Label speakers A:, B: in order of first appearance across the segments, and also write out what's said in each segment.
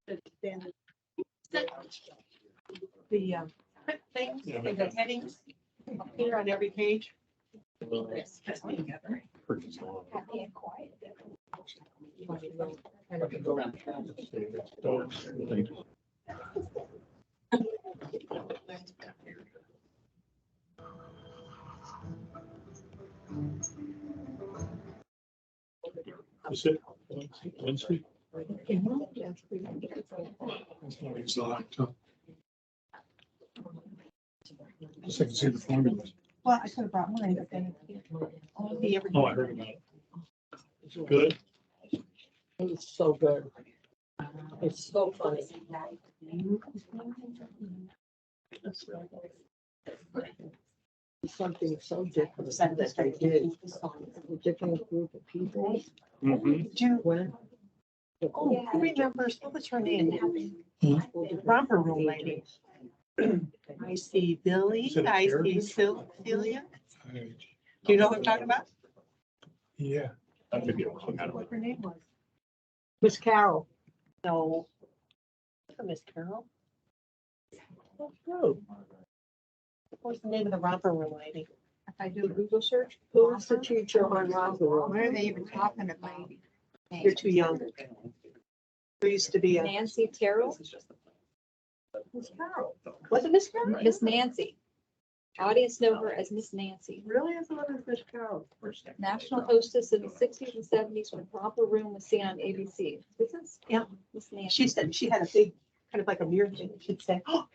A: The print things, the headings appear on every page. Yes, just together. Happy and quiet.
B: Is it Wednesday? That's not exact. Just I can see the formulas.
A: Well, I could have brought mine, but then. Only every-
B: Oh, I heard about it. Good.
C: It's so good. It's so funny. Something so different that they did. A different group of people.
B: Mhm.
A: Do you,
C: When
A: oh, who remembers, what was her name? Romper room lady. I see Billy,
B: Is it a
A: I see
B: character?
A: Celia. Do you know what I'm talking about?
B: Yeah. I could be wrong. I don't
A: What her name was?
C: Miss Carol.
A: No. Miss Carol.
C: Oh,
A: What was the name of the romper room lady? If I do a Google search.
C: who was the teacher on Roswell?
A: What are they even talking about? You're too young. There used to be a.
D: Nancy Terrell,
C: Miss Carol.
A: Was it Miss Carol?
D: Miss Nancy. Audience know her as Miss Nancy.
C: Really? I thought it was Miss Carol.
D: National hostess in the sixties and seventies when Romper Room was seen on ABC. This is,
A: Yeah.
D: Miss Nancy.
A: She said she had a big, kind of like a mirror thing. She'd say, oh,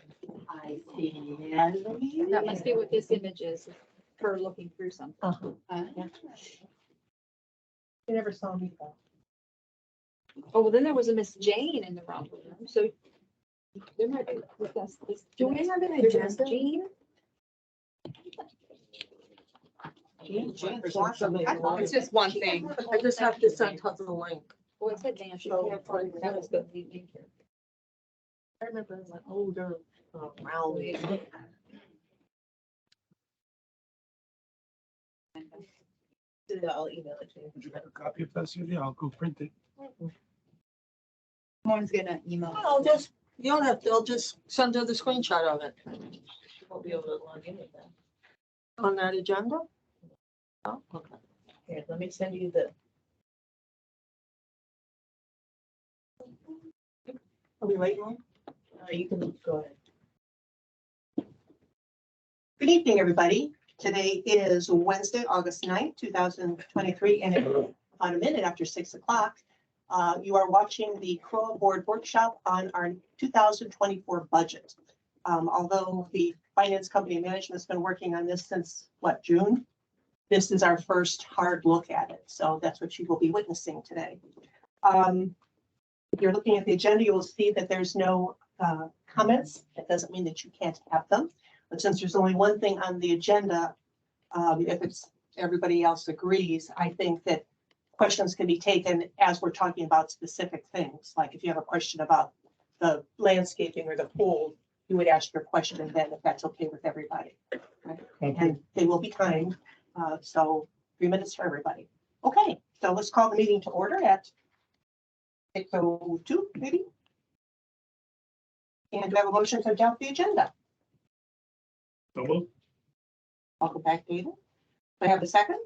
A: I see.
D: That must be what this image is, her looking through something.
A: Yeah. She never saw me though.
D: Oh, well, then there was a Miss Jane in the Romper Room, so there might be with us.
C: Do we have an
D: There's a Miss
C: agenda?
D: Jean.
A: It's just one thing.
C: I just have to send her the link.
D: Well, it said Nancy.
C: So-
D: That was good. We named her.
C: I remember as an older, round.
A: I'll email it to you.
B: Would you have a copy of that, Cynthia? I'll go print it.
D: Someone's gonna email.
C: I'll just, you don't have to, I'll just send her the screenshot of it. She won't be able to log in with that. On that agenda? Oh, okay.
A: Here, let me send you the. Are we waiting on? You can go ahead. Good evening, everybody. Today is Wednesday, August 9th, 2023, and about a minute after 6 o'clock, you are watching the CROA board workshop on our 2024 budget. Although the finance company management has been working on this since, what, June? This is our first hard look at it. So that's what you will be witnessing today. If you're looking at the agenda, you will see that there's no comments. That doesn't mean that you can't have them. But since there's only one thing on the agenda, if it's everybody else agrees, I think that questions can be taken as we're talking about specific things. Like if you have a question about the landscaping or the pool, you would ask your question then if that's okay with everybody. Right? And they will be timed. So 3 minutes for everybody. Okay, so let's call the meeting to order at 6:02 maybe. And do I have a motion to adopt the agenda?
B: So moved.
A: Welcome back, David. Do I have a second?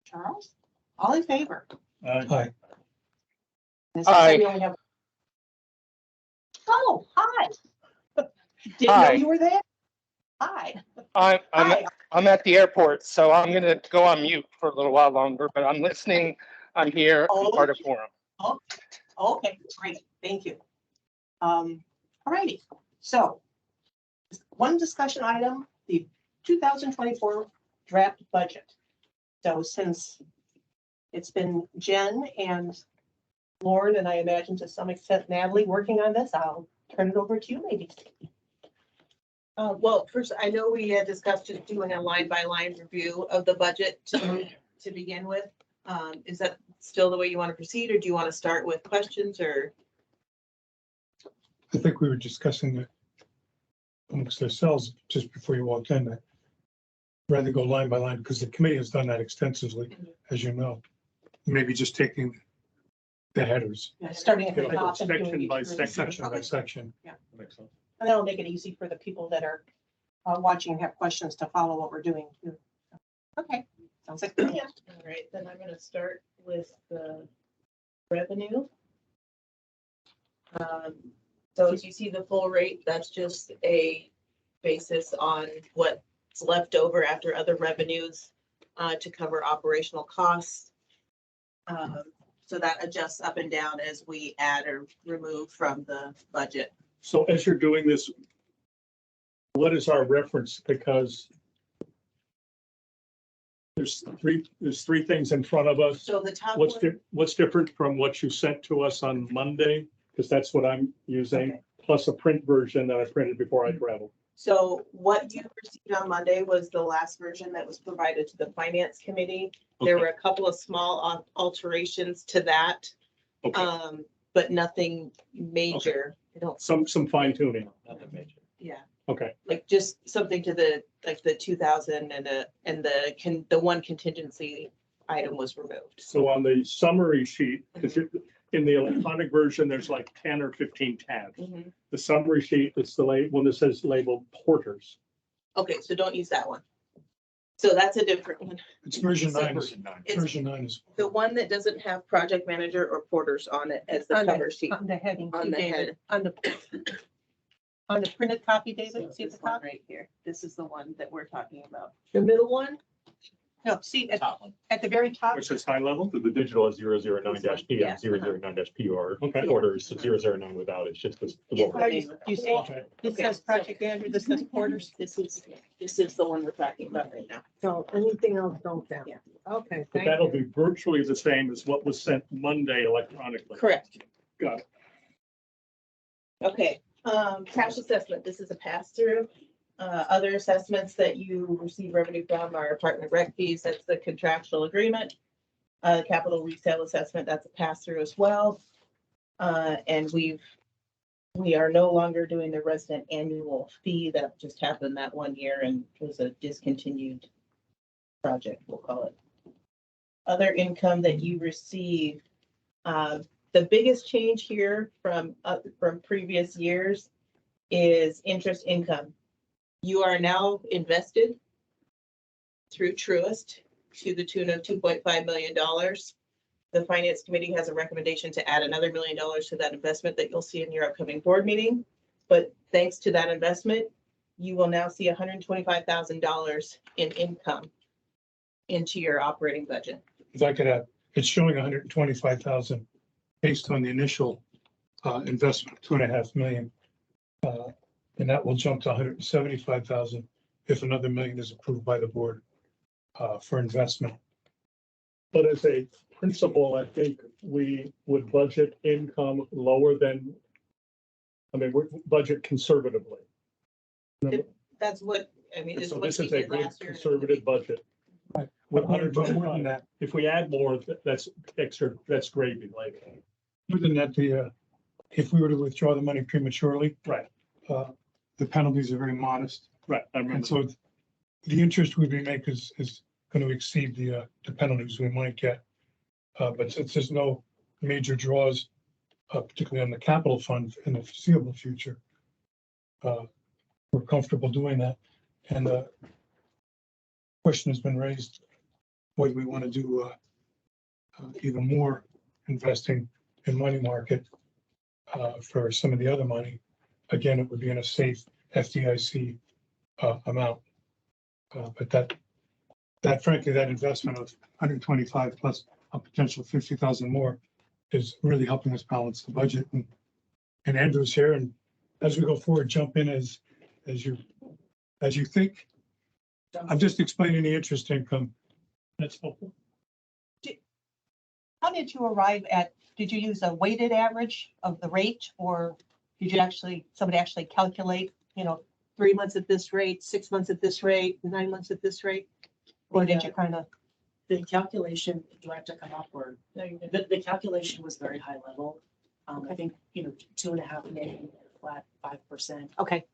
A: Charles? All in favor?
B: Hi.
A: This
E: Aye.
A: time we only have- Oh, hi. Didn't know
E: Hi.
A: you were there? Hi.
E: I'm
A: Hi.
E: I'm at the airport, so I'm gonna go on mute for a little while longer, but I'm listening. I'm here, I'm part of forum.
A: Okay, great. Thank you. All righty. So one discussion item, the 2024 draft budget. So since it's been Jen and Lauren, and I imagine to some extent Natalie working on this, I'll turn it over to you ladies.
F: Well, first, I know we had discussed just doing a line by line review of the budget to begin with. Is that still the way you want to proceed, or do you want to start with questions, or?
B: I think we were discussing it amongst ourselves just before you walked in. I'd rather go line by line because the committee has done that extensively, as you know. Maybe just taking the headers,
A: Starting at the
B: Yeah,
A: top and doing
G: section
A: each
G: by
A: group.
B: section by
A: Okay.
B: section.
G: Makes sense.
A: And that'll make it easy for the people that are watching and have questions to follow what we're doing. Too. Okay, sounds like a plan.
F: All right, then I'm gonna start with the revenue. So as you see the full rate, that's just a basis on what's left over after other revenues to cover operational costs. So that adjusts up and down as we add or remove from the budget.
G: So as you're doing this, what is our reference? Because there's three things in front of us.
F: So the top
G: What's,
F: one,
G: what's different from what you sent to us on Monday? Because that's what I'm using,
F: Okay.
G: plus a print version that I printed before I traveled.
F: so what you received on Monday was the last version that was provided to the finance committee. There were a couple of small alterations to that,
G: Okay,
F: but nothing major. I don't,
G: some fine tuning.
F: yeah,
G: Okay,
F: like just something to the, like the 2,000 and the one contingency item was removed.
G: so on the summary sheet, because in the electronic version, there's like 10 or 15 tabs.
F: Mhm.
G: The summary sheet, it's the one that says labeled porters.
F: Okay, so don't use that one. So that's a different one.
B: It's version
F: So-
B: 9.
F: It's
B: Version 9 is.
F: the one that doesn't have project manager or porters on it as the
A: On the-
F: cover sheet.
A: On the heading,
F: On
A: too,
F: the
A: David, on the printed copy, David, see the
F: This one
A: top?
F: right here. This is the one that we're talking about.
C: The middle one?
A: No, see, at the very top,
G: Which is high level?
H: The digital is 009-P
F: Yeah.
H: and 009-PR.
G: Okay.
H: Orders 009 without, it's just this.
F: Yeah.
A: oh, you see,
G: Okay.
A: this says project manager, this says porters.
F: This is the one we're talking about right now.
C: So anything else don't count?
F: Yeah.
C: Okay,
G: But
C: thank
G: that'll
C: you.
G: be virtually the same as what was sent Monday electronically.
F: Correct.
G: Got it.
F: Okay, cash assessment, this is a pass-through. Other assessments that you receive revenue from are apartment rec fees, that's the contractual agreement. Capital resale assessment, that's a pass-through as well. And we are no longer doing the resident annual fee, that just happened that one year and was a discontinued project, we'll call it. Other income that you receive, the biggest change here from previous years is interest income. You are now invested through Truist to the tune of $2.5 million. The finance committee has a recommendation to add another $1 million to that investment that you'll see in your upcoming board meeting. But thanks to that investment, you will now see $125,000 in income into your operating budget.
B: If I could add, it's showing 125,000 based on the initial investment, 2.5 million. And that will jump to 175,000 if another million is approved by the board for investment.
G: But as a principle, I think we would budget income lower than, we budget conservatively.
F: That's what, I mean, is
G: So
F: what
G: this
F: we
G: is a
F: did
G: good
F: last year.
G: conservative budget.
B: Right.
G: With
B: But more than
G: 125.
B: that,
G: If we add more, that's extra, that's gravy, like,
B: more than that, if we were to withdraw the money prematurely,
G: right,
B: the penalties are very modest.
G: right. I
B: And
G: remember.
B: so the interest we may make is going to exceed the penalties we might get. But since there's no major draws, particularly on the capital fund in the foreseeable future, we're comfortable doing that. And the question has been raised, whether we want to do even more investing in money market for some of the other money. Again, it would be in a safe FDIC amount. But that frankly, that investment of 125 plus a potential 50,000 more is really helping us balance the budget. And Andrew's here, and as we go forward, jump in as you think. I'm just explaining the interest income.
G: That's helpful.
A: How did you arrive at, did you use a weighted average of the rate, or did you somebody actually calculate, 3 months at this rate, 6 months at this rate, 9 months at this rate? Or did you kind of,
I: The calculation, do I have to come up or,
F: No, you didn't.
I: the calculation was very high level. I think, 2.5 million, flat 5%.
A: okay,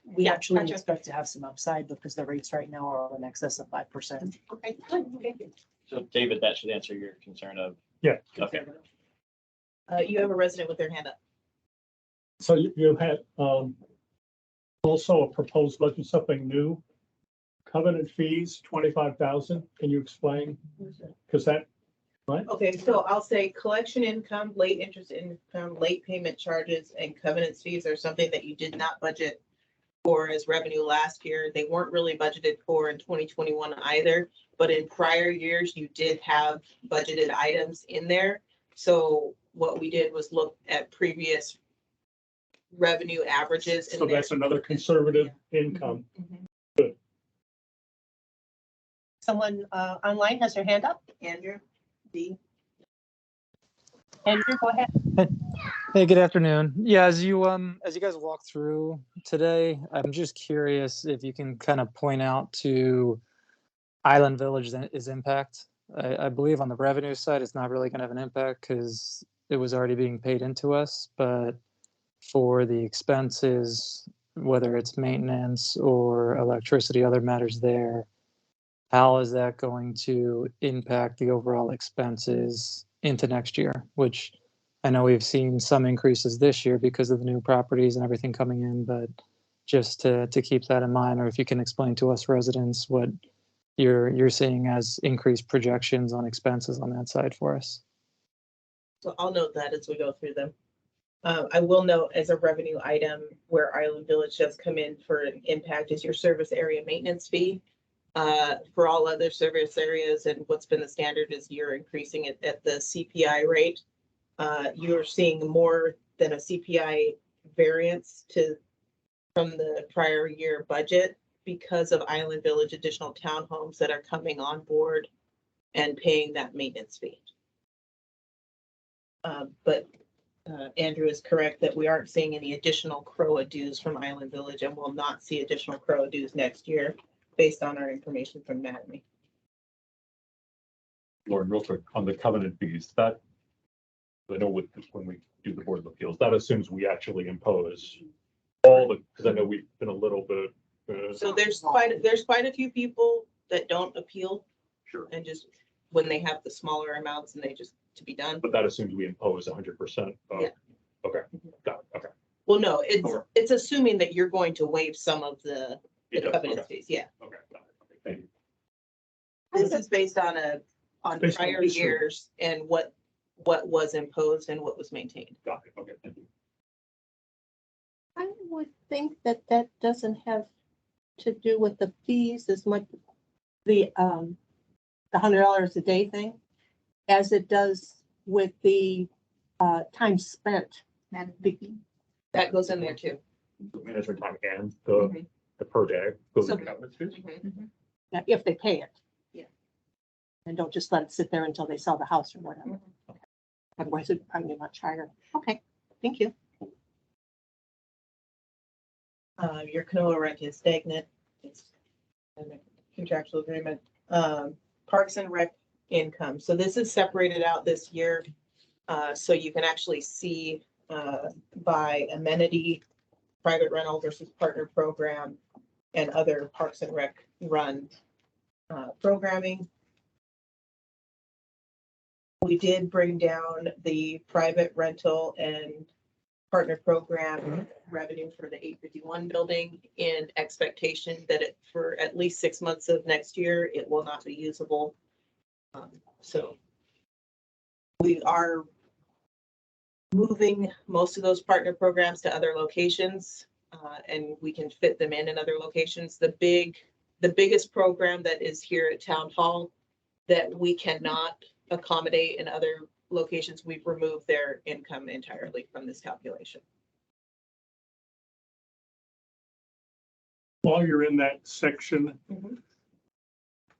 I: We actually
A: gotcha.
I: expect to have some upside because the rates right now are all in excess of 5%.
A: okay, good, okay.
J: So David, that should answer your concern of.
G: Yeah.
J: Okay.
F: You have a resident with their hand up.
G: So you had, also a proposed budget, something new. Covenant fees, 25,000. Can you explain? Because that, right?
F: Okay, so I'll say collection income, late interest income, late payment charges, and covenants fees are something that you did not budget for as revenue last year. They weren't really budgeted for in 2021 either, but in prior years, you did have budgeted items in there. So what we did was look at previous revenue averages. in
G: So
F: there.
G: that's another conservative income.
F: Mhm.
A: Someone online has their hand up.
F: Andrew, D.
A: Andrew, go ahead.
J: Hey, good afternoon. Yeah, as you guys walk through today, I'm just curious if you can kind of point out to Island Village is impact. I believe on the revenue side, it's not really going to have an impact because it was already being paid into us. But for the expenses, whether it's maintenance or electricity, other matters there, how is that going to impact the overall expenses into next year? Which I know we've seen some increases this year because of the new properties and everything coming in, but just to keep that in mind, or if you can explain to us residents what you're seeing as increased projections on expenses on that side for us.
F: So I'll note that as we go through them. I will note as a revenue item where Island Village does come in for an impact is your service area maintenance fee. For all other service areas and what's been the standard is you're increasing it at the CPI rate. You're seeing more than a CPI variance from the prior year budget because of Island Village additional townhomes that are coming on board and paying that maintenance fee. But Andrew is correct that we aren't seeing any additional CROA dues from Island Village and will not see additional CROA dues next year based on our information from MADME.
H: Lauren, real quick, on the covenant fees, that, I know when we do the Board of Appeals, that assumes we actually impose all the, because I know we've been a little bit.
F: So there's quite a few people that don't appeal
H: Sure.
F: and just when they have the smaller amounts and they just to be done.
H: But that assumes we impose 100%.
F: Yeah.
H: Okay, got it, okay.
F: Well, no,
H: Or-
F: it's assuming that you're going to waive some of the
H: It does,
F: covenant
H: okay,
F: fees, yeah.
H: okay, got it, okay, thank you.
F: This is based on
G: Based on
F: prior
G: history.
F: years and what was imposed and what was maintained.
H: Got it, okay, thank you.
C: I would think that that doesn't have to do with the fees as much the $100 a day thing as it does with the time spent.
F: That goes in there too.
H: The management time and
F: Mhm.
H: the per day goes
C: So-
H: in covenant fees?
C: If they pay it.
F: Yeah.
C: And don't just let it sit there until they sell the house or whatever. Otherwise it'd probably be much higher. Okay, thank you.
F: Your CROA rent is stagnant. It's a contractual agreement. Parks and Rec income. So this is separated out this year. So you can actually see by amenity, private rental versus partner program and other Parks and Rec run programming. We did bring down the private rental and partner program revenue for the 851 building in expectation that it, for at least 6 months of next year, it will not be usable. So we are moving most of those partner programs to other locations, and we can fit them in other locations. The biggest program that is here at Town Hall that we cannot accommodate in other locations, we've removed their income entirely from this calculation.
G: While you're in that section,
F: Mhm.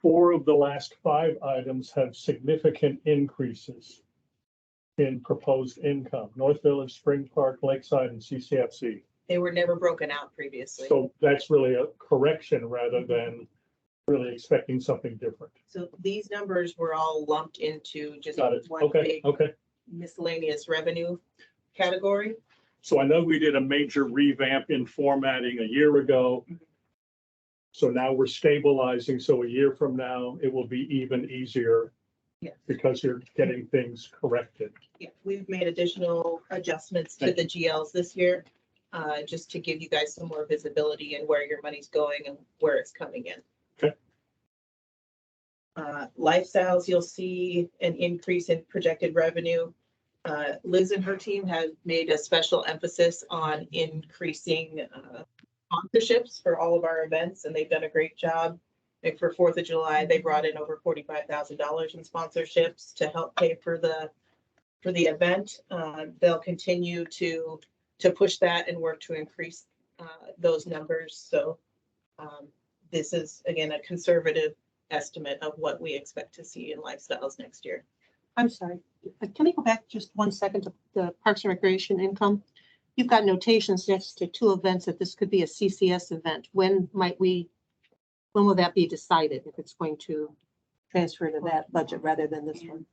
G: 4 of the last 5 items have significant increases in proposed income. North Village, Spring Park, Lakeside, and CCFC.
F: They were never broken out previously.
G: So that's really a correction rather than really expecting something different.
F: So these numbers were all lumped into just
G: Got it.
F: one
G: Okay,
F: big
G: okay.
F: miscellaneous revenue category.
G: So I know we did a major revamp in formatting a year ago. So now we're stabilizing. So a year from now, it will be even easier
F: Yes.
G: because you're getting things corrected.
F: Yeah, we've made additional adjustments to the GLs this year, just to give you guys some more visibility and where your money's going and where it's coming in.
G: Okay.
F: Lifestyles, you'll see an increase in projected revenue. Liz and her team have made a special emphasis on increasing sponsorships for all of our events, and they've done a great job. Like for 4th of July, they brought in over $45,000 in sponsorships to help pay for the event. They'll continue to push that and work to increase those numbers. So this is, again, a conservative estimate of what we expect to see in lifestyles next year.
C: I'm sorry. Can we go back just 1 second to the Parks and Recreation income? You've got notations next to 2 events that this could be a CCS event. When will that be decided if it's going to transfer to that budget rather than this one?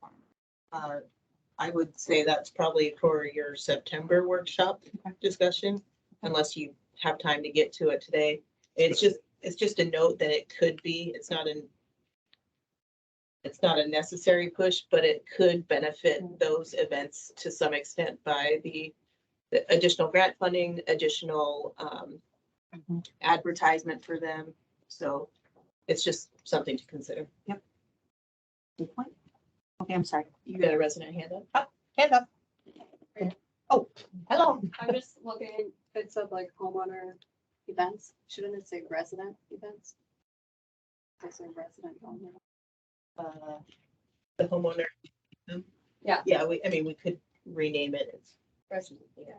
F: I would say that's probably for your September workshop discussion, unless you have time to get to it today. It's just a note that it could be, it's not a necessary push, but it could benefit those events to some extent by the additional grant funding, additional advertisement for them. So it's just something to consider.
C: Yep. Good point. Okay, I'm sorry.
F: You got a resident hand up?
C: Hand up. Oh, hello.
K: I'm just looking, it said like homeowner events, shouldn't it say resident events? I say resident only.
F: The homeowner.
K: Yeah.
F: Yeah, we could rename it. It's
K: Resident, yeah.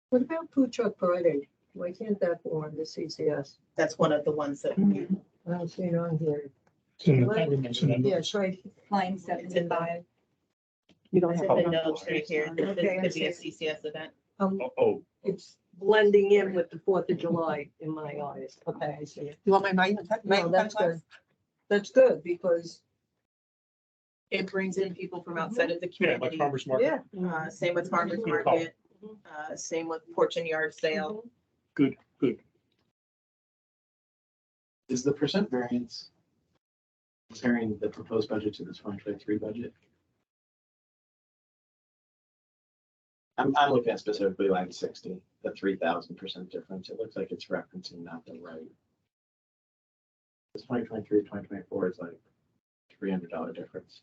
L: What about Food Truck Friday? Why can't that go on the CCS?
F: That's one of the ones that we,
L: I don't see it on here.
B: It's in the- it's in the-
L: Yeah, it's right.
K: Line
F: it's in
K: 75.
C: You don't
F: it's
C: have.
F: in the notes right here. This
L: Okay, I
F: could be a
L: see.
F: CCS event.
H: Oh,
L: It's blending in with the 4th of July in my eyes. Okay, I see it.
C: You want my mic?
L: No, that's good. That's good because,
F: It brings in people from outside of the
G: Yeah, like
F: community.
G: farmer's market.
L: yeah.
F: Same with farmers
G: Good call.
F: market, same with porch and yard sale.
G: Good, good.
M: Is the percent variance comparing the proposed budget to the 2023 budget? I'm looking at specifically line 60, the 3,000% difference. It looks like it's referencing not the right. This 2023, 2024 is like $300 difference.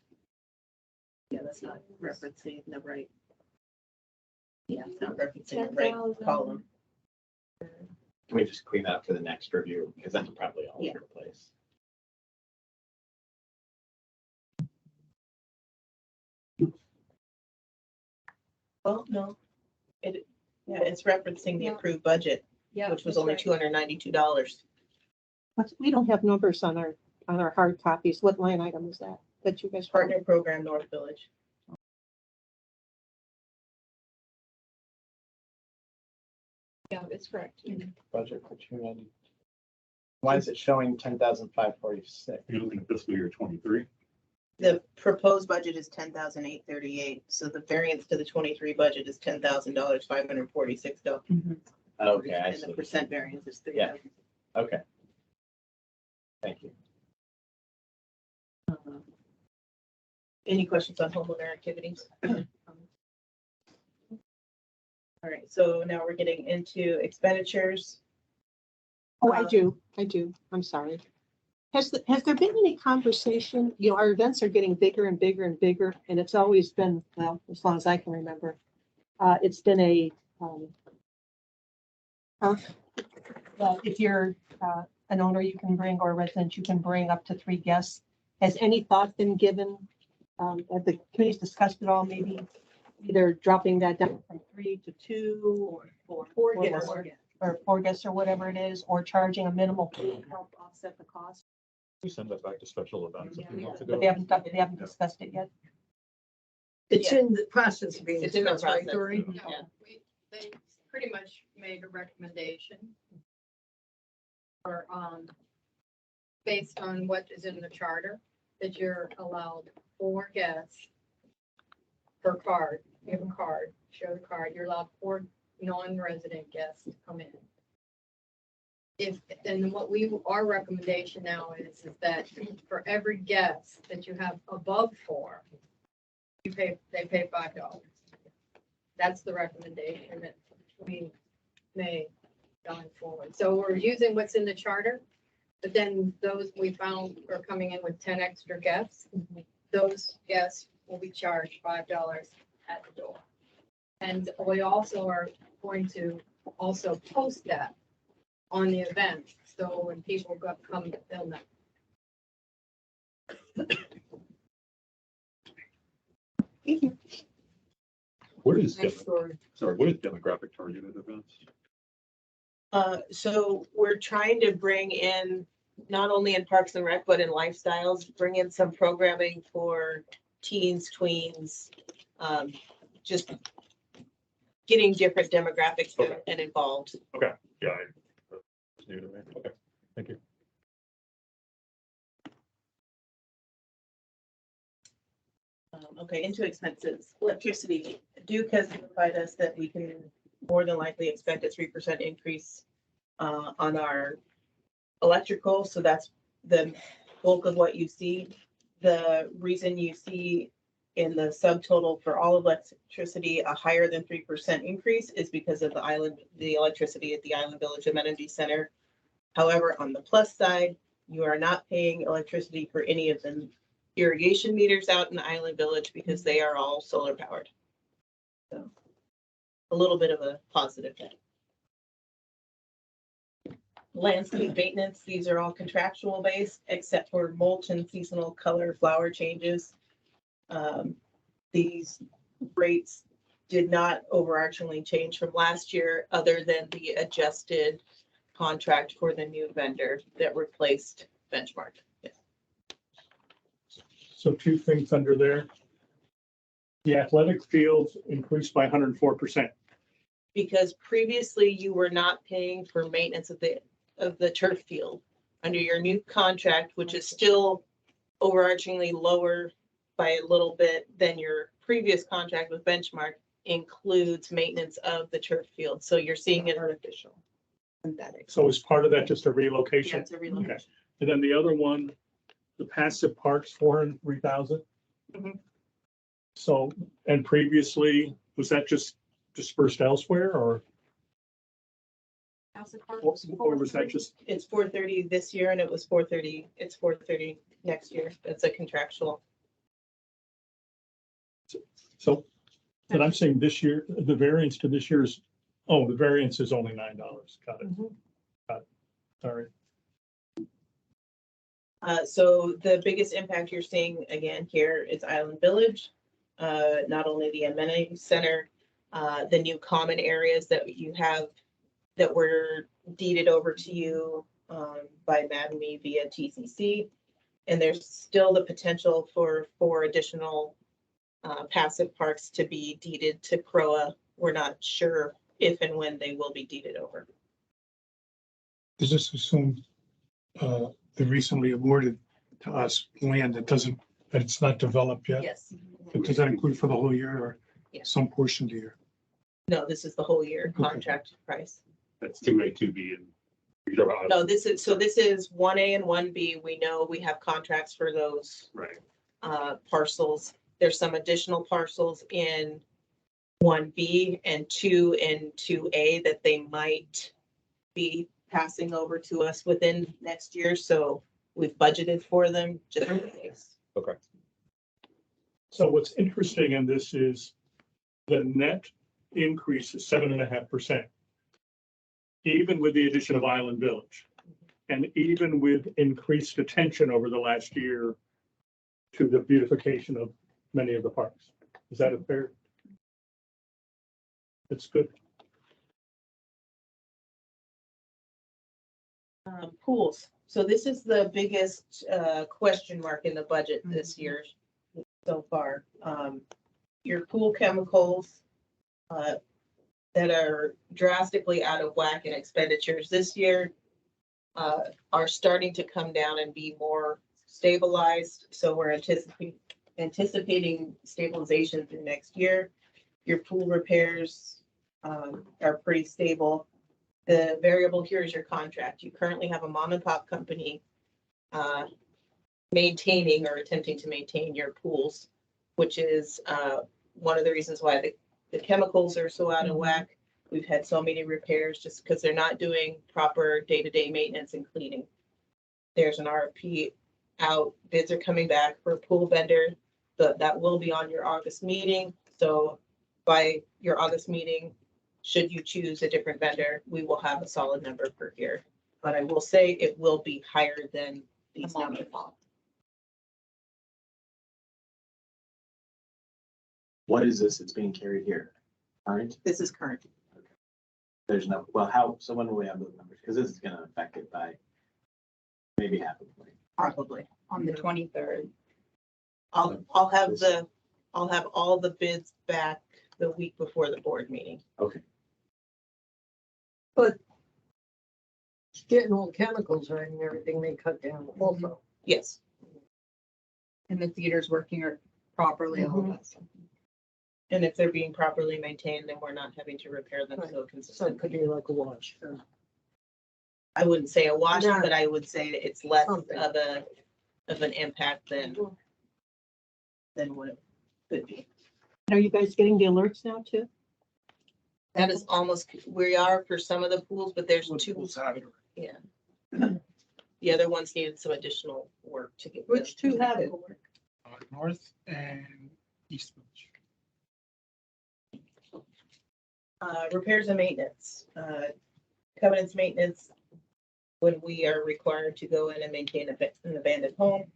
F: Yeah, that's not referencing the right. Yeah, it's not referencing the right
K: 10,000.
F: column.
M: Can we just clean that up for the next review? Because that's probably all
F: Yeah.
M: over the place.
F: Well, no, it's referencing the approved budget,
K: Yeah.
F: which was
K: that's
F: only
K: right.
F: $292.
C: We don't have numbers on our hard copies. What line item is that you guys?
F: Partner program North Village.
K: Yeah, it's correct.
M: Budget for 290. Why is it showing 10,546?
H: you're looking at fiscal year 23.
F: The proposed budget is $10,838, so the variance to the 23 budget is $10,000, $546.
M: Okay, I
F: And the
M: see.
F: percent variance is
M: Yeah.
F: 3,000.
M: Okay. Thank you.
F: Any questions on homeowner activities? All right, so now we're getting into expenditures.
C: Oh, I do. I'm sorry. Has there been any conversation, our events are getting bigger and bigger and bigger, and it's always been, well, as long as I can remember. It's been well, if you're an owner, you can bring, or a resident, you can bring up to 3 guests. Has any thought been given? Have the committees discussed it all, maybe either dropping that down from 3 to 2 or 4 guests? Or 4 guests or whatever it is, or charging a minimal fee to help offset the cost.
H: We send that back to special events a few months
C: But
H: ago.
C: they haven't discussed it yet.
L: It's
F: Yeah.
L: in the process of being
F: It's in the
L: discussed, right,
F: process.
L: Dory?
F: Yeah.
K: They pretty much made a recommendation. Or, based on what is in the charter, that you're allowed 4 guests per card. You have a card, show the card, you're allowed 4 non-resident guests to come in. and what our recommendation now is that for every guest that you have above 4, they pay $5. That's the recommendation that we made going forward. So we're using what's in the charter, but then those we found are coming in with 10 extra guests. Those guests will be charged $5 at the door. And we also are going to also post that on the event. So when people come, they'll know.
H: What is,
L: Next story.
H: what is demographic targeted events?
F: So we're trying to bring in, not only in Parks and Rec, but in lifestyles, bring in some programming for teens, tweens, just getting different demographics
H: Okay.
F: and involved.
H: Okay, yeah. It's new to me. Okay, thank you.
F: Okay, into expenses. Electricity. Duke has notified us that we can more than likely expect a 3% increase on our electrical. So that's the bulk of what you see. The reason you see in the subtotal for all electricity a higher than 3% increase is because of the electricity at the Island Village Amenity Center. However, on the plus side, you are not paying electricity for any of the irrigation meters out in Island Village because they are all solar powered. So a little bit of a positive there. Landscape maintenance, these are all contractual based except for mulch and seasonal color flower changes. These rates did not overarchingly change from last year other than the adjusted contract for the new vendor that replaced Benchmark. Yeah.
G: So 2 things under there. The athletic fields increased by 104%.
F: Because previously you were not paying for maintenance of the turf field. Under your new contract, which is still overarchingly lower by a little bit than your previous contract with Benchmark, includes maintenance of the turf field. So you're seeing it artificial. Synthetic.
G: So is part of that just a relocation?
F: Yeah, it's a relocation.
G: Okay. And then the other one, the passive parks, 403,000.
F: Mhm.
G: So, and previously, was that just dispersed elsewhere or or was that just,
F: It's 430 this year and it was 430, it's 430 next year. It's a contractual.
G: so, and I'm saying this year, the variance to this year's, oh, the variance is only $9. Got it. Got it. Sorry.
F: So the biggest impact you're seeing again here is Island Village. Not only the amenity center, the new common areas that you have that were deeded over to you by MADME via TCC. And there's still the potential for 4 additional passive parks to be deeded to CROA. We're not sure if and when they will be deeded over.
B: Does this assume the recently awarded to us land that it's not developed yet?
F: Yes.
B: But does that include for the whole year or
F: Yeah.
B: some portion of the year?
F: No, this is the whole year contract price.
H: That's 2A, 2B, and you're talking about-
F: No, this is 1A and 1B. We know we have contracts for those
H: right.
F: parcels. There's some additional parcels in 1B and 2 and 2A that they might be passing over to us within next year. So we've budgeted for them just in case.
H: Okay.
G: So what's interesting in this is the net increase is 7.5%. Even with the addition of Island Village. And even with increased attention over the last year to the beautification of many of the parks. Is that a fair? That's good.
F: Pools. So this is the biggest question mark in the budget this year so far. Your pool chemicals that are drastically out of whack in expenditures this year are starting to come down and be more stabilized. So we're anticipating stabilization through next year. Your pool repairs are pretty stable. The variable here is your contract. You currently have a mom and pop company maintaining or attempting to maintain your pools, which is one of the reasons why the chemicals are so out of whack. We've had so many repairs just because they're not doing proper day-to-day maintenance and cleaning. There's an RFP out, bids are coming back for a pool vendor. That will be on your August meeting. So by your August meeting, should you choose a different vendor, we will have a solid number per year. But I will say it will be higher than these numbers.
M: What is this? It's being carried here. Current?
A: This is current.
M: There's no, so when will we have those numbers? Because this is gonna affect it by maybe half a point.
A: Probably.
K: On the 23rd.
F: I'll have all the bids back the week before the board meeting.
M: Okay.
L: Getting all the chemicals right and everything they cut down also.
F: Yes.
K: And the theater's working properly, all of that stuff.
F: And if they're being properly maintained, then we're not having to repair them so
L: So it
F: consistently.
L: could be like a wash.
F: I wouldn't say a wash,
L: No.
F: but I would say it's less
L: Something.
F: of an impact than what it could be.
C: Are you guys getting the alerts now too?
F: That is almost, we are for some of the pools, but there's two. Yeah. The other ones needed some additional work to get.
L: Which two have it?
B: North and East Village.
F: Repairs and maintenance, covenants maintenance, when we are required to go in and maintain an abandoned home.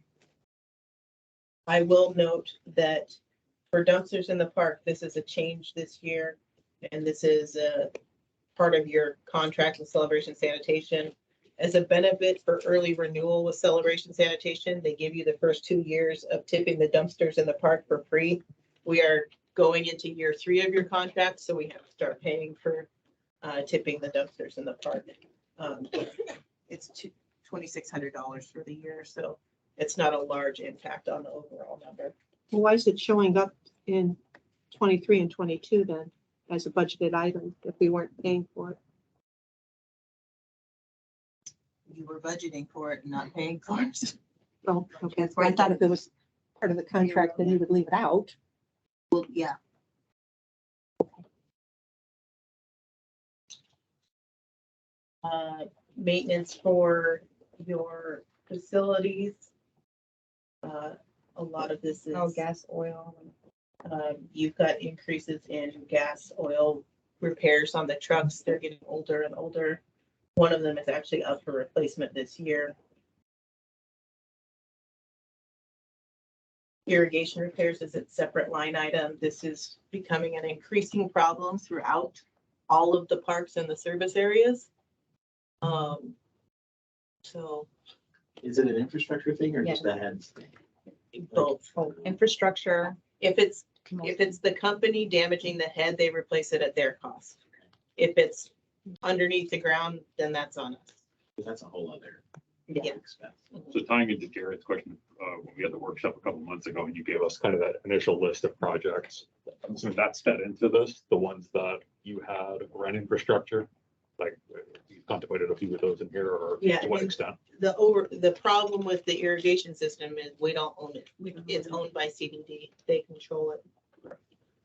F: I will note that for dumpsters in the park, this is a change this year, and this is a part of your contract with Celebration Sanitation. As a benefit for early renewal with Celebration Sanitation, they give you the first 2 years of tipping the dumpsters in the park for free. We are going into year 3 of your contract, so we have to start paying for tipping the dumpsters in the park. It's $2,600 for the year, so it's not a large impact on the overall number.
C: Well, why is it showing up in 23 and 22 then as a budgeted item if we weren't paying for it?
F: You were budgeting for it and not paying for it.
C: Oh, okay. I thought if it was part of the contract, then you would leave it out.
F: Well, yeah. Maintenance for your facilities. A lot of this is.
K: Oh, gas, oil.
F: You've got increases in gas, oil repairs on the trucks. They're getting older and older. One of them is actually up for replacement this year. Irrigation repairs is its separate line item. This is becoming an increasing problem throughout all of the parks and the service areas. So
M: Is it an infrastructure thing or just a heads thing?
F: both.
K: Infrastructure.
F: If it's the company damaging the head, they replace it at their cost. If it's underneath the ground, then that's on us.
M: That's a whole other
F: Yeah.
M: expense.
H: So tying into Jared's question, when we had the workshop a couple months ago and you gave us kind of that initial list of projects, I'm assuming that's fed into this, the ones that you had were in infrastructure, like you contemplated a few of those in here or
F: Yeah,
H: to what
F: and
H: extent?
F: The problem with the irrigation system is we don't own it. It's owned by CDD. They control it.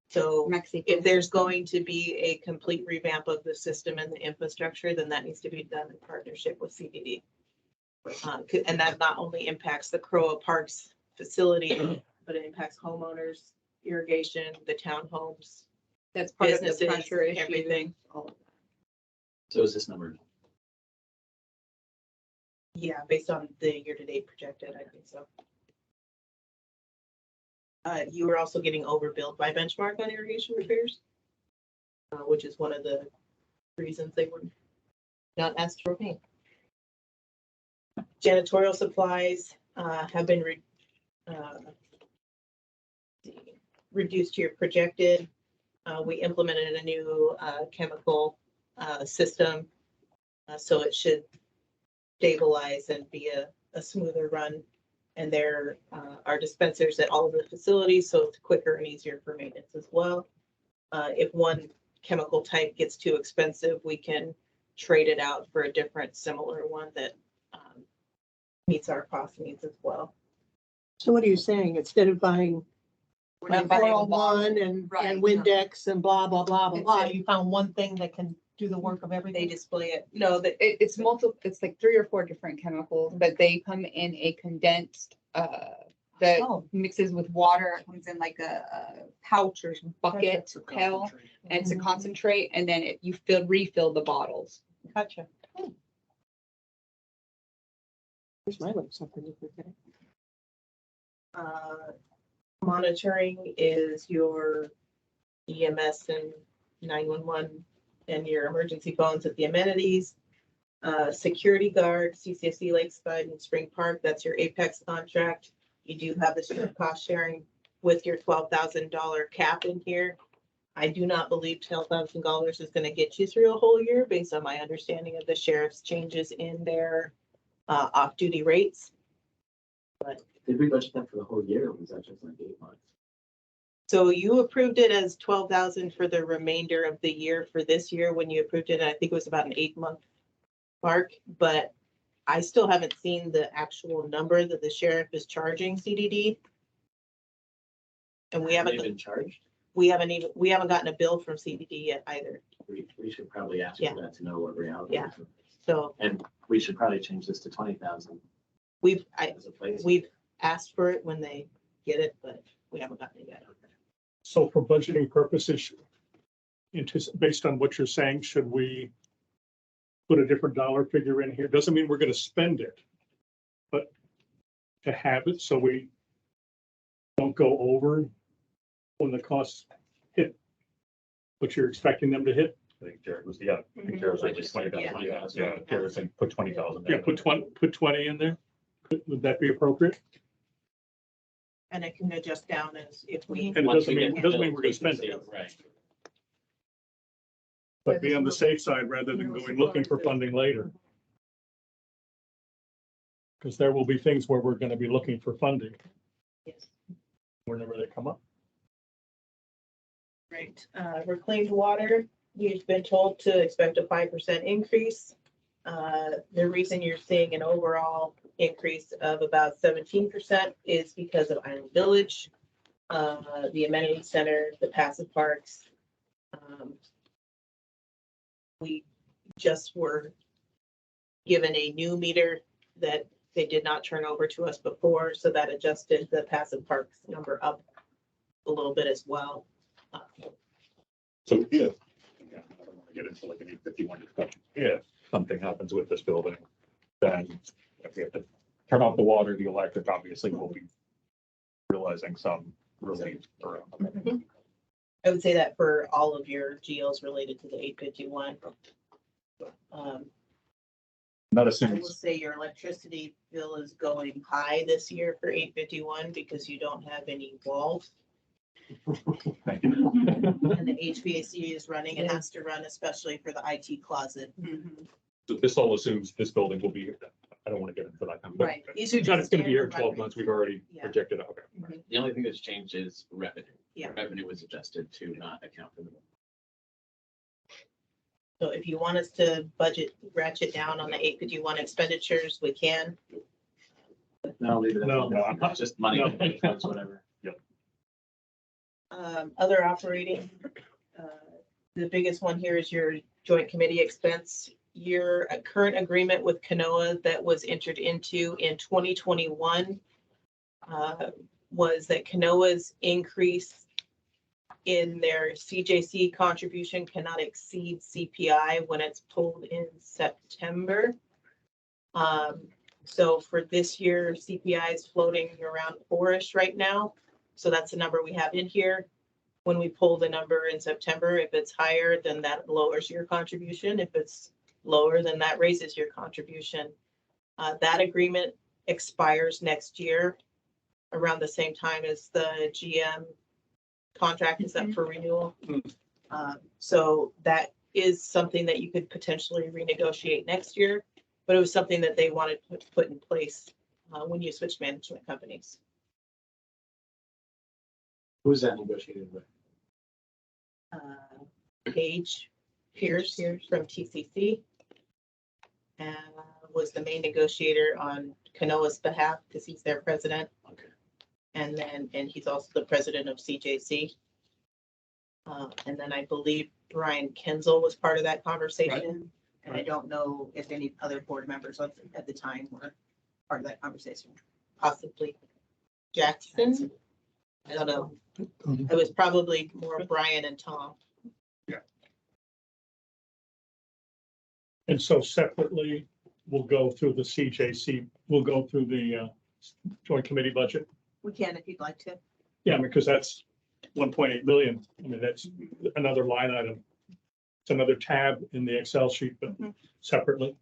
F: So
K: Mexico.
F: if there's going to be a complete revamp of the system and the infrastructure, then that needs to be done in partnership with CDD. And that not only impacts the CROA Parks facility, but it impacts homeowners, irrigation, the townhomes,
K: That's part of the
F: businesses,
K: pressure issue.
F: everything.
M: So is this number?
F: Yeah, based on the year-to-date projected, I think so. You were also getting overbilled by Benchmark on irrigation repairs, which is one of the reasons they were not asked for payment. Janitorial supplies have been reduced to your projected. We implemented a new chemical system, so it should stabilize and be a smoother run. And there are dispensers at all of the facilities, so it's quicker and easier for maintenance as well. If one chemical type gets too expensive, we can trade it out for a different similar one that meets our cost needs as well.
L: So what are you saying? Instead of buying
F: We're not buying a bottle.
L: 401 and
F: Right.
L: Windex and blah, blah, blah, blah, blah,
F: It's a-
L: you found one thing that can do the work of
F: They
L: everything?
F: display it. No, that
D: It's multiple, it's like 3 or 4 different chemicals, but they come in a condensed, that
L: Oh.
D: mixes with water, comes in like a pouch or bucket, pail, and it's a concentrate, and then you refill the bottles.
L: Gotcha. Here's my little something you could get.
F: monitoring is your EMS and 911 and your emergency phones at the amenities. Security guard, CCSC Lakeside and Spring Park, that's your Apex contract. You do have the cost sharing with your $12,000 cap in here. I do not believe $12,000 is gonna get you through a whole year based on my understanding of the sheriff's changes in their off-duty rates.
M: Did we budget that for the whole year, or was that just like 8 months?
F: So you approved it as 12,000 for the remainder of the year for this year when you approved it. And I think it was about an 8-month mark, but I still haven't seen the actual number that the sheriff is charging CDD. And we
M: Have they
F: haven't,
M: been charged?
F: we haven't gotten a bill from CDD yet either.
M: We should probably ask
F: Yeah.
M: for that to know what reality
F: Yeah.
M: is.
F: So
M: And we should probably change this to 20,000 as a place.
F: we've asked for it when they get it, but we haven't gotten it yet.
G: So for budgeting purposes, based on what you're saying, should we put a different dollar figure in here? Doesn't mean we're gonna spend it, but to have it so we don't go over when the costs hit what you're expecting them to hit.
H: I think Jared was, I think Jared was like 20,000, yeah, Jared said put 20,000.
G: Yeah, put 20 in there. Would that be appropriate?
F: And it can adjust down as if we.
G: And it
M: Once
G: doesn't
M: we
G: mean,
M: get
G: it doesn't
M: the
G: mean we're gonna spend it,
M: Right.
G: but be on the safe side rather than going looking for funding later. Because there will be things where we're gonna be looking for funding
F: Yes.
G: whenever they come up.
F: Right, reclaimed water, we've been told to expect a 5% increase. The reason you're seeing an overall increase of about 17% is because of Island Village, the amenity center, the passive parks. We just were given a new meter that they did not turn over to us before, so that adjusted the passive parks number up a little bit as well.
H: So if, again, I don't want to get into like an 851 discussion, if something happens with this building, then if we have to turn off the water, the electric, obviously we'll be realizing some relief around.
F: I would say that for all of your geos related to the 851.
H: Not
F: I will
H: assuming,
F: say your electricity bill is going high this year for 851 because you don't have any walls.
H: thank you.
F: And the HVAC is running, it has to run, especially for the IT closet.
H: So this all assumes this building will be, I don't want to get into that. But
F: Right. These are
H: John,
F: just
H: it's going to be here in
F: standard
H: 12 months. We've already
F: Yeah.
H: projected, okay.
M: The only thing that's changed is revenue.
F: Yeah.
M: Revenue was adjusted to not account for the.
F: So if you want us to budget ratchet down on the 851 expenditures, we can.
M: No, leave it. at
G: No,
M: that.
H: no, I'm not-
M: Just money,
G: no.
M: whatever.
F: Other operating, the biggest one here is your joint committee expense. Your current agreement with CROA that was entered into in 2021 was that CROA's increase in their CJC contribution cannot exceed CPI when it's pulled in September. So for this year, CPI is floating around 4-ish right now. So that's the number we have in here. When we pull the number in September, if it's higher, then that lowers your contribution. If it's lower, then that raises your contribution. That agreement expires next year around the same time as the GM contract is up for renewal. So that is something that you could potentially renegotiate next year, but it was something that they wanted to put in place when you switch management companies.
M: Who's that negotiated with?
F: Paige Pierce from TCC. and was the main negotiator on Kanoa's behalf because he's their president.
G: Okay.
F: And he's also the president of CJC. And then I believe Brian Kinzel was part of that conversation. And I don't know if any other board members at the time were part of that conversation, possibly Jackson. I don't know. It was probably more Brian and Tom.
G: And so separately, we'll go through the CJC, we'll go through the joint committee budget.
F: We can if you'd like to.
G: Yeah, because that's 1.8 million. I mean, that's another line item. It's another tab in the Excel sheet, but separately.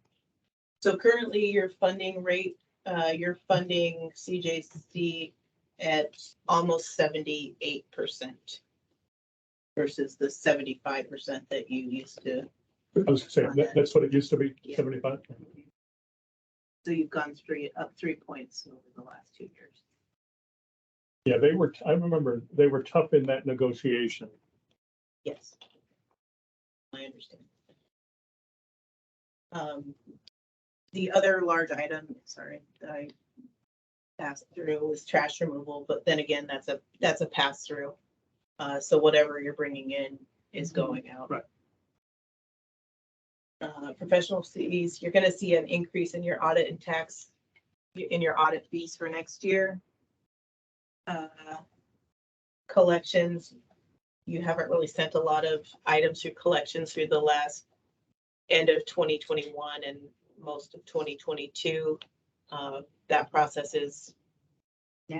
F: So currently your funding rate, you're funding CJC at almost 78% versus the 75% that you used to.
G: I was saying, that's what it used to be,
F: Yeah.
G: 75.
F: So you've gone up 3 points over the last 2 years.
G: Yeah, I remember they were tough in that negotiation.
F: Yes. I understand. The other large item, sorry, that I passed through was trash removal, but then again, that's a pass through. So whatever you're bringing in is going out.
G: Right.
F: Professional fees, you're gonna see an increase in your audit and tax, in your audit fees for next year. Collections, you haven't really sent a lot of items through collections through the last end of 2021 and most of 2022. That process is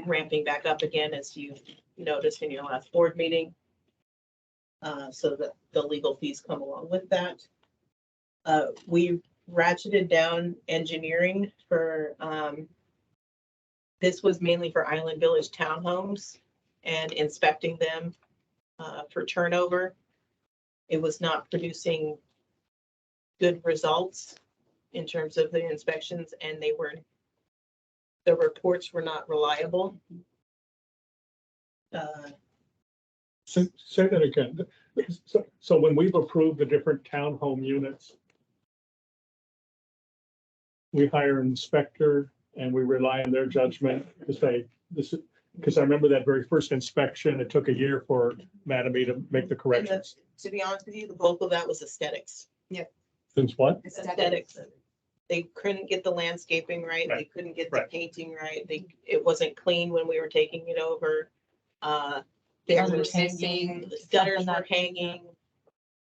F: ramping back up again, as you noticed in your last board meeting. So that the legal fees come along with that. We ratcheted down engineering for, this was mainly for Island Village townhomes and inspecting them for turnover. It was not producing good results in terms of the inspections, and the reports were not reliable.
G: Say that again. So when we've approved the different townhome units, we hire an inspector and we rely on their judgment to say, because I remember that very first inspection, it took a year for Mattamy to make the corrections.
F: To be honest with you, the bulk of that was aesthetics.
G: Since what?
F: Aesthetics. They couldn't get the landscaping right. They
G: Right.
F: couldn't get the
G: Right.
F: painting right. It wasn't clean when we were taking it over. There
D: Gutters
F: was
D: hanging,
F: gutters were hanging.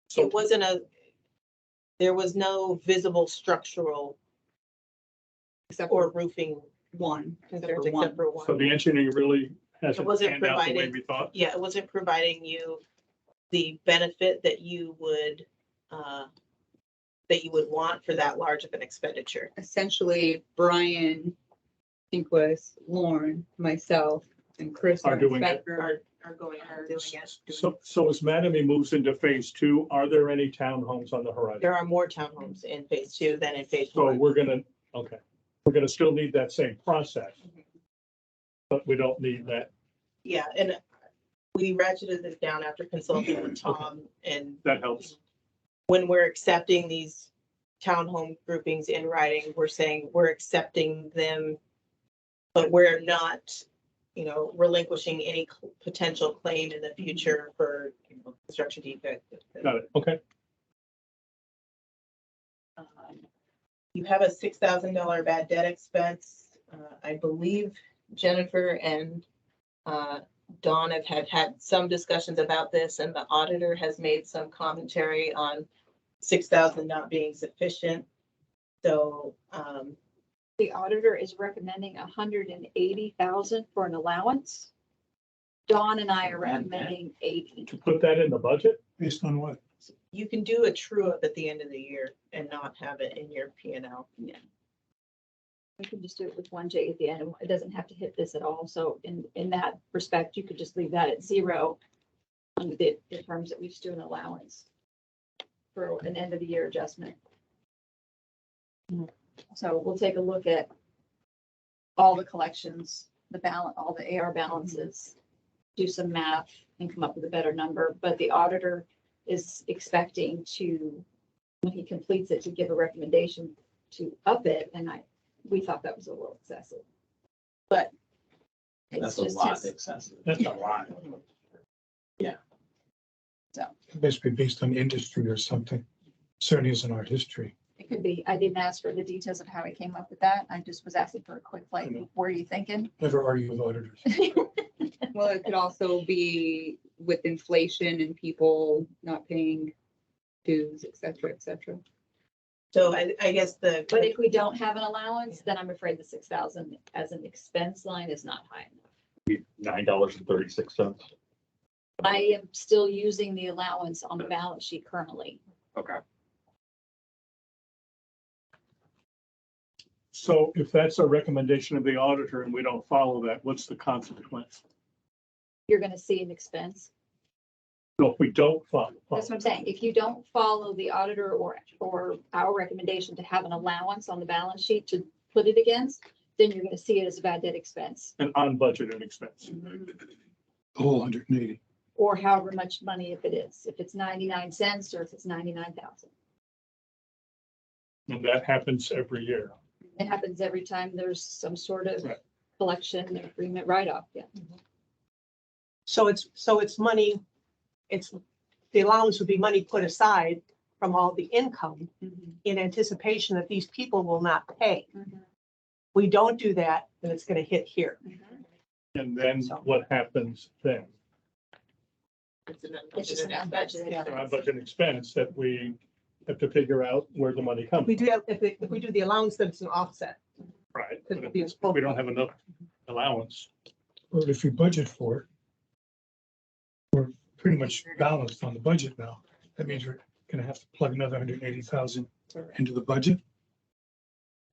G: So
F: It wasn't there was no visible structural
D: except
F: or
D: for
F: roofing
D: one.
F: concerns
D: for one.
F: except for
G: so
F: one.
G: the engineering really
F: It
G: hasn't
F: wasn't
G: panned out the way
F: provided.
G: we thought.
F: Yeah, it wasn't providing you the benefit that you would want for that large of an expenditure.
D: Essentially, Brian, I think was Lauren, myself, and Chris.
G: Are
D: our
G: doing it.
D: inspector,
F: Are going out doing it.
G: So as Mattamy moves into phase 2, are there any townhomes on the horizon?
F: There are more townhomes in phase 2 than in phase
G: So
F: 1.
G: we're gonna still need that same process. But we don't need that.
F: Yeah, and we ratcheted this down after consulting with Tom, and
G: That helps.
F: when we're accepting these townhome groupings in writing, we're saying we're accepting them, but we're not, relinquishing any potential claim in the future for construction defect.
G: Got it. Okay.
F: You have a $6,000 bad debt expense. I believe Jennifer and Dawn have had some discussions about this, and the auditor has made some commentary on 6,000 not being sufficient. So
N: The auditor is recommending 180,000 for an allowance. Dawn and I are recommending 80.
G: To put that in the budget?
B: Based on what?
F: you can do a true up at the end of the year and not have it in your P&L.
N: We can just do it with 1J at the end. It doesn't have to hit this at all. So in that respect, you could just leave that at 0 under the terms that we just do an allowance for an end of the year adjustment. So we'll take a look at all the collections, the balance, all the AR balances, do some math and come up with a better number. But the auditor is expecting to, when he completes it, to give a recommendation to up it, and we thought that was a little excessive. But it's
M: That's a
N: just
M: lot
N: his,
M: excessive.
G: That's a lot.
B: Basically based on industry or something. Certainly isn't our history.
N: it could be, I didn't ask for the details of how he came up with that. I just was asking for a quick, like, what are you thinking?
B: Never argue with auditors.
D: Well, it could also be with inflation and people not paying dues, et cetera, et cetera.
F: So I guess
N: But if we don't have an allowance, then I'm afraid the 6,000 as an expense line is not high enough.
H: $9.36.
N: I am still using the allowance on the balance sheet currently.
H: Okay.
G: So if that's a recommendation of the auditor and we don't follow that, what's the consequence?
N: You're gonna see an expense.
G: So if we don't follow.
N: That's what I'm saying. If you don't follow the auditor or our recommendation to have an allowance on the balance sheet to put it against, then you're gonna see it as a bad debt expense.
G: An unbudgeted expense.
B: The whole 180.
N: Or however much money if it is, if it's 99 cents or if it's 99,000.
G: And that happens every year.
N: It happens every time there's some sort of
G: Right.
N: collection agreement write-off, yeah.
A: So it's money, the allowance would be money put aside from all the income in anticipation that these people will not pay. We don't do that, then it's gonna hit here.
G: And then what happens then?
N: It's just an unbudgeted
A: Yeah.
G: Our
N: expense.
G: budget expense that we have to figure out where the money comes.
A: We do have, if we do the allowance, then it's an offset.
G: Right.
A: Because
G: But
A: we
G: if we don't have enough allowance,
B: Or if we budget for it, we're pretty much balanced on the budget now. That means we're gonna have to plug another 180,000 into the budget,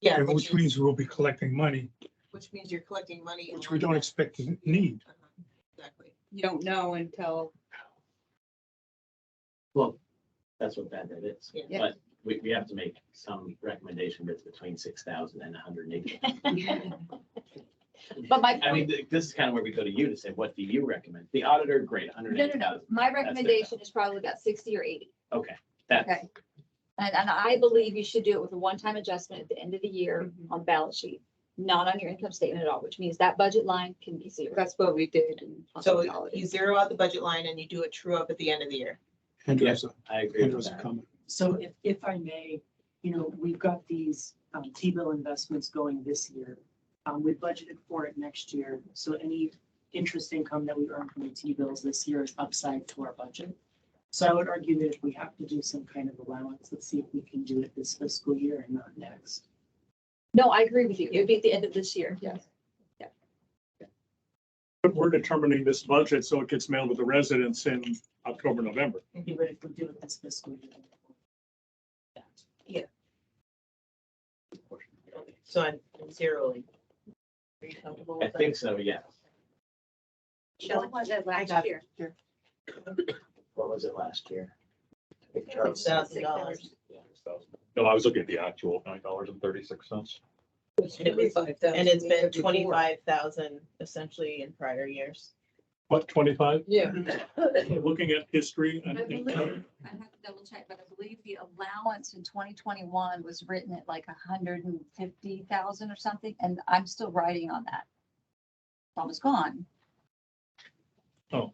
F: Yeah,
B: which means we'll be collecting money,
F: which means you're collecting money.
B: which we don't expect to need.
F: Exactly.
D: You don't know until,
M: Well, that's what bad debt is.
F: Yeah.
M: But we have to make some recommendation that's between 6,000 and 180.
N: But my
M: I mean,
N: point,
M: this is kind of where we go to you to say, what do you recommend? The auditor, great,
N: no,
M: 180,000.
N: my recommendation is probably about 60 or 80.
M: Okay, that's,
N: Okay. And I believe you should do it with a one-time adjustment at the end of the year on the balance sheet, not on your income statement at all, which means that budget line can be zero.
D: that's what we did. in
F: So
D: hospitality.
F: you zero out the budget line and you do a true up at the end of the year.
B: Andrew
M: yes,
B: has a,
M: I agree
B: Andrew
M: with
B: has a
M: that.
B: comment.
I: So if I may, we've got these T-bill investments going this year. We budgeted for it next year, so any interest income that we earn from the T-bills this year is upside to our budget. So I would argue that if we have to do some kind of allowance, let's see if we can do it this fiscal year and not next.
N: No, I agree with you. It would be at the end of this year. Yes.
G: but we're determining this budget so it gets mailed to the residents in October, November.
I: But if we do it this fiscal year.
F: So I'm zeroing. Are you comfortable
M: I
F: with that?
M: think so, yes.
N: What was it
A: I
N: last
A: got
N: year?
A: it.
M: What was it last year?
F: $6,000.
H: No, I was looking at the actual $9.36.
F: And it was, and it's been 25,000 essentially in prior years.
G: What, 25?
F: Yeah.
G: Looking at history and
N: I believe, I have to double check, but I believe the allowance in 2021 was written at like 150,000 or something, and I'm still writing on that. It's almost gone.
G: Oh.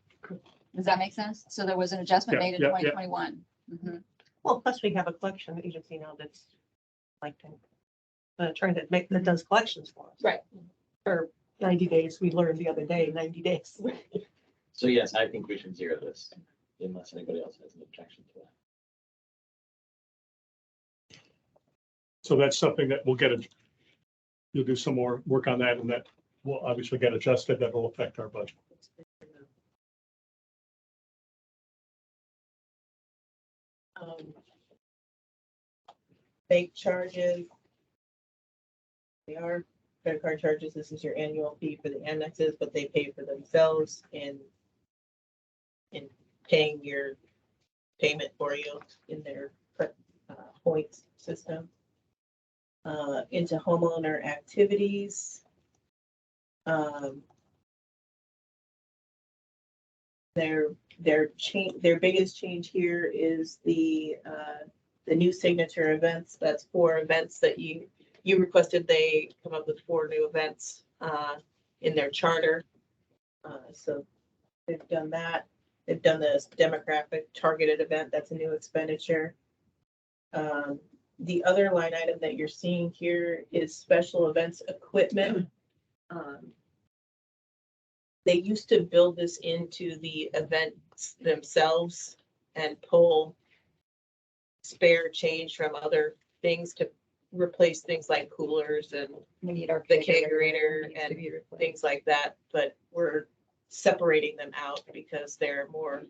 N: Does that make sense? So there was an adjustment
G: Yeah,
N: made in
G: yeah, yeah.
N: 2021. Mhm.
A: Well, plus we have a collection agency now that's like, trying to make, that does collections for us.
N: Right.
A: For 90 days, we learned the other day, 90 days.
M: So yes, I think we should zero this unless anybody else has an objection to that.
G: so that's something that we'll get, you'll do some more work on that and that will obviously get adjusted. That will affect our budget.
F: Bank charges. They are credit card charges. This is your annual fee for the annexes, but they pay for themselves in paying your payment for you in their points system. Into homeowner activities. Their biggest change here is the the new signature events, that's 4 events that you requested they come up with 4 new events in their charter. So they've done that. They've done this demographic targeted event. That's a new expenditure. The other line item that you're seeing here is special events equipment. They used to build this into the events themselves and pull spare change from other things to replace things like coolers and
D: We need our
F: the kegerator
D: needs to
F: and
D: be replaced.
F: things like that, but we're separating them out because they're more.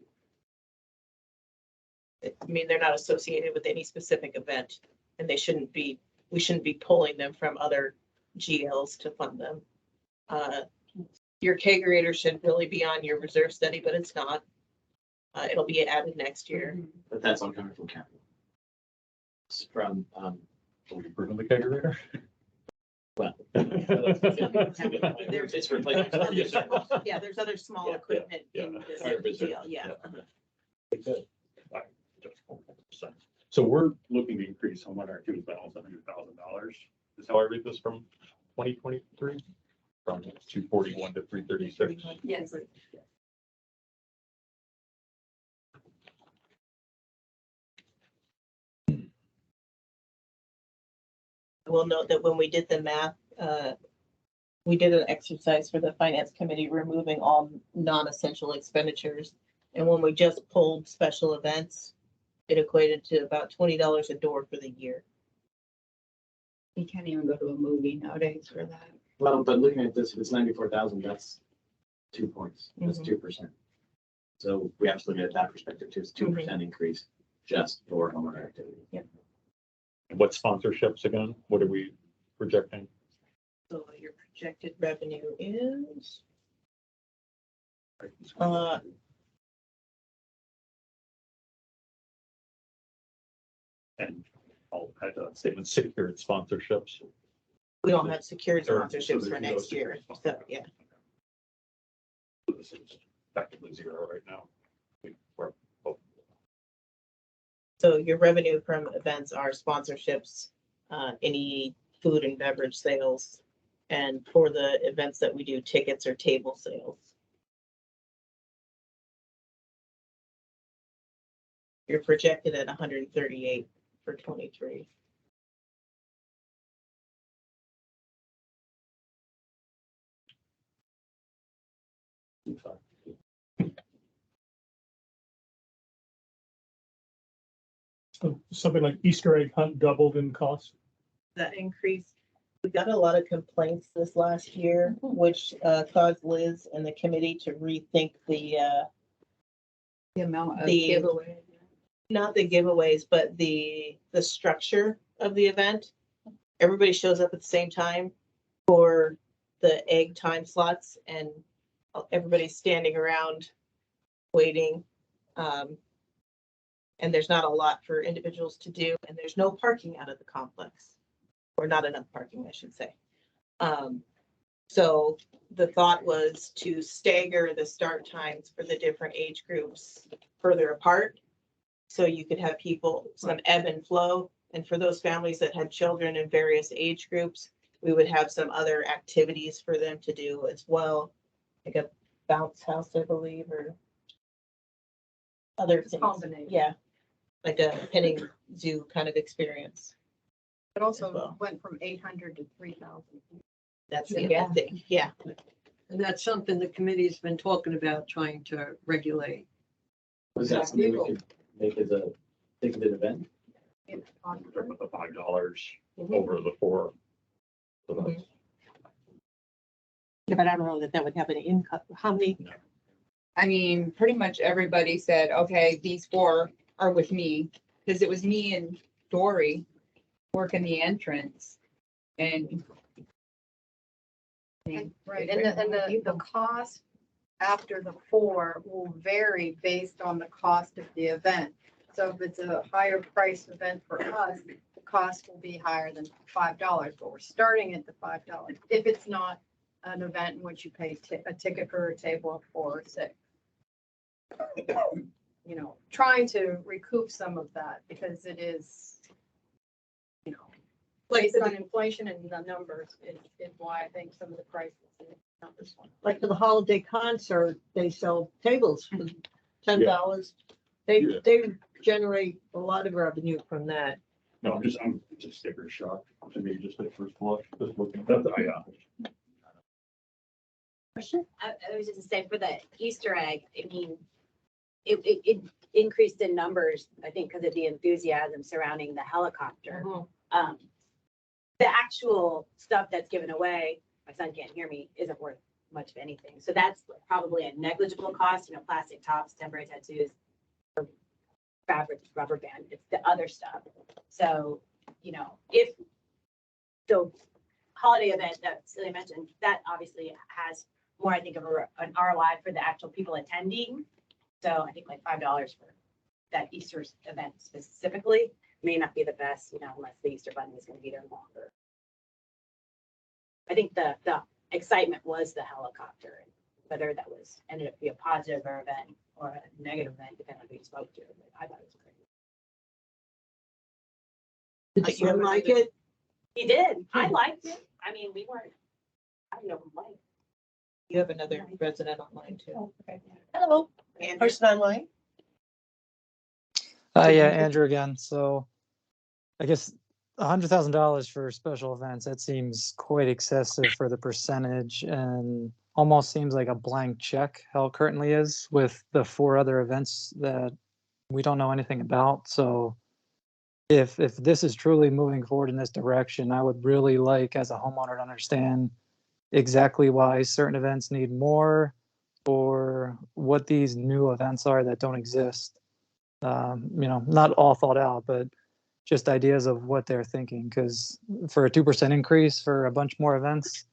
F: I mean, they're not associated with any specific event and we shouldn't be pulling them from other GLs to fund them. Your kegerator should really be on your reserve study, but it's not. It'll be added next year.
M: But that's all coming from capital. It's from,
H: Will you prove the kegerator?
M: well.
F: There's-
M: It's replacement.
F: Yeah, there's other small
M: Yeah,
F: equipment
H: yeah,
F: in this
M: Fire reserve,
F: deal, yeah.
H: So we're looking to increase homeowner activity balance $100,000. Is how I read this from 2023? From 241 to 336.
N: Yes.
F: I will note that when we did the math, we did an exercise for the finance committee, removing all non-essential expenditures. And when we just pulled special events, it equated to about $20 a door for the year.
D: You can't even go to a movie nowadays for that.
M: Well, but looking at this, if it's 94,000, that's 2 points. That's 2%. So we have to look at that perspective too. It's 2% increase just for homeowner activity.
H: What sponsorships again? What are we projecting?
F: So your projected revenue is,
H: And I'll add a statement, secured sponsorships.
F: we don't have secured
H: Or-
F: sponsorships
H: so
F: for
H: there's no
F: next year.
H: secured
F: So, yeah.
H: So this is effectively 0 right now. We're- oh,
F: So your revenue from events are sponsorships, any food and beverage sales, and for the events that we do, tickets or table sales. You're projected at 138 for 23.
G: So something like Easter egg hunt doubled in cost.
F: That increase, we got a lot of complaints this last year, which caused Liz and the committee to rethink the
D: amount of
F: The-
D: giveaway.
F: not the giveaways, but the structure of the event. Everybody shows up at the same time for the egg time slots and everybody's standing around waiting. And there's not a lot for individuals to do, and there's no parking out of the complex. Or not enough parking, I should say. So the thought was to stagger the start times for the different age groups further apart. So you could have people, some ebb and flow, and for those families that had children in various age groups, we would have some other activities for them to do as well. Like a bounce house, I believe, or other things.
K: Combination.
F: Yeah, like a petting zoo kind of experience.
K: It also
F: well.
K: went from 800 to 3,000.
F: That's
D: Yeah.
F: the thing, yeah.
L: And that's something the committee's been talking about, trying to regulate.
M: Was that something we could make as a ticketed event?
H: With the $5 over the 4. So that's-
C: Yeah, but I don't know that would have any income. How many?
D: I mean, pretty much everybody said, okay, these 4 are with me, because it was me and Dory working the entrance. And
K: Right, and the cost after the 4 will vary based on the cost of the event. So if it's a higher price event for us, the cost will be higher than $5, but we're starting at the $5. If it's not an event in which you pay a ticket for a table of 4 or 6. you know, trying to recoup some of that because it is, you know, based on inflation and the numbers is why I think some of the prices and numbers went.
L: Like for the holiday concert, they sell tables for $10.
H: Yeah.
L: They generate a lot of revenue from that.
H: No, I'm just sticker shock to me, just at first blush, just looking at that.
O: I was just to say for the Easter egg, I mean, it increased in numbers, I think, because of the enthusiasm surrounding the helicopter. The actual stuff that's given away, my son can't hear me, isn't worth much of anything. So that's probably a negligible cost, you know, plastic tops, temporary tattoos, fabric, rubber band, it's the other stuff. So, you know, if the holiday event that Celia mentioned, that obviously has more, I think, of an ROI for the actual people attending. So I think like $5 for that Easter event specifically may not be the best, you know, unless the Easter bunny is going to be there longer. I think the excitement was the helicopter, whether that was ended up being a positive event or a negative event, depending on who you spoke to. But I thought it was great.
L: Did you like it?
O: He did. I liked it. I mean, we weren't. I have no complaint.
F: You have another resident online too.
O: Oh, okay.
A: Hello,
F: Andrew?
A: person online.
J: Yeah, Andrew again. So I guess $100,000 for special events, that seems quite excessive for the percentage and almost seems like a blank check how it currently is with the 4 other events that we don't know anything about. So if this is truly moving forward in this direction, I would really like as a homeowner to understand exactly why certain events need more or what these new events are that don't exist. You know, not all thought out, but just ideas of what they're thinking. Because for a 2% increase for a bunch more events,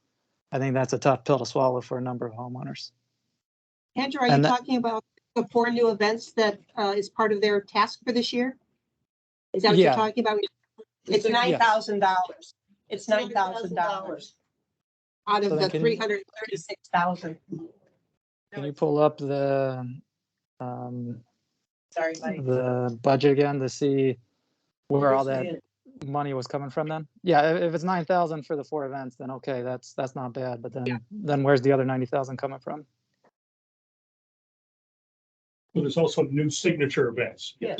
J: I think that's a tough pill to swallow for a number of homeowners.
A: Andrew, are you talking about the 4 new events that is part of their task for this year? Is that what you're talking about? It's $9,000. It's $9,000 out of the 336,000.
J: Can you pull up the
F: Sorry, Mike.
J: the budget again to see where all that money was coming from then? Yeah, if it's 9,000 for the 4 events, then okay, that's not bad. But then where's the other 90,000 coming from?
G: Well, there's also new signature events.
F: Yeah.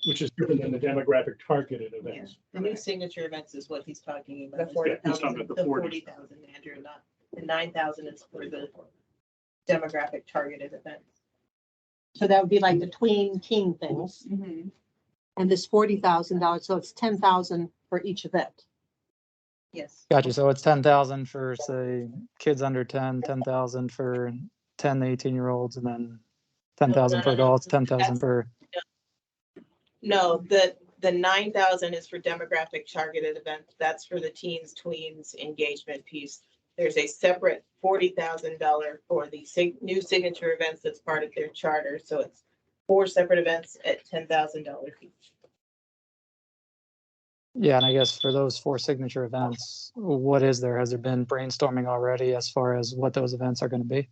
G: Which is different than the demographic targeted events.
F: The new signature events is what he's talking about.
G: The 40,000.
F: The 40,000, Andrew, not the 9,000 is for the demographic targeted events.
A: So that would be like the tween teen things. And this $40,000, so it's 10,000 for each event.
F: Yes.
J: Gotcha. So it's 10,000 for say kids under 10, 10,000 for 10 to 18-year-olds, and then 10,000 for adults, 10,000 for.
F: No, the 9,000 is for demographic targeted events. That's for the teens, tweens engagement piece. There's a separate $40,000 for the new signature events that's part of their charter. So it's 4 separate events at $10,000 each.
J: Yeah, and I guess for those 4 signature events, what is there? Has there been brainstorming already as far as what those events are going to be?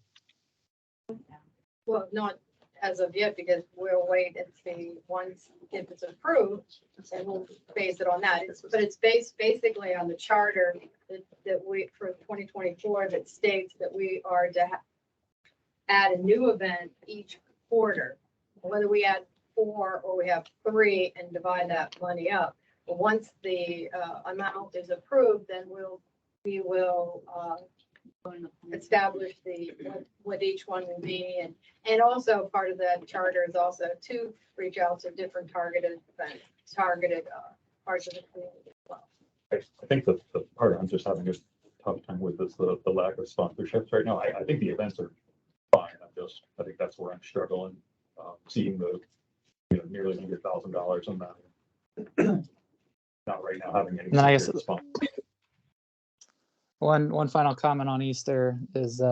K: Well, not as of yet, because we'll wait and see once if it's approved, and we'll base it on that. But it's based basically on the charter that we, for 2024, that states that we are to add a new event each quarter. Whether we add 4 or we have 3 and divide that money up. But once the amount is approved, then we will establish what each one will be, and also part of that charter is also to reach out to different targeted events, targeted parts of the community as well.
H: I think the part I'm just having a tough time with is the lack of sponsorships right now. I think the events are fine. I think that's where I'm struggling, seeing the nearly $100,000 on that. Not right now having any.
J: And I guess one final comment on Easter is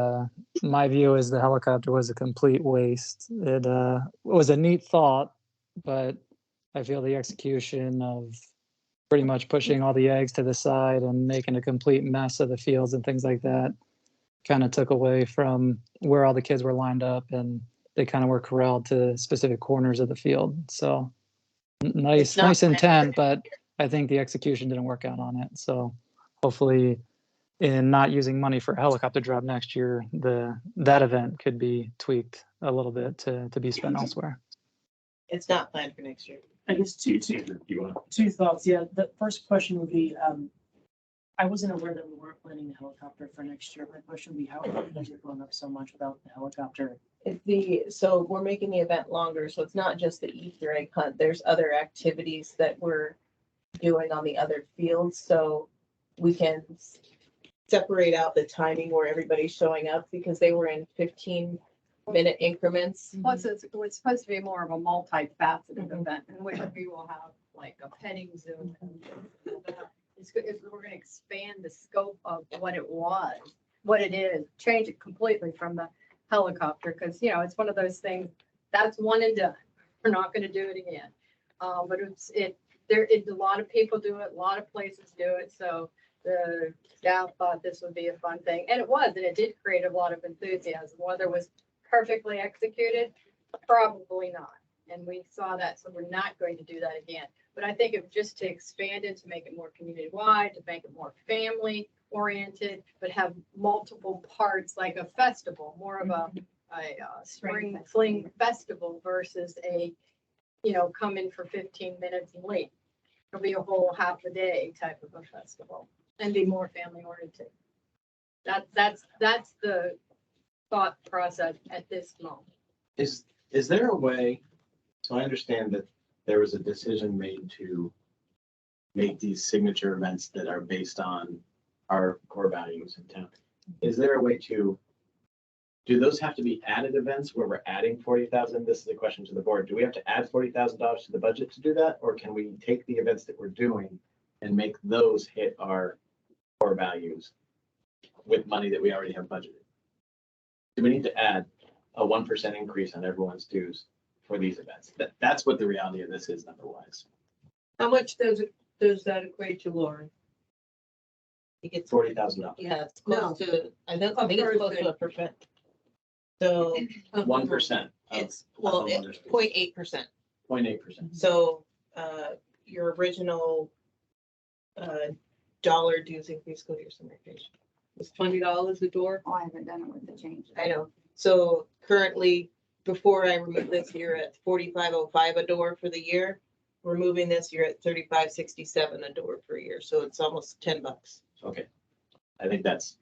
J: my view is the helicopter was a complete waste. It was a neat thought, but I feel the execution of pretty much pushing all the eggs to the side and making a complete mess of the fields and things like that kind of took away from where all the kids were lined up and they kind of were corralled to specific corners of the field. So
F: It's
J: nice,
F: not
J: nice
F: planned.
J: intent, but I think the execution didn't work out on it. So hopefully in not using money for a helicopter drop next year, that event could be tweaked a little bit to be spent elsewhere.
F: It's not planned for next year.
I: I guess two thoughts. Yeah, the first question would be, I wasn't aware that we weren't planning the helicopter for next year. My question would be, how is it going up so much without the helicopter?
F: So we're making the event longer, so it's not just the Easter egg hunt. There's other activities that we're doing on the other fields, so we can separate out the timing where everybody's showing up because they were in 15-minute increments.
K: Plus, it's supposed to be more of a multifaceted event in which we will have like a petting zoo. We're going to expand the scope of what it is, change it completely from the helicopter, because, you know, it's one of those things, that's one and done. We're not going to do it again. But a lot of people do it, a lot of places do it, so the staff thought this would be a fun thing, and it was, and it did create a lot of enthusiasm. Whether it was perfectly executed, probably not, and we saw that, so we're not going to do that again. But I think it just to expand it, to make it more community-wide, to make it more family-oriented, but have multiple parts, like a festival, more of a spring fling festival versus a, you know, come in for 15 minutes and leave. It'll be a whole half a day type of a festival and be more family-oriented. That's the thought process at this moment.
M: Is there a way, so I understand that there was a decision made to make these signature events that are based on our core values in town. Is there a way do those have to be added events where we're adding 40,000? This is a question to the board. Do we have to add $40,000 to the budget to do that? Or can we take the events that we're doing and make those hit our core values with money that we already have budgeted? Do we need to add a 1% increase on everyone's dues for these events? That's what the reality of this is, number-wise.
L: How much does that equate to, Lauren?
F: You get
M: $40,000.
F: Yeah, it's close to, I think it's close to 1%. So
M: 1%.
F: it's 0.8%.
M: 0.8%.
F: So your original dollar dues increase, go to your summary page.
L: It's $20 a door?
K: Oh, I haven't done it with the change.
F: I know. So currently, before I remove this, you're at 45.05 a door for the year. Removing this, you're at 35.67 a door per year. So it's almost $10.
M: Okay. I think that's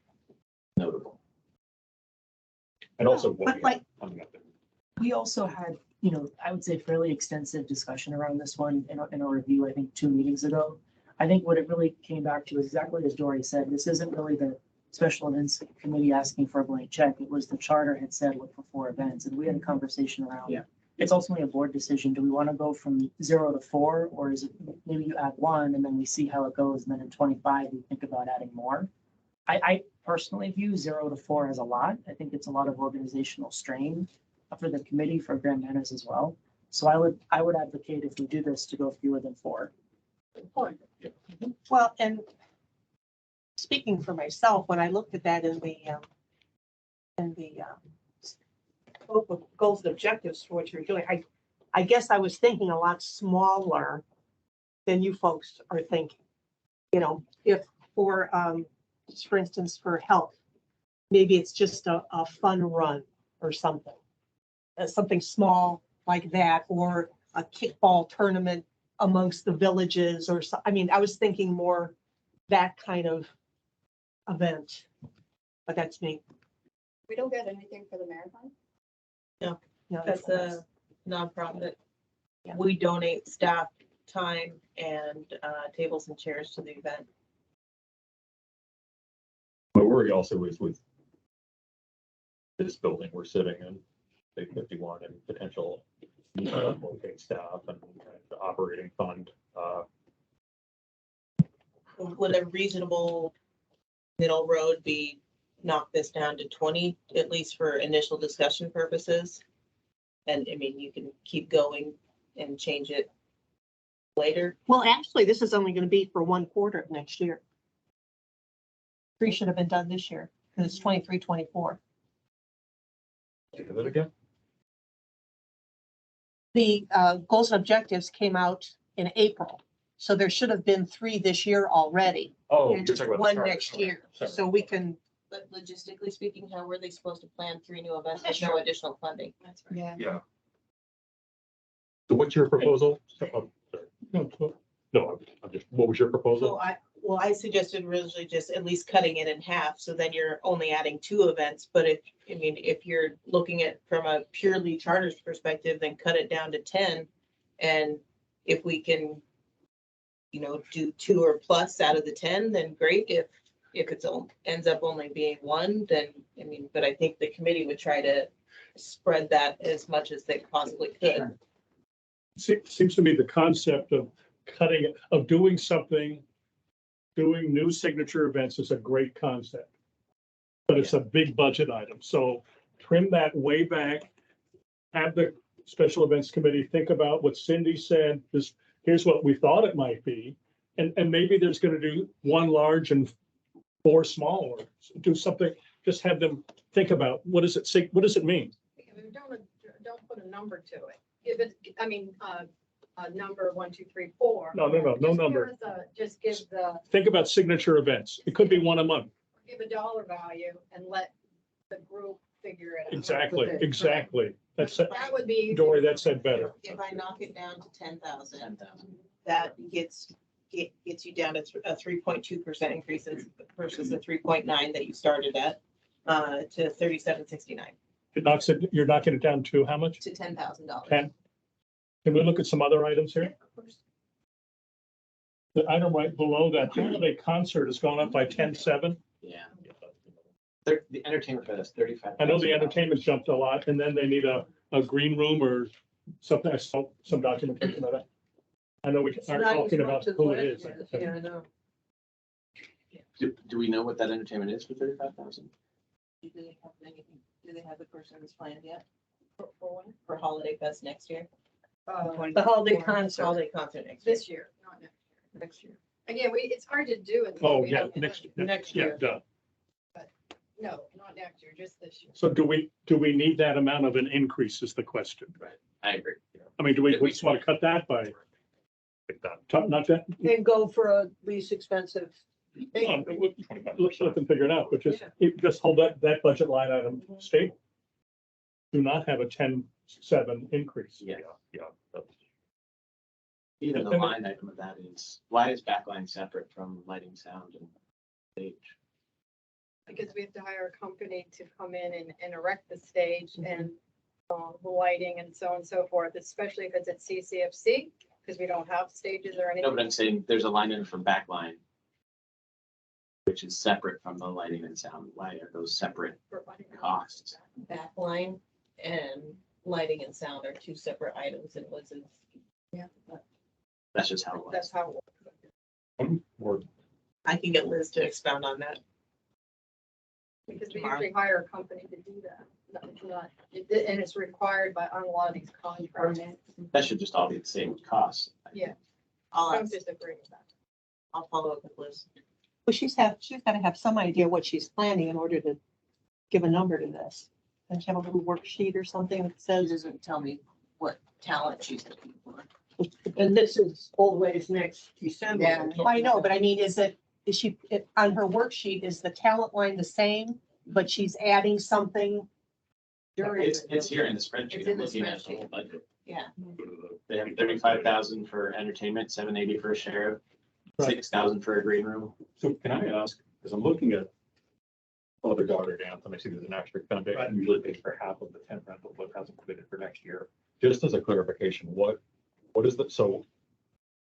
M: notable.
H: And also,
A: But like,
I: We also had, you know, I would say fairly extensive discussion around this one in a review, I think 2 meetings ago. I think what it really came back to is exactly as Dory said, this isn't really the special events committee asking for a blank check. It was the charter had said, look for 4 events, and we had a conversation around.
M: Yeah.
I: It's ultimately a board decision. Do we want to go from 0 to 4, or is it maybe you add 1 and then we see how it goes, and then in 25 we think about adding more? I personally view 0 to 4 as a lot. I think it's a lot of organizational strain for the committee, for Grand Banners as well. So I would advocate, if we do this, to go fewer than 4.
A: well, and speaking for myself, when I looked at that in the scope of goals and objectives for what you're doing, I guess I was thinking a lot smaller than you folks are thinking. You know, if for instance, for health, maybe it's just a fun run or something. Something small like that, or a kickball tournament amongst the villages, or so. I mean, I was thinking more that kind of event, but that's me.
K: We don't get anything for the marathon?
F: No,
A: No,
F: that's a nonprofit.
A: Yeah.
F: We donate staff time and tables and chairs to the event.
H: My worry also is with this building we're sitting in, Big 51, and potential locating staff and the operating fund.
F: Would a reasonable middle road be knock this down to 20, at least for initial discussion purposes? And I mean, you can keep going and change it later.
A: Well, actually, this is only going to be for 1 quarter of next year. 3 should have been done this year because it's 23, 24.
H: Do that again?
C: the goals and objectives came out in April. So there should have been 3 this year already.
H: Oh,
C: And
H: you're talking about the
C: one
H: charter.
C: next
H: Okay,
C: year.
H: sorry.
C: So we can,
F: But logistically speaking, how were they supposed to plan 3 new events with no additional funding?
K: That's right.
D: Yeah.
H: Yeah. So what's your proposal?
B: No,
H: No, I'm just, what was your proposal?
F: Well, I suggested originally just at least cutting it in half, so then you're only adding 2 events, but if you're looking at from a purely charters perspective, then cut it down to 10. And if we can, do 2 or plus out of the 10, then great. If ends up only being 1, then, but I think the committee would try to spread that as much as they possibly could.
G: Seems to me the concept of doing something, doing new signature events is a great concept. But it's a big budget item. So trim that way back. Have the special events committee think about what Cindy said. Here's what we thought it might be. And maybe there's going to do 1 large and 4 small, or do something. Just have them think about what does it mean?
K: Don't put a number to it. Give it, number 1, 2, 3, 4.
G: No number.
K: Just give
G: Think about signature events. It could be 1 a month.
K: give a dollar value and let the group figure it out.
G: Exactly.
K: That would be.
G: Dory, that said better.
F: If I knock it down to 10,000, that gets you down to a 3.2% increase versus the 3.9 that you started at, to 3769
G: You're knocking it down to how much?
F: to $10,000.
G: 10? Can we look at some other items here? The item right below that, holiday concert has gone up by 10.7.
M: Yeah. The entertainment fed us 35.
G: I know the entertainment jumped a lot, and then they need a green room or something. I saw some documentation of that. I know we aren't talking about who it is.
L: Yeah, I know.
M: Do we know what that entertainment is for 35,000?
F: Do they have anything? Do they have the person's planned yet? For Holiday Fest next year?
L: The holiday concert.
F: Holiday concert next year.
K: This year, not next year. Again, it's hard to do it.
G: Oh,
K: We
G: yeah,
K: don't-
G: next year. Duh.
K: No, not next year, just this year.
G: So do we need that amount of an increase is the question.
M: Right. I agree.
G: I mean, do we just want to cut that by? Not that,
L: And go for a least expensive.
G: let them figure it out, but just hold that budget line item stable. Do not have a 10.7 increase.
M: Yeah.
H: Yeah.
M: Even the line item of that is, why is backline separate from lighting, sound, and stage?
K: Because we have to hire a company to come in and erect the stage and the lighting and so on and so forth, especially if it's at CCFC, because we don't have stages or anything.
M: No, but I'm saying there's a line item for backline, which is separate from the lighting and sound. Why are those separate costs?
F: Backline and lighting and sound are 2 separate items and wasn't.
K: Yeah.
M: That's just how it was.
K: That's how it works.
F: I can get Liz to expound on that.
K: Because we
F: Tomorrow.
K: usually hire a company to do that. And it's required by on a lot of these contracts.
M: That should just all be the same cost.
K: Yeah.
F: I'll
K: I'm just agreeing with that.
F: I'll follow up with Liz.
C: well, she's got to have some idea what she's planning in order to give a number to this. And she have a little worksheet or something that
F: She
C: says,
F: doesn't tell me what talent she's looking for.
L: And this is always next December.
F: Yeah.
C: I know, but I mean, is she, on her worksheet, is the talent line the same, but she's adding something?
M: It's here in the spreadsheet.
F: It's in
M: I'm
F: the
M: looking at the whole
F: spreadsheet.
M: budget.
F: Yeah.
M: They have 35,000 for entertainment, 780 for a sheriff,
G: Right.
M: 6,000 for a green room.
H: So can I ask, because I'm looking at Father Daughter Dance, and I see there's an asterisk foundation usually pays for half of the tent rental, but hasn't committed for next year. Just as a clarification, what is that? So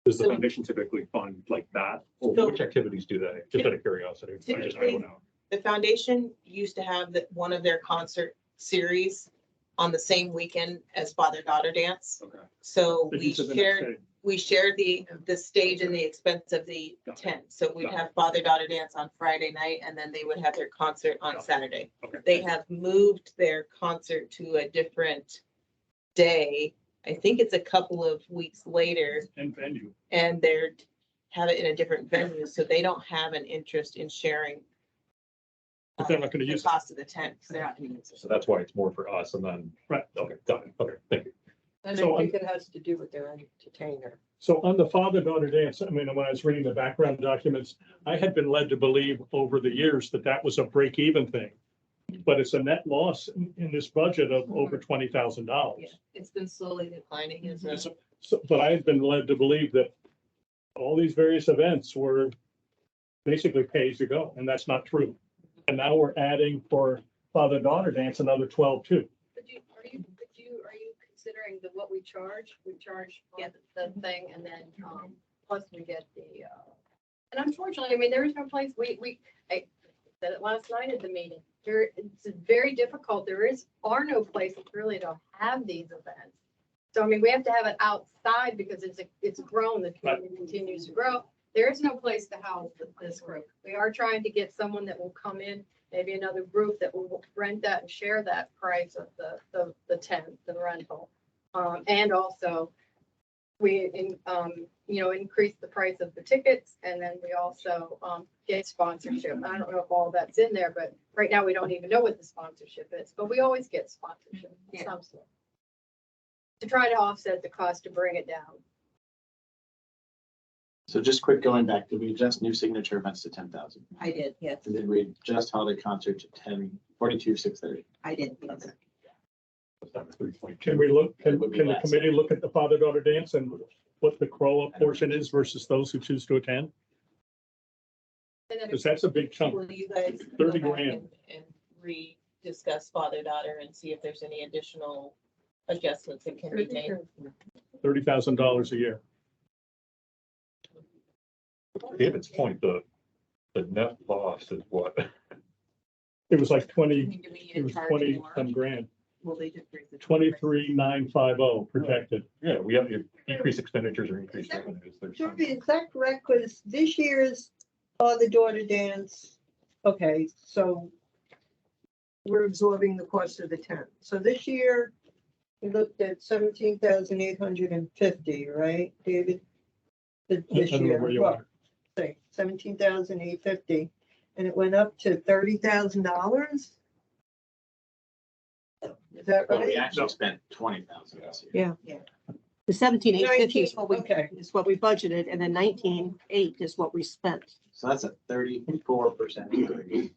H: does the foundation typically fund like that? Or
F: So-
H: which activities do they? Just out of curiosity. I just
F: Typically-
H: don't know.
F: The foundation used to have one of their concert series on the same weekend as Father-Daughter Dance.
H: Okay.
F: So
G: They
F: we
G: use it the next day.
F: shared the stage and the expense of the
H: Got it.
F: tent. So we'd
H: Got it.
F: have Father-Daughter Dance on Friday night and then they would have their concert on
H: Got it.
F: Saturday.
H: Okay.
F: They have moved their concert to a different day. I think it's a couple of weeks later
G: And venue.
F: and have it in a different venue. So they don't have an interest in sharing.
G: But they're not gonna
F: the
G: use it.
F: cost of the tent, because they're not gonna use it.
H: So that's why it's more for us and then.
G: Right.
H: Okay, got it. Okay, thank you.
L: And
G: So
L: I think it has to do with their entertainer.
G: So on the father-daughter dance, I mean, when I was reading the background documents, I had been led to believe over the years that that was a break-even thing. But it's a net loss in this budget of over $20,000.
F: It's been slowly declining, isn't it?
G: So, but I had been led to believe that all these various events were basically pay as you go, and that's not true. And now we're adding for father-daughter dance another 12 too.
K: But are you considering what we charge? We charge the thing and then, plus we get the, and unfortunately, I mean, there is no place, I said it last night at the meeting. It's very difficult. Are no places really to have these events. So, I mean, we have to have it outside because it's grown, the community continues to grow. There is no place to house this group. We are trying to get someone that will come in, maybe another group that will rent that and share that price of the tent, the rental. And also we, increase the price of the tickets, and then we also, get sponsorship. I don't know if all that's in there, but right now we don't even know what the sponsorship is, but we always get sponsorship of some sort. To try to offset the cost to bring it down.
M: So just quick going back, did we adjust new signature events to 10,000?
F: I did, yes,
M: And did we adjust holiday concert to 630?
F: I did, yes.
G: Can we look, can the committee look at the father-daughter dance and what the CROA portion is versus those who choose to attend?
K: And then
G: Because that's a big chunk.
F: Will you guys?
G: 30
F: go back
G: grand.
F: And re-discuss father-daughter and see if there's any additional adjustments that can be made?
G: $30,000 a year.
H: David's point, the net loss is what?
G: It was like 20,
F: Do we need
G: it
F: to
G: was
F: charge
G: 20
F: more?
G: some grand,
F: Will they just raise the?
G: 23,950 projected.
H: Yeah, we have to increase expenditures or increase revenues. There's some-
L: Georgie, is that correct? Because this year's father-daughter dance, okay, so we're absorbing the cost of the tent. So this year, we looked at 17,850, right, David? This
G: I don't know
L: year,
G: where you
L: well,
G: are.
L: say 17,850, and it went up to $30,000? Is that
M: Well, we
L: right?
M: actually spent 20,000 this year.
C: The 17,850 is what we,
L: Okay.
C: is what we budgeted, and then 19,800 is what we spent.
M: So that's a 34% increase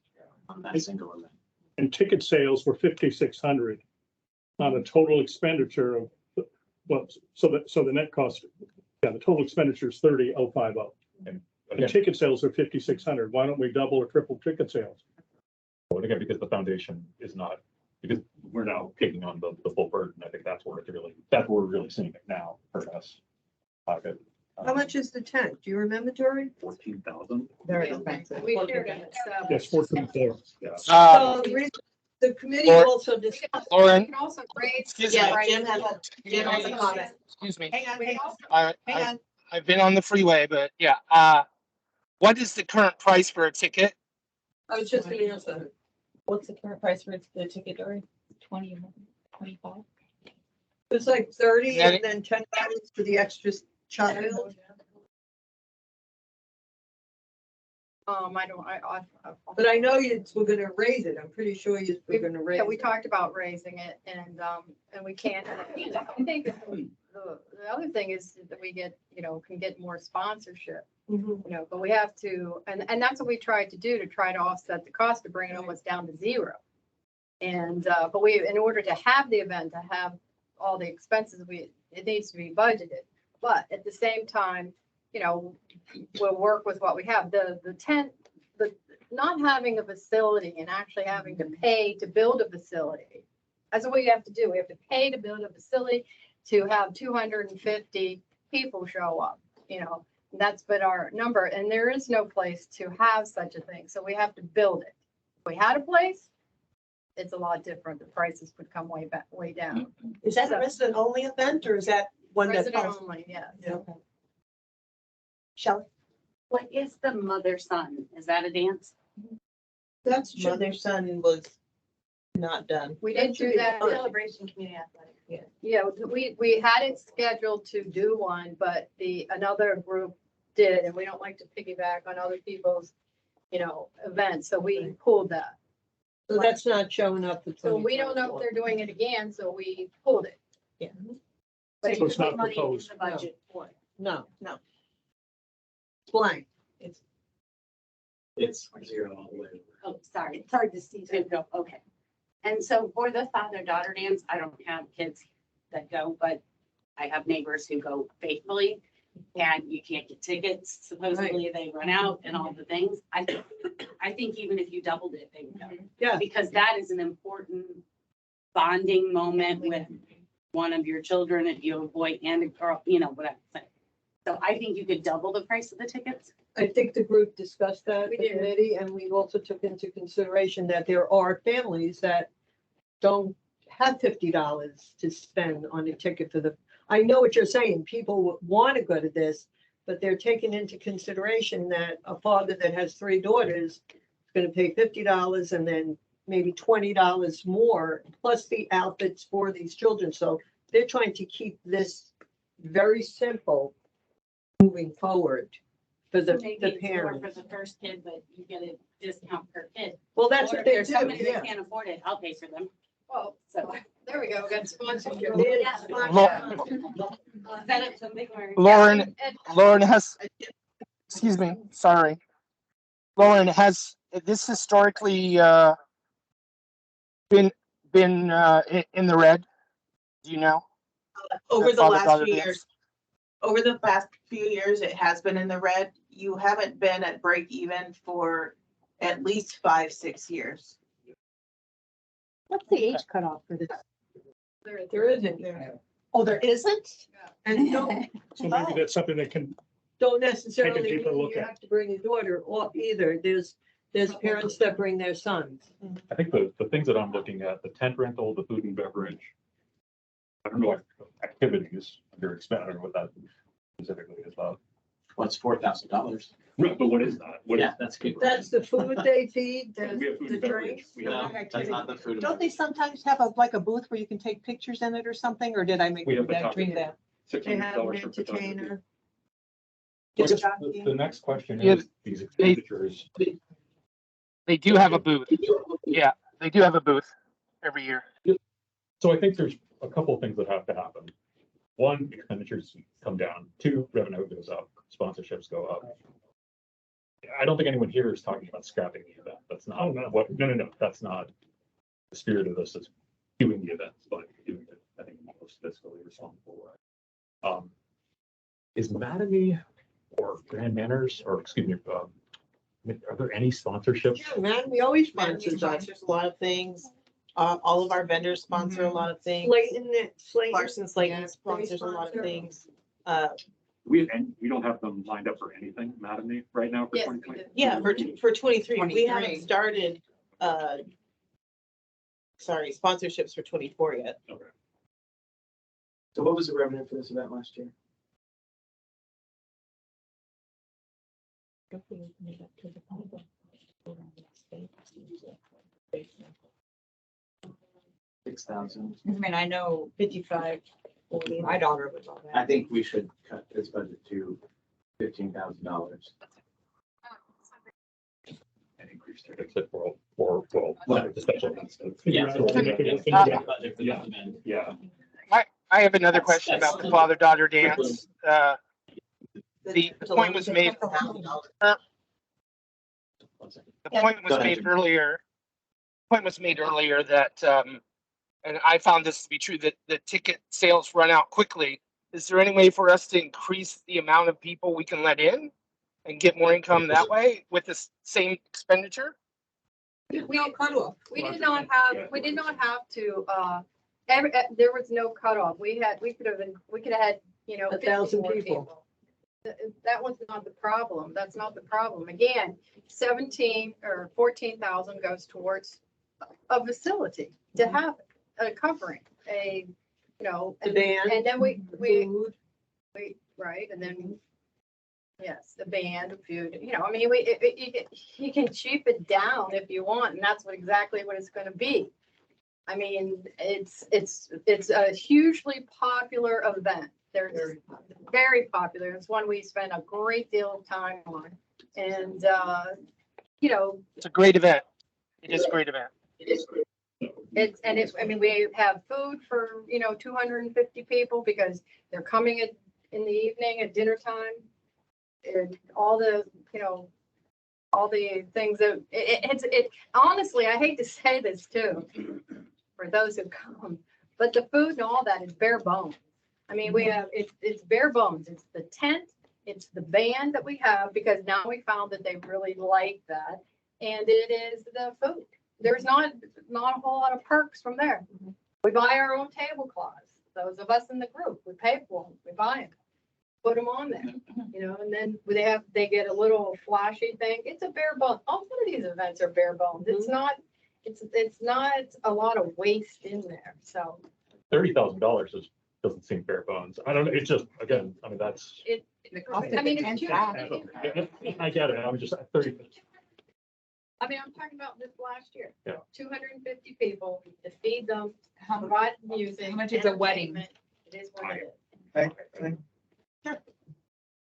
M: on that single event.
G: And ticket sales were 5,600 on a total expenditure of, well, so the net cost, the total expenditure is 30,050. And
H: Again,
G: ticket sales are 5,600. Why don't we double or triple ticket sales?
H: well, again, because the foundation is not, because we're now taking on the full burden. I think that's where we're really seeing it now for us.
L: How much is the tent? Do you remember, Tori?
H: 14,000.
F: Very expensive.
K: We shared it.
G: Yes, 14,400.
L: So the committee
E: Lauren-
L: also discussed.
K: We
E: Lauren,
K: can also raise.
E: excuse
K: the
E: me.
K: price.
F: Jim has a comment.
E: Excuse me.
F: Hang on,
K: We
F: hang
K: can
F: on,
K: also-
F: hang on.
E: I've been on the freeway, but yeah, what is the current price for a ticket?
L: I was just gonna answer.
F: What's the current price for the ticket, Dory?
N: 25.
L: It's like 30
E: That-
L: and then $10 for the extra child.
K: I don't,
L: But I know we're gonna raise it. I'm pretty sure we're gonna raise
K: Yeah, we
L: it.
K: talked about raising it and we can't. I think the other thing is that we get, can get more sponsorship,
L: Mhm.
K: but we have to, and that's what we tried to do to try to offset the cost to bring it almost down to zero. And, but in order to have the event, to have all the expenses, it needs to be budgeted. But at the same time, we'll work with what we have. The tent, not having a facility and actually having to pay to build a facility. That's what we have to do. We have to pay to build a facility to have 250 people show up, that's been our number. And there is no place to have such a thing. So we have to build it. If we had a place, it's a lot different. The prices would come way down.
A: Is that a resident only event or is that one that?
K: Resident only, yeah.
A: Shelley?
O: What is the mother-son? Is that a dance?
L: That's
F: Mother, son was not done.
K: We didn't do that.
O: Celebration Community Athletic.
K: Yeah, we had it scheduled to do one, but another group did, and we don't like to piggyback on other people's, events, so we pulled that.
L: So that's not showing up.
K: So we don't know if they're doing it again, so we pulled it.
F: Yeah.
L: But
G: So it's not
O: Money in
G: proposed.
O: the budget for it.
L: No.
F: No.
L: Blank.
M: It's zero all the way.
O: Oh, sorry, it's hard to see. Okay. And so for the father-daughter dance, I don't have kids that go, but I have neighbors who go faithfully. And you can't get tickets, supposedly they run out and all the things. I think even if you doubled it, they would go.
L: Yeah.
O: Because that is an important bonding moment with one of your children, if you have a boy and a girl, you know, whatever. So I think you could double the price of the tickets.
L: I think the group discussed that,
O: We
L: the
O: did.
L: committee, and we also took into consideration that there are families that don't have $50 to spend on a ticket for the, I know what you're saying, people want to go to this, but they're taking into consideration that a father that has 3 daughters is gonna pay $50 and then maybe $20 more, plus the outfits for these children. So they're trying to keep this very simple moving forward for the
O: Maybe it's more
L: parents.
O: for the first kid, but you get a discount per kid.
L: Well, that's
O: Or
L: what
O: if
L: they
O: there's
L: do,
O: somebody
L: yeah.
O: that can't afford it, I'll pay for them.
K: Oh,
O: So.
K: there we go, we got sponsorship.
L: Yeah.
O: Set up something where.
E: Lauren, Lauren has, excuse me, sorry. Lauren, has this historically been in the red? Do you know?
F: Over the last
E: father-daughter
F: few
E: dance?
F: years, over the past few years, it has been in the red. You haven't been at break even for at least 5-6 years.
C: What's the age cutoff for this?
L: There isn't.
C: Oh, there isn't?
L: And don't,
G: So maybe that's something that can,
L: don't necessarily
G: deeper
L: mean
G: look
L: you
G: at.
L: have to bring a daughter or either. There's parents that bring their sons.
H: I think the things that I'm looking at, the tent rental, the food and beverage. I don't know what activities under expense, I don't know what that specifically is about.
M: Well, it's $4,000.
H: Right, but what is that? What
M: Yeah,
H: is,
M: that's good.
L: That's the food they feed,
H: we have
L: the
H: food and beverage.
L: drinks.
H: We
M: No,
H: have,
M: that's not the food.
C: Don't they sometimes have a booth where you can take pictures in it or something, or did I make
H: We have
C: that dream
H: photography.
C: that?
L: They have an
H: $600 for photography.
L: entertainer.
H: I guess the next question
E: Yeah,
H: is these expenditures.
E: They do have a booth. Yeah, they do have a booth every year.
H: So I think there's a couple of things that have to happen. One, expenditures come down. 2, revenue goes up, sponsorships go up. I don't think anyone here is talking about scrapping the event. That's not what, no, that's not the spirit of this, is doing the events, but doing it, I think, most fiscally responsible way. Is Mattamy or Grand Manners, or excuse me, are there any sponsorships?
L: Yeah, man, we always
F: Manny
L: sponsor that.
F: sponsors a lot of things. All of our vendors sponsor a lot of things.
L: Slayton.
F: Larson
L: Yeah,
F: Slayton
L: they
F: sponsors a lot of
L: sponsor.
F: things.
H: We don't have them lined up for anything, Mattamy, right now for
K: Yes, we
H: 2020?
K: did.
F: Yeah, for 23, we
D: 23.
F: haven't started, sponsorships for 24 yet.
M: So what was the revenue for this event last year? $6,000.
D: I mean, I know
F: 55.
D: my daughter was all
M: I
D: that.
M: think we should cut this budget to $15,000.
H: And increase their exit for the special events.
M: Yeah.
H: Yeah.
E: I have another question about the father-daughter dance. The point was made. The point was made earlier. Point was made earlier that, and I found this to be true, that the ticket sales run out quickly. Is there any way for us to increase the amount of people we can let in and get more income that way with the same expenditure?
K: We did not have to, there was no cutoff. We could have had,
L: 1,000
K: 50 more
L: people.
K: That was not the problem. That's not the problem. Again, 17 or 14,000 goes towards a facility to have a covering,
L: The
K: and
L: band.
K: then we,
L: Food.
K: right, and then, yes, the band, food, I mean, you can cheap it down if you want, and that's exactly what it's gonna be. I mean, it's a hugely popular event. They're very popular. It's one we spend a great deal of time on. And,
E: It's a great event. It is a great event.
K: I mean, we have food for, 250 people because they're coming in the evening at dinner time. And all the, all the things that, honestly, I hate to say this too, for those who come, but the food and all that is bare bones. I mean, we have, it's bare bones. It's the tent, it's the band that we have, because now we found that they really like that. And it is the food. There's not a whole lot of perks from there. We buy our own tablecloths. Those of us in the group, we pay for them, we buy them, put them on there, and then they get a little flashy thing. It's a bare bones. All of these events are bare bones. It's not a lot of waste in there. So
H: $30,000 doesn't seem bare bones. I don't know. It's just, again, I mean, that's.
K: I mean, it's huge.
H: I get it. I'm just at 30.
K: I mean, I'm talking about this last year.
H: Yeah.
K: 250 people to feed them, provide music.
D: How much is a wedding?
K: entertainment. It is what it is.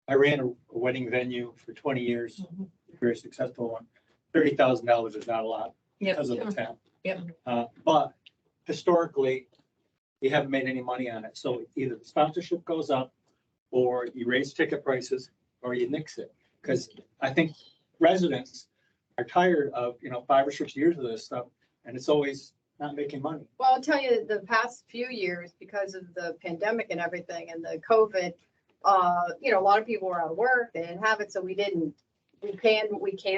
P: I ran a wedding venue for 20 years, very successful one. $30,000 is not a lot because of the tent.
D: Yep.
P: But historically, you haven't made any money on it. So either the sponsorship goes up, or you raise ticket prices, or you nix it. Because I think residents are tired of, 5 or 6 years of this stuff, and it's always not making money.
K: Well, I'll tell you, the past few years, because of the pandemic and everything and the COVID, a lot of people were out of work. They didn't have it, so we can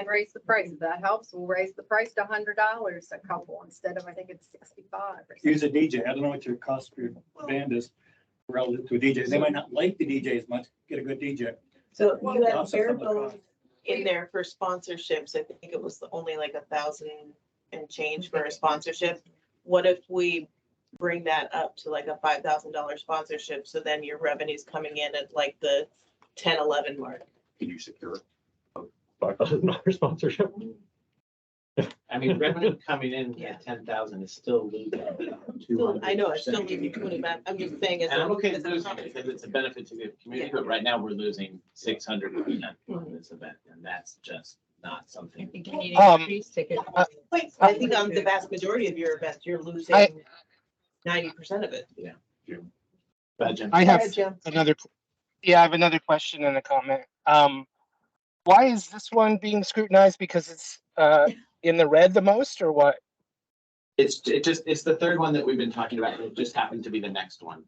K: raise the price. If that helps, we'll raise the price to $100 a couple instead of, I think it's 65 or something.
P: Use a DJ. I don't know what your cost for your band is relative to a DJ. They might not like the DJ as much. Get a good DJ.
F: So you had
P: Offset
F: bare
P: some of the
F: bones
P: cost.
F: in there for sponsorships. I think it was only like 1,000 and change for a sponsorship. What if we bring that up to like a $5,000 sponsorship? So then your revenue's coming in at like the 10, 11 mark.
H: Can you secure a $5,000 sponsorship?
M: I mean, revenue coming in
F: Yeah.
M: at 10,000 is still losing.
F: Still, I know, it's still losing 20 back. I'm just saying.
M: And I'm okay with losing it because it's a benefit to the community, but right now we're losing 600% on this event, and that's just not something.
D: You need to increase ticket.
F: I think on the vast majority of your events, you're losing 90% of it.
M: Yeah. Budget.
E: I have
L: Jim.
E: I have another question and a comment. Why is this one being scrutinized? Because it's in the red the most, or what?
M: It's the third one that we've been talking about, and it just happened to be the next one.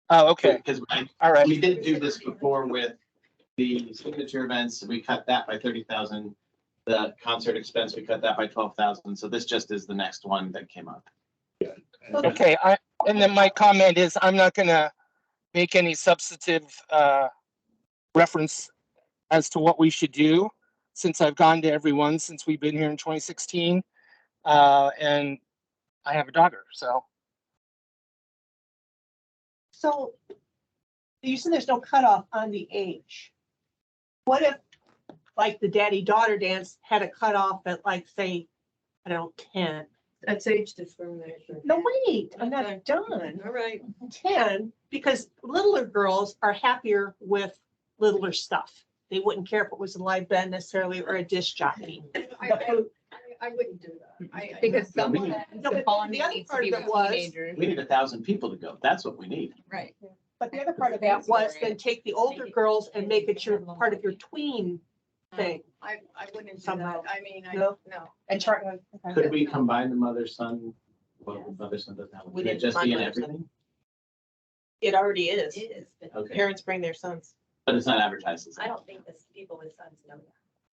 E: Oh, okay.
M: Because
E: All right.
M: we did do this before with the signature events. We cut that by 30,000. The concert expense, we cut that by 12,000. So this just is the next one that came up.
E: Okay. And then my comment is I'm not going to make any substantive reference as to what we should do, since I've gone to everyone since we've been here in 2016, and I have a daughter, so.
L: So you said there's no cutoff on the age. What if, like, the daddy-daughter dance had a cutoff at, like, say, I don't know, 10?
F: That's age discrimination.
L: No, wait, I'm not done.
F: All right.
L: 10, because littler girls are happier with littler stuff. They wouldn't care if it was a live band necessarily or a disc jockey.
K: I wouldn't do that.
D: Because
M: No,
D: someone,
L: No, but the other part of it was,
M: We need 1,000 people to go. That's what we need.
D: Right.
L: but the other part of it was then take the older girls and make it your part of your tween thing.
K: I wouldn't do
L: Somehow.
K: that. I mean,
L: No?
K: no.
L: And try.
M: Could we combine the mother-son? Well, the mother-son doesn't have,
F: We
M: would it
F: didn't
M: just be in
F: combine
M: everything?
F: It already is.
O: It is, but
M: Okay,
F: Parents bring their sons.
M: but it's not advertised as
O: I
M: that.
O: don't think the people with sons know that.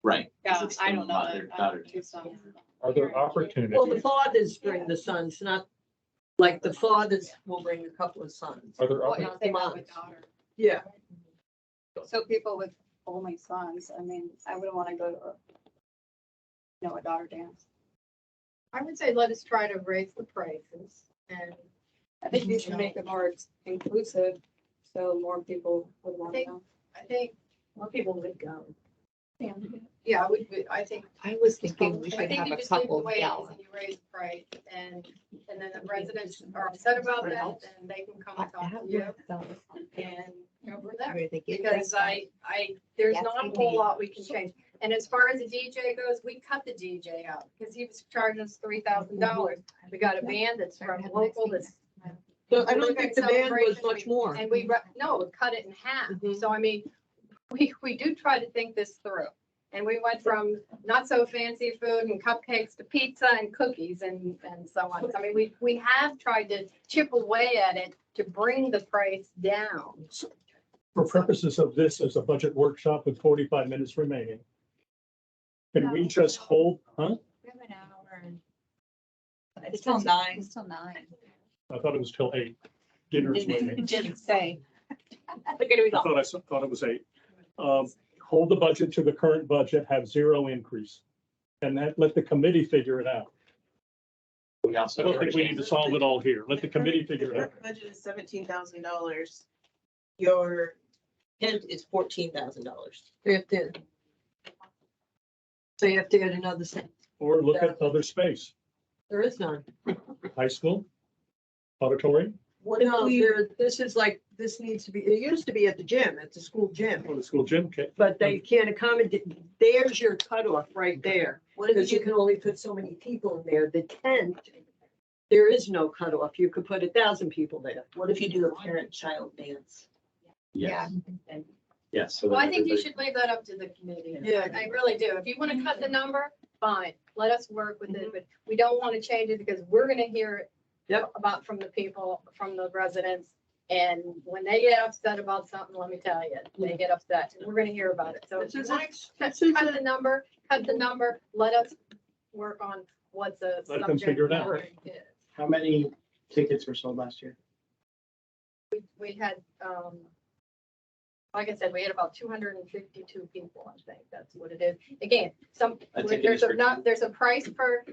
M: Right. 'cause
K: Yeah,
M: it's
K: I
M: the
K: don't know
M: mother-
K: that.
M: daughter
K: Two
M: dance.
K: sons.
H: Are there
L: Well, the
H: opportunities,
L: fathers bring the sons, not like the fathers will bring a couple of sons.
H: are there
K: Well,
H: opportunities?
K: if they have a daughter.
L: Yeah.
Q: So people with only sons, I mean, I wouldn't want to go to a daughter dance.
K: I would say let us try to raise the prices, and
Q: I think you should make it more inclusive, so more people would want to go.
K: I think,
O: More people would go.
K: yeah, I think.
D: I was thinking we
K: I
D: should
K: think
D: have
K: you
D: a
K: just leave it the
D: couple
K: way it is
D: gala.
K: and you raise the price, and then the residents are upset about that, and they can come and talk to you and go over that. Because there's not a whole lot we can change. And as far as the DJ goes, we cut the DJ out because he was charging us $3,000. We got a band that's from local that's.
L: So I don't think the band was
K: celebration,
L: much more.
K: And no, we cut it in half.
L: Mhm.
K: So I mean, we do try to think this through. And we went from not so fancy food and cupcakes to pizza and cookies and so on. So, I mean, we have tried to chip away at it to bring the price down.
G: For purposes of this as a budget workshop with 45 minutes remaining, can we just hold, huh?
K: We have an hour and.
F: It's till 9.
K: It's till 9.
G: I thought it was till 8. Dinner's waiting.
F: Didn't say.
K: Look at it, we
G: I
K: go.
G: thought it was 8. Hold the budget to the current budget, have 0 increase. And let the committee figure it out.
M: We
G: I
M: also.
G: don't think we need to solve it all here. Let the committee figure it out.
F: Our budget is $17,000. Your tent is $14,000.
L: You have to. So you have to get another set.
G: Or look at other space,
L: There is none.
G: high school, auditorium,
L: No, this is like, this needs to be, it used to be at the gym, at the school gym,
G: or the school gym.
L: but they can't accommodate, there's your cutoff right there. Because you can only put so many people in there. The tent, there is no cutoff. You could put 1,000 people there.
F: What if you do a parent-child dance?
M: Yes. Yes. So
K: Well, I
M: that
K: think you
M: everybody-
K: should leave that up to the committee.
L: Yeah.
K: I really do. If you want to cut the number, fine, let us work with it, but we don't want to change it because we're gonna hear it
L: Yep.
K: about from the people, from the residents. And when they get upset about something, let me tell you, they get upset. We're gonna hear about it. So if
L: This
K: you
L: is
K: want
L: a-
K: to
L: this is
K: cut
L: a-
K: the number, let us work on what the
G: Let them
K: subject
G: figure it out.
K: matter is.
M: How many tickets were sold last year?
K: We had, like I said, we had about 252 people, I think, that's what it is. Again,
M: A ticket
K: there's
M: is for
K: there's a price per,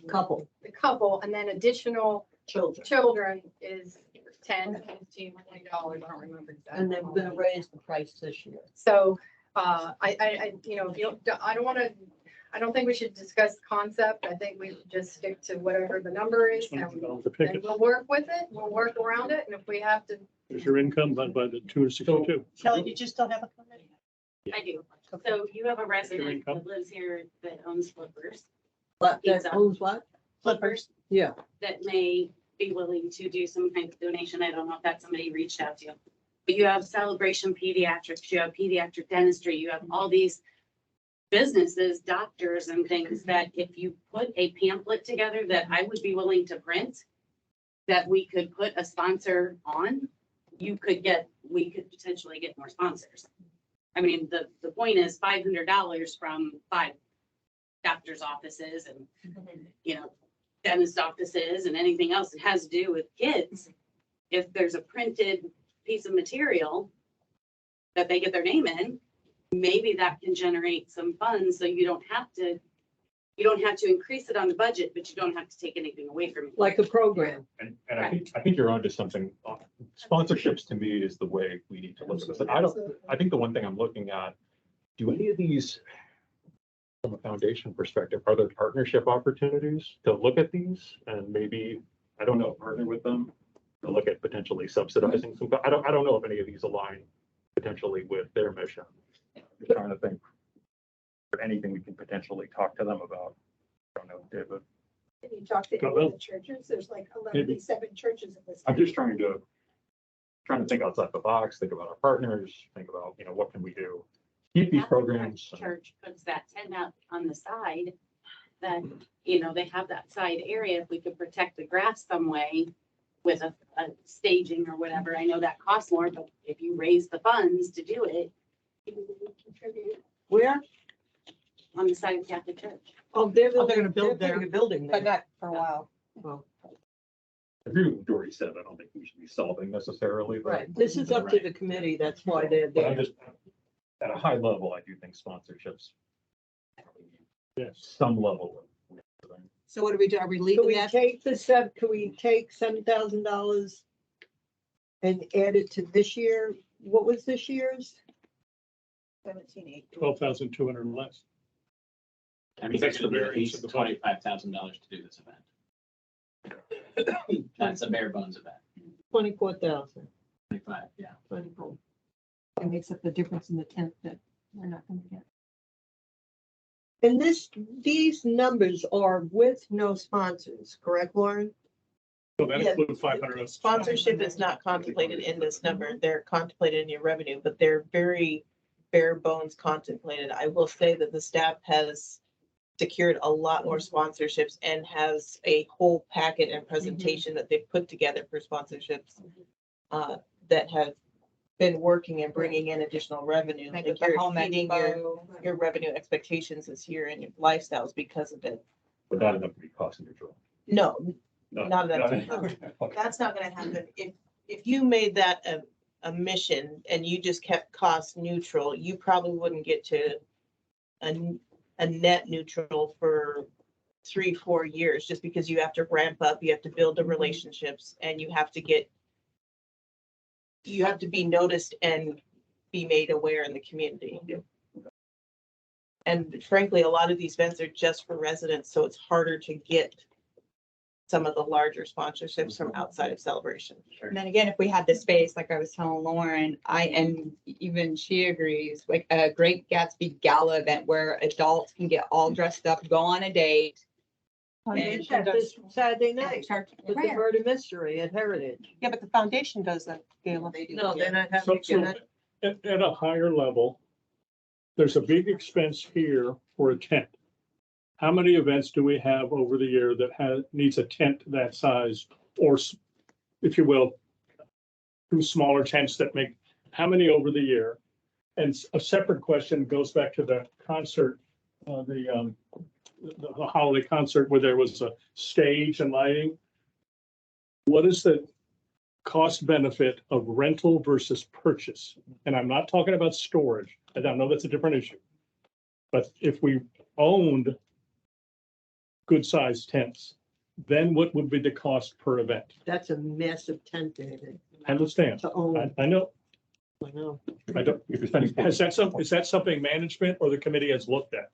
L: Couple.
K: the couple, and then additional children is 10, 15, $20, I don't remember exactly.
L: And they're gonna raise the price this year.
K: So, you know, if you don't, I don't think we should discuss concept. I think we should just stick to whatever the number is and
G: $20 a ticket.
K: we'll work with it. We'll work around it. And if we have to,
G: Is your income by the 262?
F: Kelly, you just don't have a comment?
R: I do. So you have a
G: Your
R: resident
G: income?
R: that lives here that owns flippers,
L: But that
R: Pizza.
L: owns what?
R: flippers
L: Yeah.
R: that may be willing to do some kind of donation. I don't know if that's somebody you reached out to. But you have Celebration Pediatrics, you have pediatric dentistry, you have all these businesses, doctors and things that if you put a pamphlet together that I would be willing to print, that we could put a sponsor on, we could potentially get more sponsors. I mean, the point is $500 from 5 doctor's offices and, you know, dentist offices and anything else that has to do with kids. If there's a printed piece of material that they get their name in, maybe that can generate some funds, so you don't have to increase it on the budget, but you don't have to take anything away from it.
L: Like a program.
H: And I think you're onto something. Sponsorships to me is the way we need to look at this. And I think the one thing I'm looking at, do any of these, from a foundation perspective, are there partnership opportunities to look at these and maybe, I don't know, partner with them to look at potentially subsidizing some, I don't know if any of these align potentially with their mission. I'm trying to think of anything we can potentially talk to them about. I don't know, David.
K: can you talk to
G: Go,
K: any
G: Bill.
K: of the churches? There's like
G: Maybe.
K: 7 churches in this.
H: I'm just trying to think outside the box, think about our partners, think about, you know, what can we do? Keep these programs.
R: Church puts that tent out on the side, then, you know, they have that side area. If we could protect the grass some way with a staging or whatever, I know that costs more, but if you raise the funds to do it, you can contribute
L: Where?
R: on the side of Catholic Church.
L: Oh, they're
F: gonna
L: they're
F: build there.
L: putting a building
F: But
L: there.
F: not for a while.
L: Oh,
H: I agree with what Dory said. I don't think we should be solving necessarily. but-
L: right. This is up to the committee. That's why they're
H: But I'm
L: there.
H: just, at a high level, I do think sponsorships.
G: Yes.
H: Some level. of-
F: So what do we do? Are we
L: Could
F: leaving
L: we
F: that?
L: take could we take $7,000 and add it to this year? What was this year's?
F: 17,800.
G: 12,200 less.
M: I mean,
G: That's
M: it's gonna
G: the
M: be at
G: variance of
M: least
G: the budget.
M: $25,000 to do this event. That's a bare bones event.
L: 24,000.
M: 25, yeah.
L: 24.
F: It makes up the difference in the tent that
C: We're not gonna get.
L: And these numbers are with no sponsors, correct, Lauren?
G: So that
F: Yeah.
G: includes 500.
F: Sponsorship is not contemplated in this number. They're contemplated in your revenue, but they're very bare bones contemplated. I will say that the staff has secured a lot more sponsorships and has a whole packet and presentation that they've put together for sponsorships that have been working and bringing in additional revenue.
D: Like
F: Like
D: the
F: you're
D: home
F: exceeding
D: expo.
F: your revenue expectations this year and your lifestyles because of it.
H: But not enough to be cost neutral.
F: No, not enough.
H: Okay.
F: That's not gonna happen. If you made that a mission and you just kept cost neutral, you probably wouldn't get to a net neutral for 3-4 years, just because you have to ramp up, you have to build the relationships, and you have to be noticed and be made aware in the community. And frankly, a lot of these events are just for residents, so it's harder to get some of the larger sponsorships from outside of Celebration.
D: And then again, if we had the space, like I was telling Lauren, and even she agrees, like a Great Gatsby Gala event where adults can get all dressed up, go on a date.
L: We did that this Saturday night with the murder mystery at Heritage.
C: Yeah, but the foundation does that, Gayla.
F: No, they're not
G: So,
F: having.
G: so at a higher level, there's a big expense here for a tent. How many events do we have over the year that needs a tent that size, or if you will, 2 smaller tents that make, how many over the year? And a separate question goes back to the concert, the holiday concert where there was a stage and lighting. What is the cost benefit of rental versus purchase? And I'm not talking about storage. I don't know, that's a different issue. But if we owned good sized tents, then what would be the cost per event?
L: That's a massive tent, David.
G: I understand.
L: To own.
G: I know.
L: I know.
G: I don't,
H: If you're spending.
G: is that something management or the committee has looked at?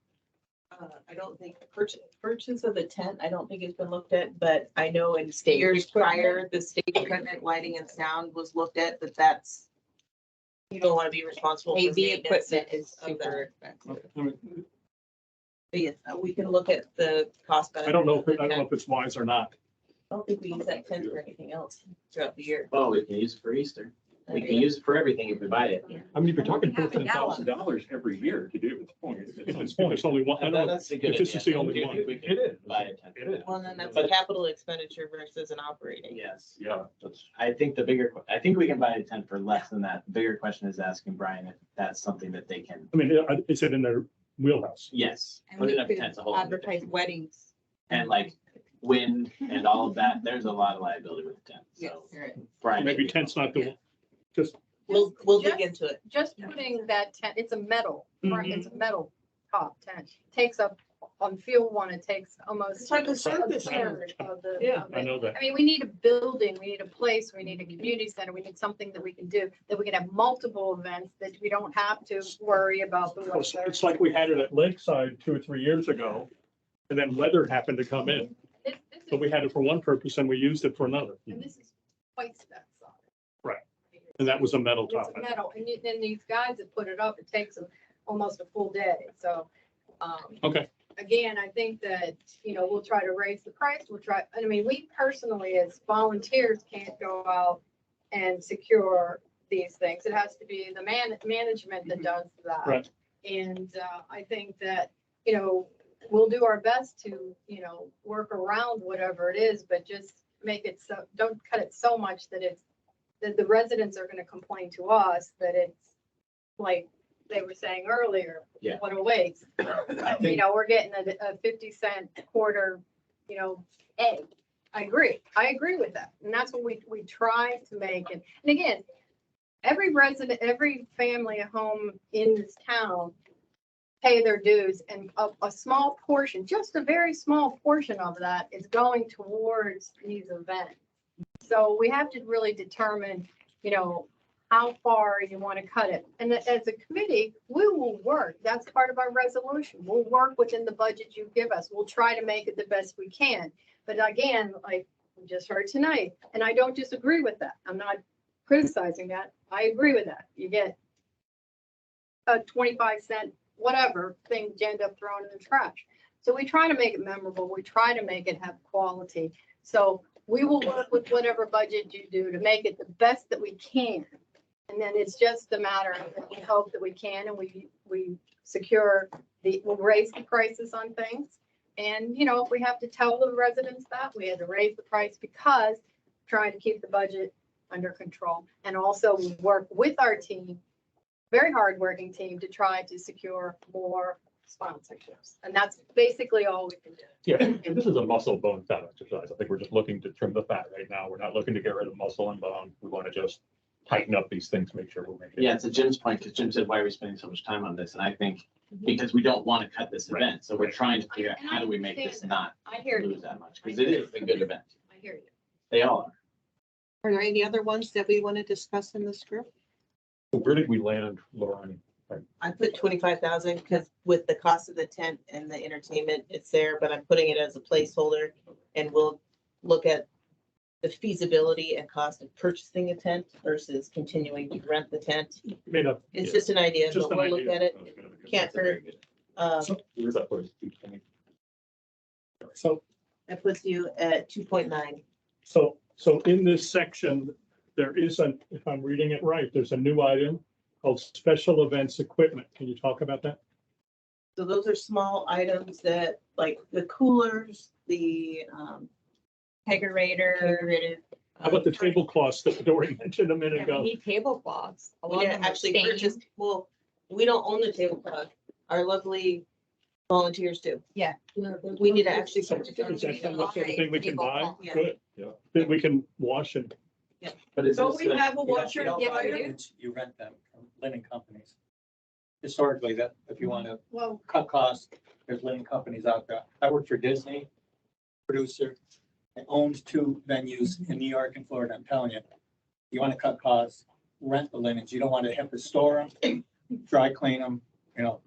F: I don't think purchase of the tent, I don't think it's been looked at, but I know in
D: Stage
F: years
D: equipment.
F: prior, the stage equipment, lighting and sound was looked at, but that's. You don't want to be responsible. for
D: AV
F: maintenance
D: equipment is
F: of
D: super
F: that.
D: expensive.
F: But yes, we can look at the cost.
G: I don't know if it's wise or not.
F: I don't think we use that tent for anything else throughout the year.
M: Well, we can use it for Easter. We can use it for everything if we buy it.
H: I mean, if you're talking
K: Have a gala.
H: $14,000 every year to do it,
G: If it's only one, I don't know
M: That's a good
G: if this is the
M: idea.
G: only
M: We
G: one.
M: can- we can
G: It is.
M: Buy a tent.
G: It is.
F: Well, then that's a capital expenditure versus an operating.
M: Yes.
H: yeah, that's.
M: I think I think we can buy a tent for less than that. The bigger question is asking Brian if that's something that they can,
G: I mean, is it in their wheelhouse?
M: yes,
D: And
M: put
D: we
M: it up
D: could
M: tents a whole. other
D: advertise
M: thing.
D: weddings.
M: And like wind and all of that, there's a lot of liability with the tent. So Brian.
G: Maybe tent's not the, just,
F: We'll dig into it.
K: Just putting that tent, it's a metal, right,
F: Mm-hmm.
K: it's a metal top tent, takes up, on field one, it takes almost.
L: It's like a circus
K: third of the.
L: Yeah.
K: of
G: I
K: it.
G: know that.
K: I mean, we need a building, we need a place, we need a community center, we need something that we can do, that we can have multiple events, that we don't have to worry about the weather.
G: It's like we had it at Lakeside 2 or 3 years ago, and then weather happened to come in.
K: This
G: So
K: is,
G: we had it for one purpose and we used it for another.
K: and this is twice that size.
G: Right. And that was a metal top.
K: It's a metal, and then these guys that put it up, it takes them almost a full day, so.
G: Okay.
K: Again, I think that, we'll try to raise the price, I mean, we personally as volunteers can't go out and secure these things. It has to be the management that does that.
G: Right.
K: And I think that, we'll do our best to, work around whatever it is, but just make it so, don't cut it so much that that the residents are gonna complain to us that it's like they were saying earlier,
M: Yeah.
K: what a waste.
M: I think,
K: We're getting a 50-cent quarter, egg. I agree with that. And that's what we try to make. And again, every resident, every family at home in this town pay their dues, and a small portion, just a very small portion of that is going towards these events. So we have to really determine, how far you want to cut it. And as a committee, we will work. That's part of our resolution. We'll work within the budget you give us. We'll try to make it the best we can. But again, like we just heard tonight, and I don't disagree with that. I'm not criticizing that. I agree with that. You get a 25 cent, whatever thing you end up throwing in the trash. So we try to make it memorable. We try to make it have quality. So we will work with whatever budget you do to make it the best that we can. And then it's just a matter of we hope that we can and we secure we'll raise the prices on things. And, you know, if we have to tell the residents that, we had to raise the price because trying to keep the budget under control. And also work with our team, very hardworking team, to try to secure more sponsorships. And that's basically all we can do.
H: Yeah, and this is a muscle bone fat exercise. I think we're just looking to trim the fat right now. We're not looking to get rid of muscle and bone. We want to just tighten up these things, make sure we're making.
M: Yeah, to Jim's point, because Jim said, why are we spending so much time on this? And I think because we don't want to cut this
H: Right.
M: event. So we're trying to figure out
K: And
M: how
K: I
M: do we make this
K: understand
M: not
K: I hear you.
M: lose that much? Because it is a good event.
K: I hear you.
M: They all are.
C: Are there any other ones that we want to discuss in this group?
H: Where did we land, Lauren?
F: I put 25,000 because with the cost of the tent and the entertainment, it's there, but I'm putting it as a placeholder. And we'll look at the feasibility and cost of purchasing a tent versus continuing to rent the tent.
G: Made up.
F: It's just an idea,
G: Just
F: but
G: an
F: we'll look
G: idea.
F: at it. Can't hurt.
H: Where's that first?
G: So,
F: That puts you at 2.9.
G: so in this section, there is if I'm reading it right, there's a new item called special events equipment. Can you talk about that?
F: So those are small items that, like the coolers, the kegerator.
G: How about the tablecloths that Dory mentioned a minute
D: We
G: ago?
D: need tablecloths. A lot
F: We
D: of
F: didn't
D: them are
F: actually
D: stained.
F: purchase, well, we don't own the tablecloth. Our lovely volunteers do.
D: Yeah.
F: We need to actually.
G: Is that kind of the sort of thing we can buy?
F: Yeah.
G: Good.
H: Yeah.
G: That we can wash and,
M: But is
L: Don't
M: this,
L: we have a
P: You don't-
L: washer
P: you
L: and
P: don't buy
L: dryer?
P: linens, You rent them from linen companies. Historically, that if you want to
K: Well,
P: cut costs, there's linen companies out there. I work for Disney, producer, that owns 2 venues in New York and Florida. I'm telling you, you want to cut costs, rent the linens. You don't want to have to store them, dry clean them,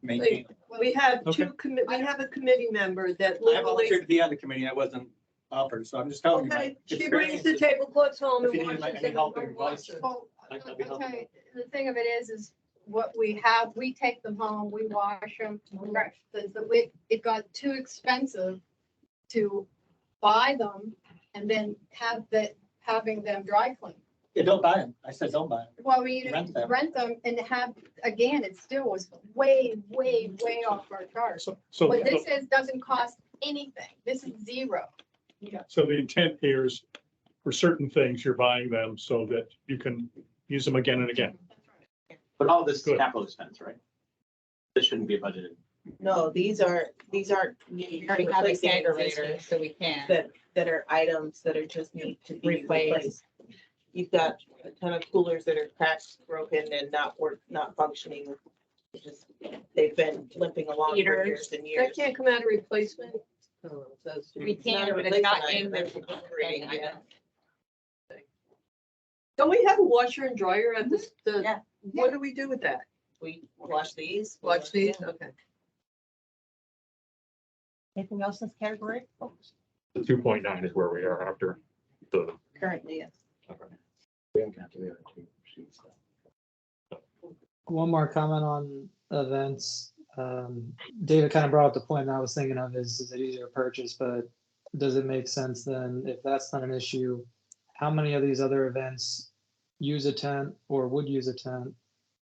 P: maintain them.
L: We have
G: Okay.
L: we have a committee member that
P: I
L: literally,
P: volunteered to be on the committee. I wasn't offered, so I'm just telling you. my
L: okay, she brings the
P: experiences.
L: tablecloths home
P: If
L: and
P: you need
L: washes
P: any
L: them.
P: help
L: and
P: or advice,
L: washes.
K: well,
P: I'd be helpful.
K: okay, the thing of it is what we have, we take them home, we wash them. It got too expensive to buy them and then having them dry clean.
P: Yeah, don't buy them. I said, don't buy them.
K: Well, we
P: Rent them.
K: rent them and again, it still was way, way, way off our charge.
G: so,
K: But this doesn't cost anything. This is zero.
G: so the intent here is for certain things, you're buying them so that you can use them again and again.
M: but all this is
G: Good.
M: capital expense, right? This shouldn't be budgeted.
F: No, these aren't
D: We already have a
F: replacing
D: kegerator,
F: existing
D: so we can.
F: that are items that are just need to be
D: Replaced.
F: replaced. You've got a ton of coolers that are cracked, broken and not functioning. It's just, they've been limping along for
D: Heaters.
F: years and
L: That
F: years.
L: can't come out of replacement. Oh, it says-
D: We
F: It's not
D: can,
F: a
D: but it's not
F: replacement
D: in
F: item,
D: the.
F: it's operating
D: I
F: item.
D: know.
L: Don't we have a washer and dryer at this,
F: Yeah.
L: what do we do with that?
F: We wash these.
L: Watch these,
F: Yeah.
L: okay.
C: Anything else in this category?
H: The 2.9 is where we are after the.
F: Currently, yes.
M: We haven't got to the other 2 sheets.
J: One more comment on events. David kind of brought up the point I was thinking of is it easier to purchase, but does it make sense then, if that's not an issue, how many of these other events use a tent or would use a tent?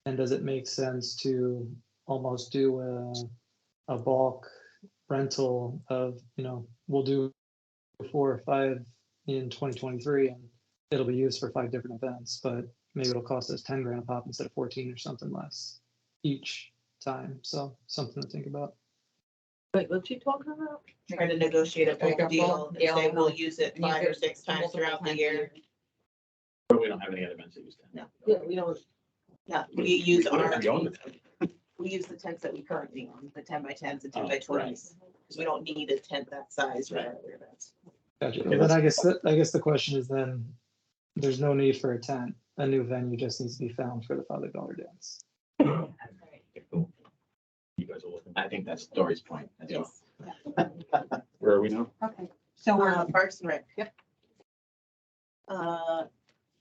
J: And does it make sense to almost do a bulk rental of, we'll do 4 or 5 in 2023 and it'll be used for 5 different events, but maybe it'll cost us 10 grand a pop instead of 14 or something less each time. So something to think about.
L: Wait, what's he talking about?
F: Try to negotiate a
D: Like a
F: bulk deal
D: bulk
F: and
D: deal.
F: say we'll use it
D: Use
F: 5 or
D: it
F: 6 times
D: multiple
F: throughout the
D: times a
F: year.
M: But we don't have any other events that use that.
F: No.
L: Yeah, we don't.
F: Yeah, we use our,
H: We own the tent.
F: we use the tents that we currently own, the 10 by 10s and 10
M: Oh,
F: by
M: right.
F: 20s. Because we don't need a tent that size for other events.
J: Gotcha.
H: Okay,
J: Then I guess the question is then, there's no need for a tent. A new venue just needs to be found for the Father Daughter dance.
H: You guys are looking.
M: I think that's Dory's point as well.
H: Where are we now?
C: Okay, so we're,
F: Parks and Rec.
C: Yep.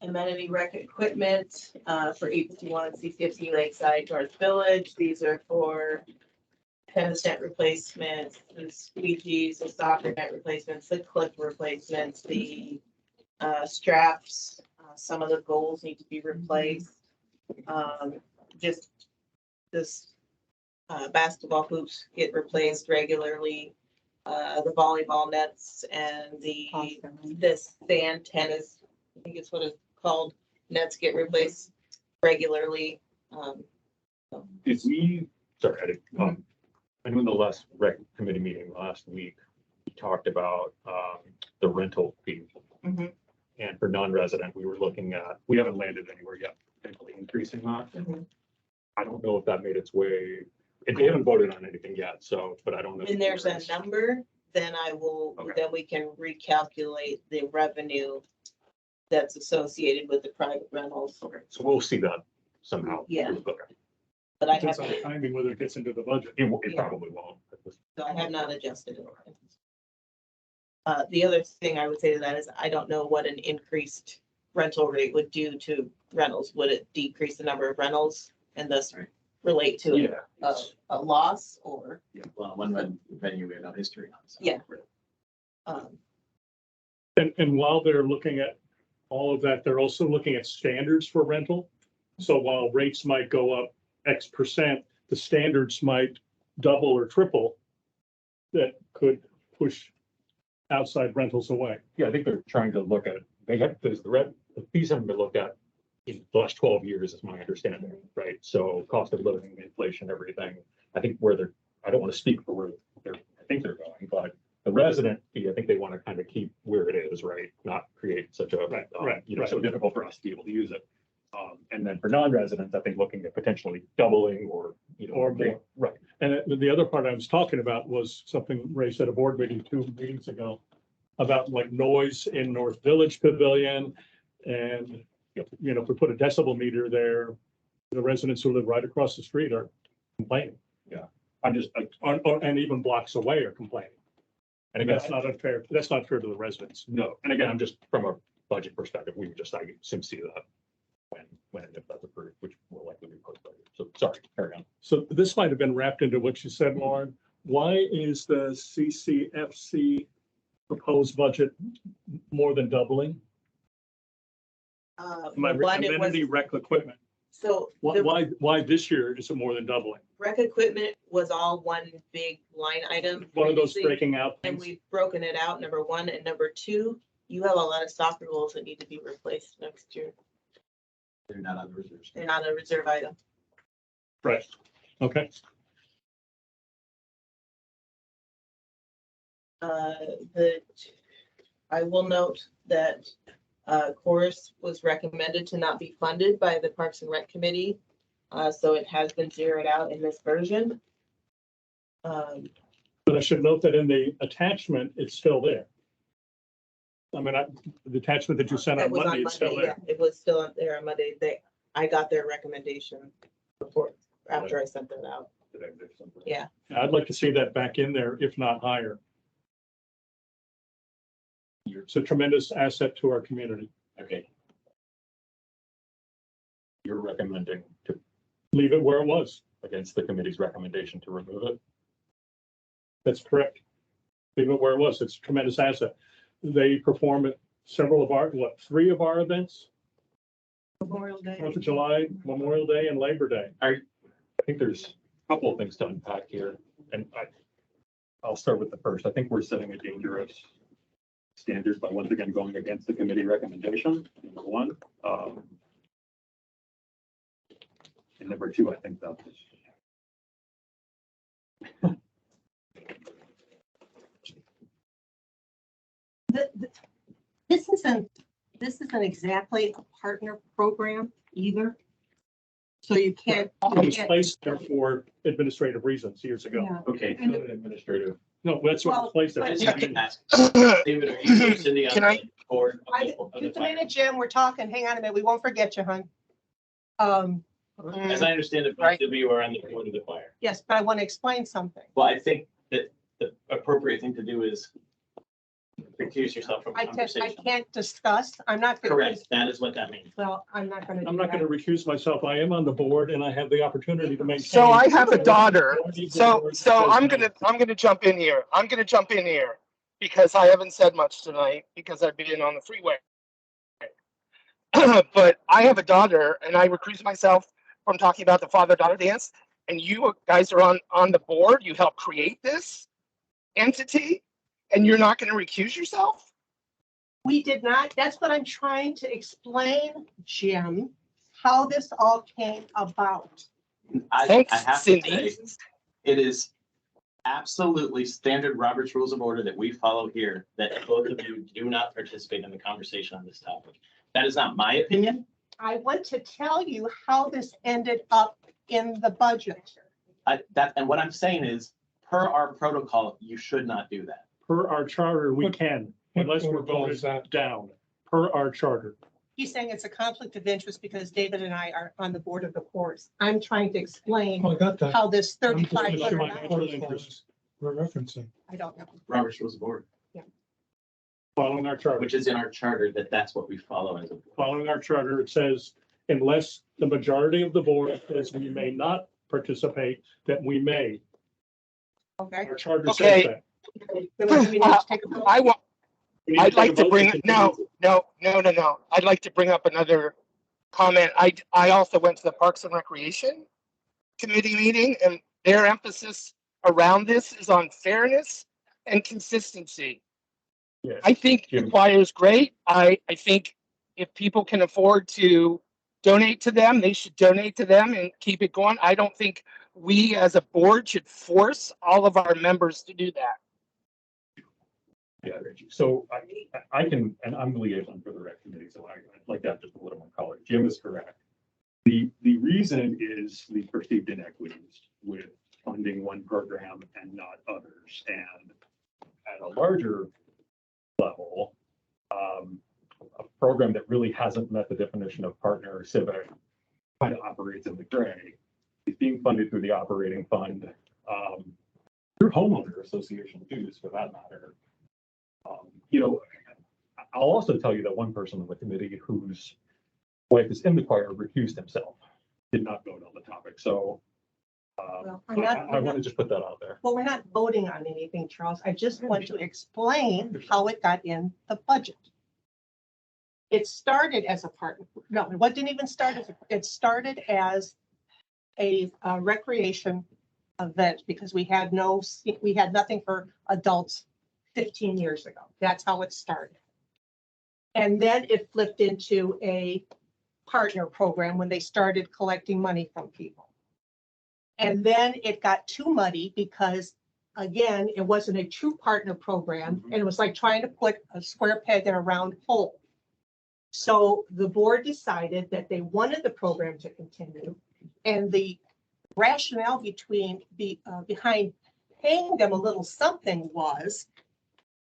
F: amenity rec equipment, for 851 C50 Lakeside North Village. These are for tennis net replacements, the squeegees, the soccer net replacements, the clip replacements, the straps. Some of the goals need to be replaced. Just this basketball hoops get replaced regularly. The volleyball nets and this sand tennis, I think it's what it's called, nets get replaced regularly.
H: Did we, sorry, I didn't, I know in the last rec committee meeting last week, we talked about the rental fee.
F: Mhm.
H: And for non-resident, we were looking at, we haven't landed anywhere yet, potentially increasing that.
F: Mhm.
H: I don't know if that made its way, and they haven't voted on anything yet, so, but I don't know.
F: When there's a number, then I will,
H: Okay.
F: then we can recalculate the revenue that's associated with the private rentals.
H: Okay, so we'll see that somehow.
F: Yeah.
H: Okay.
F: But I
G: Depends
F: have,
G: on the timing, whether it gets into the budget.
H: It
F: Yeah.
H: probably won't.
F: so I have not adjusted it. The other thing I would say to that is I don't know what an increased rental rate would do to rentals. Would it decrease the number of rentals and thus relate to
H: Yeah.
F: a loss or?
M: Well, one venue we have no history on. So.
F: Yeah. Um,
G: And while they're looking at all of that, they're also looking at standards for rental. So while rates might go up X%, the standards might double or triple. That could push outside rentals away.
H: Yeah, I think they're trying to look at, they have, the fees haven't been looked at in the last 12 years, is my understanding, right? So cost of living, inflation, everything. I think where they're, I don't want to speak for where I think they're going, but the resident fee, I think they want to kind of keep where it is, right? Not create such a, so difficult for us to be able to use it. And then for non-residents, I think looking at potentially doubling or,
G: Or more.
H: Right.
G: And the other part I was talking about was something Ray said at a board meeting 2 meetings ago about like noise in North Village Pavilion. And, if we put a decibel meter there, the residents who live right across the street are complaining.
H: Yeah. I'm just,
G: And even blocks away are complaining.
H: and
G: And
H: again,
G: that's not unfair. That's not fair to the residents.
H: no, and again, I'm just from a budget perspective, we would just, I assume see that when and if that's approved, which will likely be post budget. So sorry, carry on.
G: So this might have been wrapped into what you said, Lauren. Why is the CCFC proposed budget more than doubling? My
F: one, it was,
G: amenity rec equipment.
F: so
G: Why,
F: the
G: why this year is it more than doubling?
F: rec equipment was all one big line item.
G: One of those
F: previously,
G: breaking out
F: And
G: things.
F: we've broken it out, number one, and number two, you have a lot of soccer goals that need to be replaced next year.
M: They're not on the reserves.
F: They're not a reserve item.
G: Right. Okay.
F: I will note that chorus was recommended to not be funded by the Parks and Rec Committee. So it has been zeroed out in this version.
G: But I should note that in the attachment, it's still there. I mean, the attachment that you sent
F: That
G: on
F: was
G: Monday
F: on
G: is still
F: Monday,
G: there.
F: yeah, it was still up there on Monday. I got their recommendation before, after I sent that out. Yeah.
G: I'd like to see that back in there, if not higher. It's a tremendous asset to our community.
H: Okay. You're recommending to,
G: Leave it where it was.
H: against the committee's recommendation to remove it?
G: That's correct. Leave it where it was. It's a tremendous asset. They perform at several of our, 3 of our events?
F: Memorial Day.
G: 4th of July, Memorial Day, and Labor Day.
H: I think there's a couple of things to unpack here, and I'll start with the first. I think we're setting a dangerous standard by once again going against the committee recommendation, number one. And number two, I think that
C: This isn't exactly a partner program either. So you can't.
G: It was placed there for administrative reasons years ago.
C: Yeah.
H: okay,
C: And-
H: administrative.
G: No, that's what
C: Well,
G: was placed there.
M: I just
E: Yeah,
M: can ask, David, are you Cindy on
E: Can I-
M: the board? of the
A: Just a
M: fire?
A: minute, Jim, we're talking. Hang on a minute. We won't forget you, hon.
M: As I understand it, both of you are on the board of the fire.
A: Yes, but I want to explain something.
M: Well, I think that the appropriate thing to do is recuse yourself from
C: I
M: conversation.
C: can't discuss, I'm not. gonna-
M: Correct, that is what that means.
C: Well, I'm not gonna.
G: I'm
C: do
G: not
C: that.
G: gonna recuse myself. I am on the board and I have the opportunity to make.
E: So I have a daughter.
G: The
E: So
G: board
E: so
G: says
E: I'm
G: no.
E: gonna jump in here. I'm gonna jump in here because I haven't said much tonight because I've been on the freeway. But I have a daughter and I recuse myself from talking about the father-daughter dance. And you guys are on the board. You helped create this entity and you're not gonna recuse yourself?
C: We did not, that's what I'm trying to explain, Jim, how this all came about.
M: I
E: Thanks,
M: have to
E: Cindy.
M: say, it is absolutely standard Robert's Rules of Order that we follow here, that both of you do not participate in the conversation on this topic. That is not my opinion.
C: I want to tell you how this ended up in the budget.
M: And what I'm saying is, per our protocol, you should not do that.
G: Per our charter, we
B: What-
G: can,
B: what
G: unless we're
B: protocol
G: voted
B: is that?
G: down, per our charter.
C: He's saying it's a conflict of interest because David and I are on the board of the courts. I'm trying to explain
B: Oh, I got that.
C: how this
B: I'm just
C: thirty-five
B: not sure
C: hundred
B: what
G: $3,500
C: dollars,
B: protocol is We're referencing.
C: I don't know.
M: Robert's Rules of Order,
G: Following our charter.
M: which is in our charter, that's what we follow as a board.
G: Following our charter, it says, unless the majority of the board says we may not participate, that we may.
C: Okay.
G: Our charter
E: Okay.
G: says that.
C: Then we need to take a vote.
E: I want,
G: We need
E: I'd
G: take
E: like
G: a
E: to
G: vote
E: bring,
G: continue.
E: no. I'd like to bring up another comment. I also went to the Parks and Recreation Committee meeting and their emphasis around this is on fairness and consistency.
H: Yes.
E: I think the
H: Jim.
E: choir is great. I think if people can afford to donate to them, they should donate to them and keep it going. I don't think we as a board should force all of our members to do that.
H: Yeah, Reggie. So I can, and I'm the liaison for the rec committee, so I'd like to have just a little more color. Jim is correct. The reason is the perceived inequities with funding one program and not others. And at a larger level, a program that really hasn't met the definition of partner or civic kind of operates in the gray. It's being funded through the operating fund, through homeowner association dues for that matter. You know, I'll also tell you that one person on the committee whose wife is in the choir recused himself, did not vote on the topic. So
C: Well,
H: I want to just put that out there.
C: Well, we're not voting on anything, Charles. I just want to explain how it got in the budget. It started as a partner. No, what didn't even start as, it started as a recreation event because we had nothing for adults 15 years ago. That's how it started. And then it flipped into a partner program when they started collecting money from people. And then it got too muddy because, again, it wasn't a true partner program. And it was like trying to put a square peg in a round hole. So the board decided that they wanted the program to continue. And the rationale behind paying them a little something was,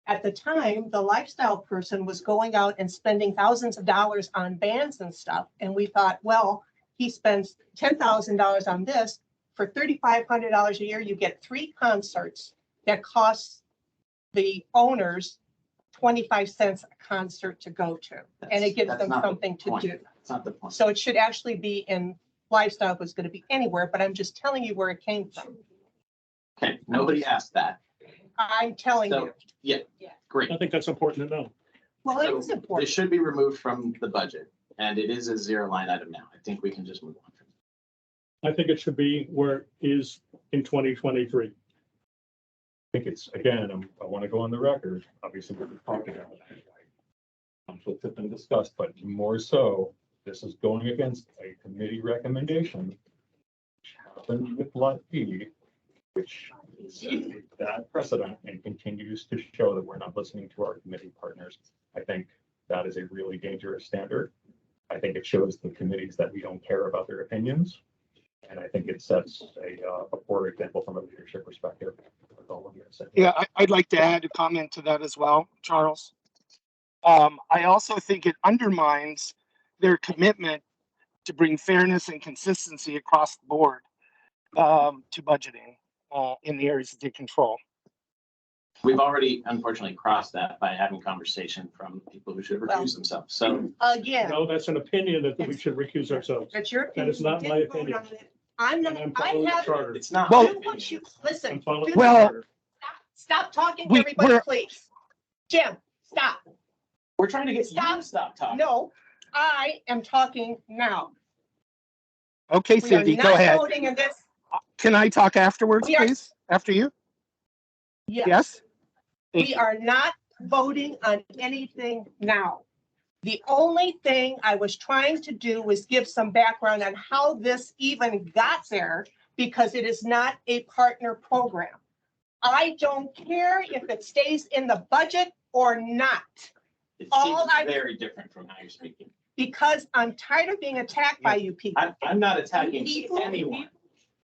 C: at the time, the lifestyle person was going out and spending thousands of dollars on bands and stuff. And we thought, well, he spends $10,000 on this. For $3,500 a year, you get 3 concerts that costs the owners 25 cents a concert to go to. And it gives
M: That's
C: them
M: not the
C: something to
M: point.
C: do.
M: That's not the point.
C: So it should actually be in lifestyle, was going to be anywhere, but I'm just telling you where it came from.
M: Okay, nobody asked that.
C: I'm telling
M: So,
C: you.
M: yeah, great.
G: I think that's important to know.
C: Well, it
M: So
C: is
M: It
C: important.
M: should be removed from the budget, and it is a 0 line item now. I think we can just move on.
G: I think it should be where it is in 2023.
H: I think it's, again, I want to go on the record. Obviously, we're talking about that. Conflicts have been discussed, but more so, this is going against a committee recommendation, which happened with Lot E, which is a bad precedent and continues to show that we're not listening to our committee partners. I think that is a really dangerous standard. I think it shows the committees that we don't care about their opinions. And I think it sets a poor example from a leadership perspective. That's all I'm going to say.
E: Yeah, I'd like to add a comment to that as well, Charles. I also think it undermines their commitment to bring fairness and consistency across the board to budgeting in the areas that they control.
M: We've already unfortunately crossed that by having conversation from people who should recuse themselves. So
A: Again,
G: No, that's an opinion that we should recuse ourselves.
A: that's your
G: That
A: opinion.
G: is not
A: You
G: my
A: didn't vote
G: opinion.
A: on it. I'm not,
G: And I'm
A: I
G: following the
A: have.
G: charter.
M: it's not.
E: Well-
M: my
A: Do what
M: opinion.
A: you, listen.
G: I'm following
A: do-
G: the
E: Well-
G: charter.
A: Stop talking,
E: We-
A: everybody,
E: we're-
A: please. Jim, stop.
M: We're trying to get you to stop talking.
A: No, I am talking now.
E: Okay,
A: We are
E: Cindy, go
A: not
E: ahead.
A: voting in this.
E: Can I talk afterwards,
A: We are-
E: please? After you?
A: Yes,
E: Yes? Thank
A: we
E: you.
A: are not voting on anything now. The only thing I was trying to do was give some background on how this even got there, because it is not a partner program. I don't care if it stays in the budget or not,
M: It
A: all
M: seems
A: I-
M: very different from how you're speaking.
A: because I'm tired of being attacked by you people.
M: I'm not attacking
A: People-
M: anyone.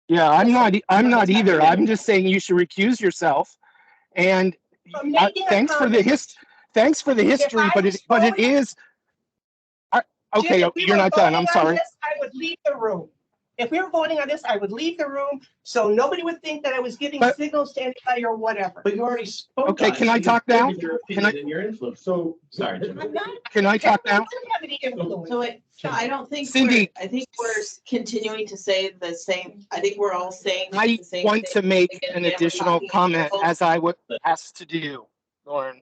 E: Yeah, I'm not
M: attacking
E: either.
M: anyone.
E: I'm just saying you should recuse yourself. And
A: I'm making a
E: thanks for the
A: comment.
E: thanks for the history,
A: I
E: but
A: was
E: it
A: voting-
E: is. Okay,
A: Jim, if we
E: you're
A: were
E: not done. I'm
A: voting on
E: sorry.
A: this, I would leave the room. If we were voting on this, I would leave the room, so nobody would think that I was giving
E: But-
A: signals to anybody or whatever.
M: But you already spoke.
E: Okay,
M: on it,
E: can
M: so
E: I
M: you
E: talk now?
M: stated Your
E: Can I-
M: opinion and your influence. So, sorry, Jim.
A: I'm not,
E: Can I talk now?
A: everyone doesn't have any influence.
F: So I don't think.
E: Cindy.
F: I think we're continuing to say the same, I think we're all saying.
E: I
F: the same
E: want
F: thing.
E: to make
F: Again,
E: an
F: we're
E: additional
F: talking
E: comment
F: about-
E: as I would asked to do, Lauren.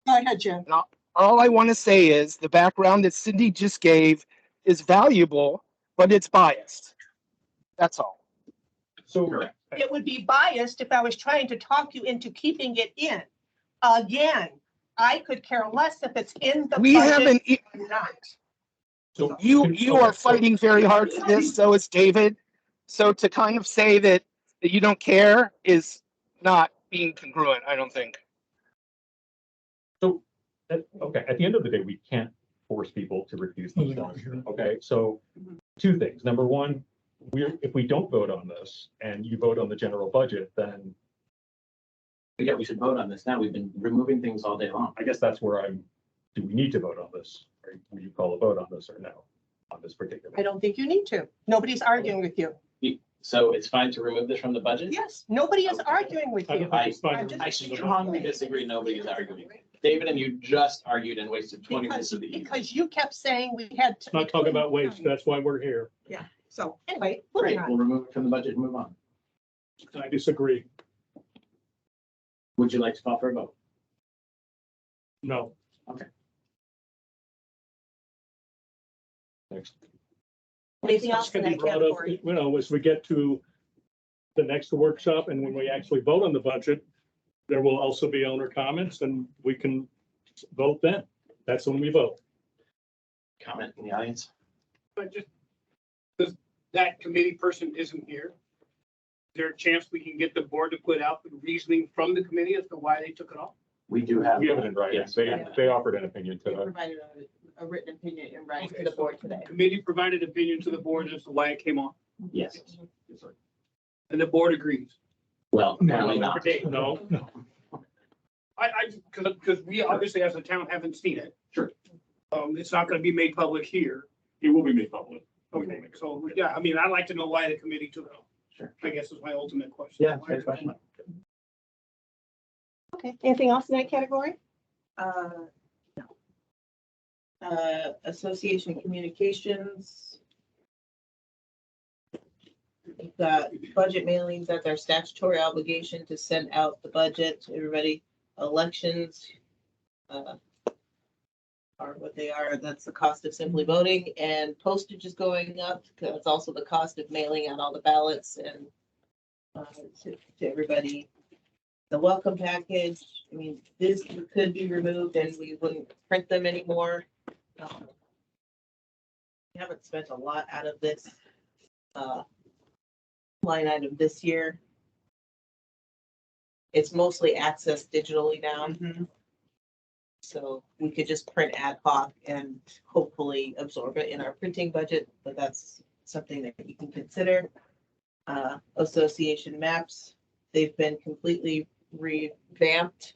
A: Go ahead, Jim.
E: All I want to say is the background that Cindy just gave is valuable, but it's biased. That's all.
G: So,
M: Correct.
A: It would be biased if I was trying to talk you into keeping it in. Again, I could care less if it's in the
E: We
A: budget
E: haven't,
A: or not.
G: so.
E: you are fighting very hard for this, so is David. So to kind of say that you don't care is not being congruent, I don't think.
H: So, okay, at the end of the day, we can't force people to refuse themselves. Okay, so two things. Number one, if we don't vote on this and you vote on the general budget, then
M: Yeah, we should vote on this now. We've been removing things all day long.
H: I guess that's where do we need to vote on this? Or will you call a vote on this or no, on this particular?
A: I don't think you need to. Nobody's arguing with you.
M: So it's fine to remove this from the budget?
A: Yes, nobody is arguing with
G: I
A: you.
G: don't think it's fine.
A: I'm just-
M: I strongly disagree. Nobody is arguing. David and you just argued and wasted 20 minutes
A: Because,
M: of the evening.
A: because you kept saying we had. to-
G: Not talking about waste. That's why we're here.
A: Yeah, so anyway, moving
M: Great, we'll
A: on.
M: remove it from the budget and move on.
G: I disagree.
M: Would you like to call for a vote?
G: No.
H: Next.
F: Anything else
G: It's
F: in
G: gonna be
F: that
G: brought up,
F: category?
G: you know, as we get to the next workshop and when we actually vote on the budget, there will also be owner comments and we can vote then. That's when we vote.
M: Comment in the audience?
S: But just, because that committee person isn't here, is there a chance we can get the board to put out the reasoning from the committee as to why they took it off?
M: We do have.
H: We have it in writing.
M: Yes.
H: They offered an opinion
F: We
H: today.
F: provided a written opinion in writing
S: Okay,
F: to the
S: so
F: board today.
S: Committee provided opinion to the board as to why it came off,
M: Yes.
S: and the board agrees.
M: Well, apparently not.
G: No, no.
S: Because we obviously as a town haven't seen it.
M: Sure.
S: It's not gonna be made public here.
H: It will be made public.
S: Okay, so, yeah, I mean, I'd like to know why the committee took it off.
M: Sure.
S: I guess is my ultimate question.
M: Yeah, great question.
A: Okay, anything else in that category?
F: No. Association communications. We've got budget mailings, that's our statutory obligation to send out the budget to everybody. Elections are what they are, that's the cost of simply voting, and postage is going up, because it's also the cost of mailing out all the ballots and to everybody. The welcome package, I mean, this could be removed and we wouldn't print them anymore. We haven't spent a lot out of this line item this year. It's mostly accessed digitally now, so we could just print ad hoc and hopefully absorb it in our printing budget, but that's something that you can consider. Association maps, they've been completely revamped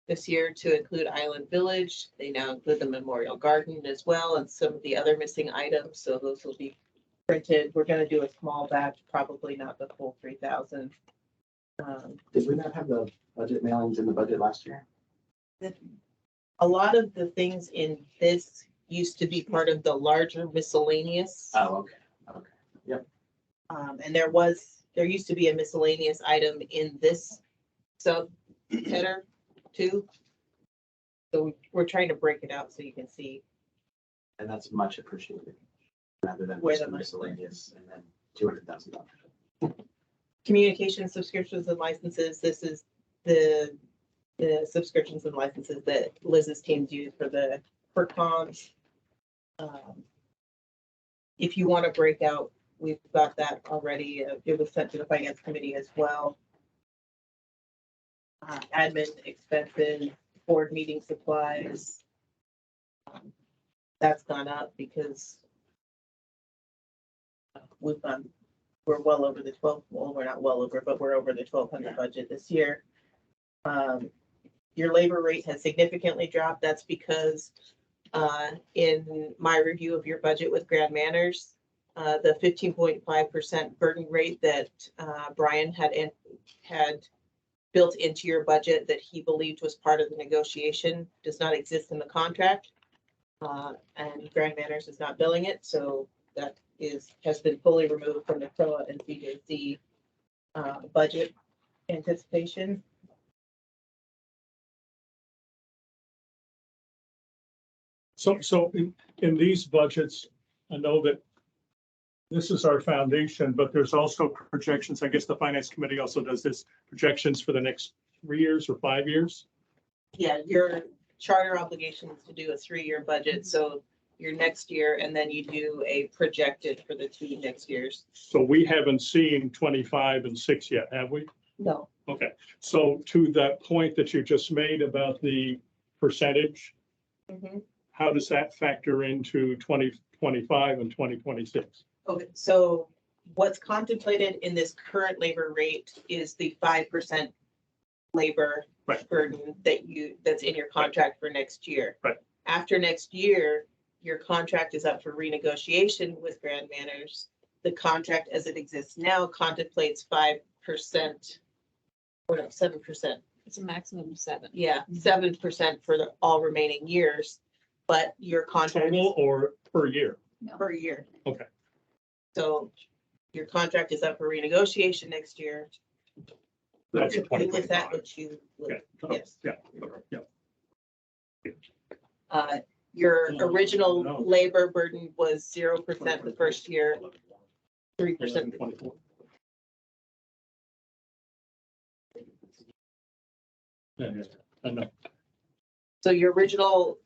F: this year to include Island Village. They now include the Memorial Garden as well and some of the other missing items, so those will be printed. We're gonna do a small batch, probably not the full 3,000.
M: Did we not have the budget mailings in the budget last year?
F: A lot of the things in this used to be part of the larger miscellaneous.
M: Oh, okay, okay. Yep.
F: And there used to be a miscellaneous item in this header too. So we're trying to break it out so you can see.
M: And that's much appreciated, rather than
F: Where
M: just
F: the
M: the
F: money-
M: miscellaneous and then $200,000.
F: Communication subscriptions and licenses, this is the subscriptions and licenses that Liz's teams use for comms. If you want to break out, we've got that already. It was sent to the finance committee as well. Admin expenses, board meeting supplies. That's gone up because we're well over the 12, well, we're not well over, but we're over the 1,200 budget this year. Your labor rate has significantly dropped. That's because in my review of your budget with Grand Manners, the 15.5% burden rate that Brian had built into your budget that he believed was part of the negotiation does not exist in the contract. And Grand Manners is not billing it, so that has been fully removed from the CROA and CJC budget anticipation.
G: So in these budgets, I know that this is our foundation, but there's also projections. I guess the finance committee also does this, projections for the next 3 years or 5 years.
F: Yeah, your charter obligation is to do a 3-year budget, so your next year, and then you do a projected for the 2 next years.
G: So we haven't seen 25 and 6 yet, have we?
F: No.
G: Okay, so to that point that you just made about the percentage, how does that factor into 2025 and 2026?
F: Okay, so what's contemplated in this current labor rate is the 5% labor burden that's in your contract for next year.
G: Right.
F: After next year, your contract is up for renegotiation with Grand Manners. The contract as it exists now contemplates 5% or no, 7%.
N: It's a maximum of 7.
F: Yeah, 7% for the all remaining years, but your contract
G: Total or per year?
F: per year.
G: Okay.
F: So your contract is up for renegotiation next year.
G: That's a
F: Is that
G: 2025.
F: what you?
G: Okay.
F: Yes.
G: Yeah.
F: Your original
G: No.
F: labor burden was 0% the first year, 3%.
G: Yeah, I know.
F: So your original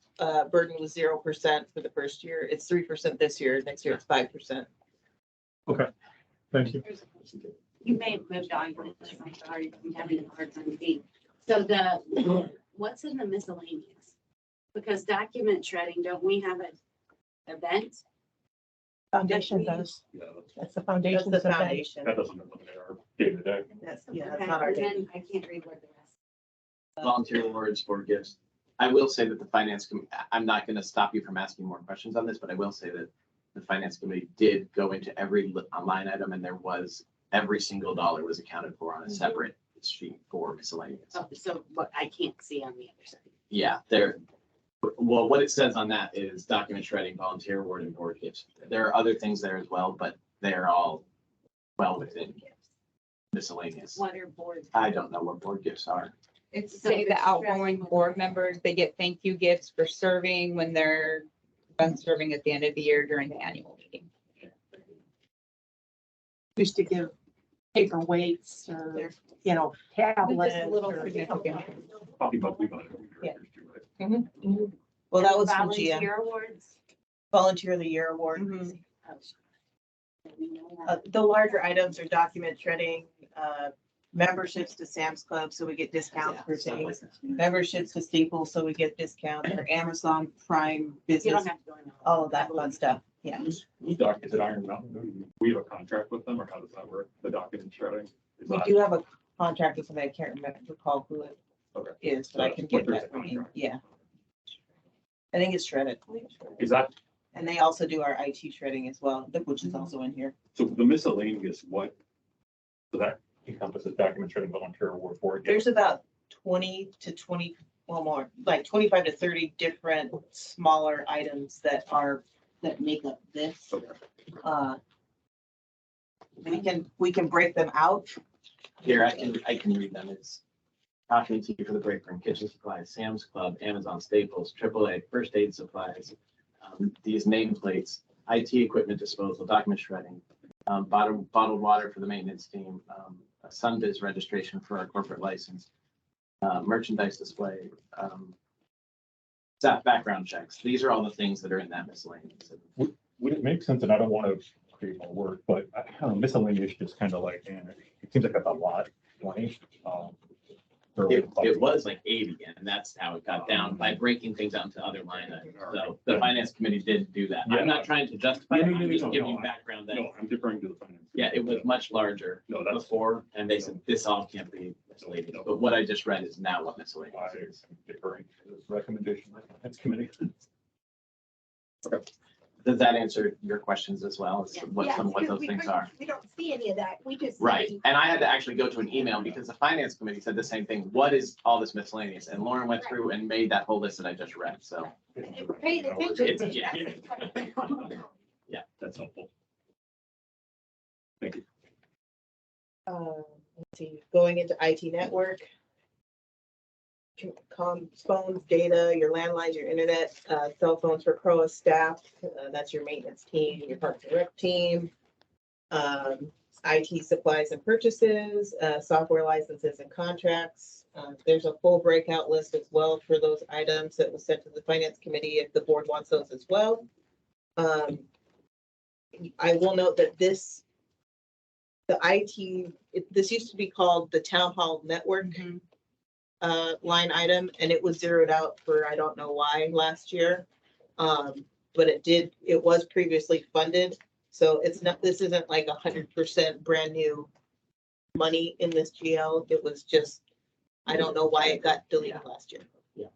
F: burden was 0% for the first year. It's 3% this year. Next year it's 5%.
G: Okay, thank you.
R: You may have moved on, but I'm sorry, I'm having a hard time seeing. So what's in the miscellaneous? Because document shredding, don't we have an event?
C: Foundation does.
H: Yeah,
C: That's the
F: That's
C: foundation.
F: the foundation.
H: that doesn't eliminate our day to day.
F: That's
R: Okay,
F: not our
R: and
F: day.
R: then I can't read what the rest.
M: Volunteer awards for gifts. I will say that the finance, I'm not going to stop you from asking more questions on this, but I will say that the finance committee did go into every line item and there was, every single dollar was accounted for on a separate sheet for miscellaneous.
R: Oh, so what I can't see on the other side.
M: Yeah, well, what it says on that is document shredding, volunteer award, and board gifts. There are other things there as well, but they're all well within miscellaneous.
R: What are board?
M: I don't know what board gifts are.
D: It's
R: So
D: say the
R: it's
D: outgoing
R: stressful.
D: board members, they get thank you gifts for serving when they're done serving at the end of the year during the annual meeting.
C: Used to give paperweights or, tablets.
D: little
C: or-
D: significant.
H: Probably monthly budget.
F: Yeah.
H: Right?
F: Well, that was from
R: Volunteer
F: GM,
R: awards.
F: Volunteer of the Year Award.
R: Oh, we know that.
F: The larger items are document shredding, memberships to Sam's Club, so we get discounts for things. Memberships to Staples, so we get discounts, or Amazon Prime
R: You
F: Business,
R: don't have to go in.
F: all of that fun stuff. Yeah.
H: Who's doc, is it Iron Mountain? We have a contract with them, or how does that work? The document shredding? Is
F: We
H: that-
F: do have a contract with somebody, I can't recall who it
H: Okay.
F: is, but I can get that from you. Yeah. I think it's shredded.
H: Is that,
F: And they also do our IT shredding as well, which is also in here.
H: so the miscellaneous, what, so that encompasses document shredding volunteer award for it?
F: There's about 20 to 20, well, more, like 25 to 30 different smaller items that make up this. We can break them out.
M: Here, I can read them. It's Coffee and Tea for the Break Room, Kitchen Supplies, Sam's Club, Amazon Staples, AAA, First Aid Supplies, these nameplates, IT equipment disposal, document shredding, bottled water for the maintenance team, a Sunbiz registration for our corporate license, merchandise display, staff background checks. These are all the things that are in that miscellaneous.
H: Would it make sense, and I don't want to create more work, but I don't know, miscellaneous just kind of like, man, it seems like that's a lot, 20.
M: It was like 80, and that's how it got down by breaking things out into other line items. So the finance committee did do that.
H: Yeah.
M: I'm not trying to justify it.
H: No,
M: I'm just
H: no,
M: giving
H: no,
M: you background that.
H: No, I'm deferring to the finance.
M: Yeah, it was much larger
H: No, that's.
M: before, and they said this all can't be miscellaneous. But what I just read is now what miscellaneous
H: I
M: is.
H: am deferring to the recommendation of the finance committee.
M: Does that answer your questions as well as
C: Yeah,
M: what those things are?
C: We don't see any of that. We just.
M: Right, and I had to actually go to an email because the finance committee said the same thing. What is all this miscellaneous? And Lauren went through and made that whole list that I just read, so.
C: Pay attention.
M: It's, yeah. Yeah.
H: That's helpful. Thank you.
F: Let's see, going into IT network. Phones, data, your landlines, your internet, cell phones for CROA staff, that's your maintenance team, your parks and rec team. IT supplies and purchases, software licenses and contracts. There's a full breakout list as well for those items that was sent to the finance committee if the board wants those as well. I will note that the IT, this used to be called the town hall network line item, and it was zeroed out for, I don't know why, last year. But it was previously funded. So this isn't like 100% brand new money in this GL. It was just, I don't know why it got deleted last year.
M: Yeah.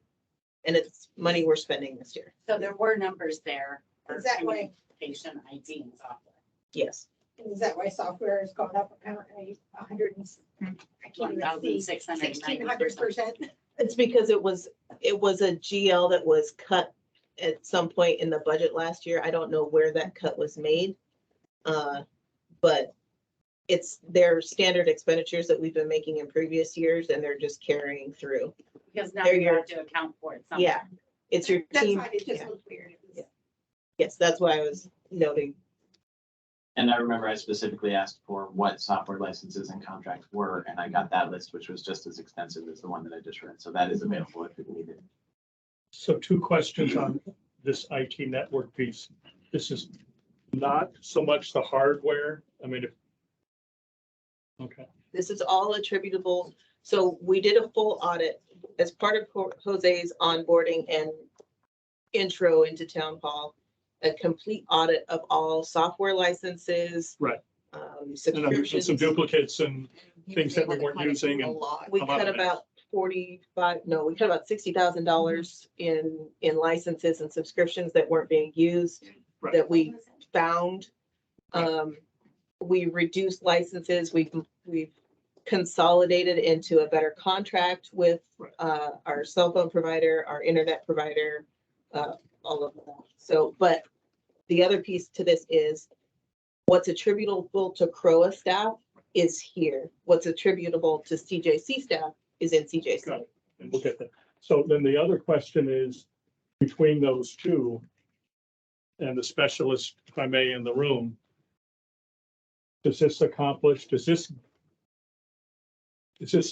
F: And it's money we're spending this year.
R: So there were numbers there.
C: Is that why,
R: Patient IT and software.
F: Yes.
C: is that why software has gone up apparently 100 and? I can't even see, 1600%.
F: It's because it was a GL that was cut at some point in the budget last year. I don't know where that cut was made. But it's their standard expenditures that we've been making in previous years, and they're just carrying through.
R: Because now
F: They're
R: you
F: your-
R: have to account for it. somehow.
F: Yeah, it's your
C: That's
F: team.
C: fine, it just
F: Yeah.
C: looked weird. It was-
F: Yes, that's why I was noting.
M: And I remember I specifically asked for what software licenses and contracts were, and I got that list, which was just as extensive as the one that I just read. So that is available if you need it.
G: So 2 questions on this IT network piece. This is not so much the hardware. I mean, okay.
F: This is all attributable. So we did a full audit as part of Jose's onboarding and intro into town hall, a complete audit of all software licenses.
G: Right. And there's
F: Subscriptions.
G: some duplicates and things that we weren't using. And
F: We
G: a lot
F: cut
G: of it.
F: about we cut about $60,000 in licenses and subscriptions that weren't being used,
G: Right.
F: that we found. We reduced licenses, we've consolidated into a better contract with our cell phone provider, our internet provider, all of that. So, but the other piece to this is what's attributable to CROA staff is here. What's attributable to CJC staff is in CJC.
G: Got it. And we'll get that. So then the other question is, between those two and the specialist, if I may, in the room, is this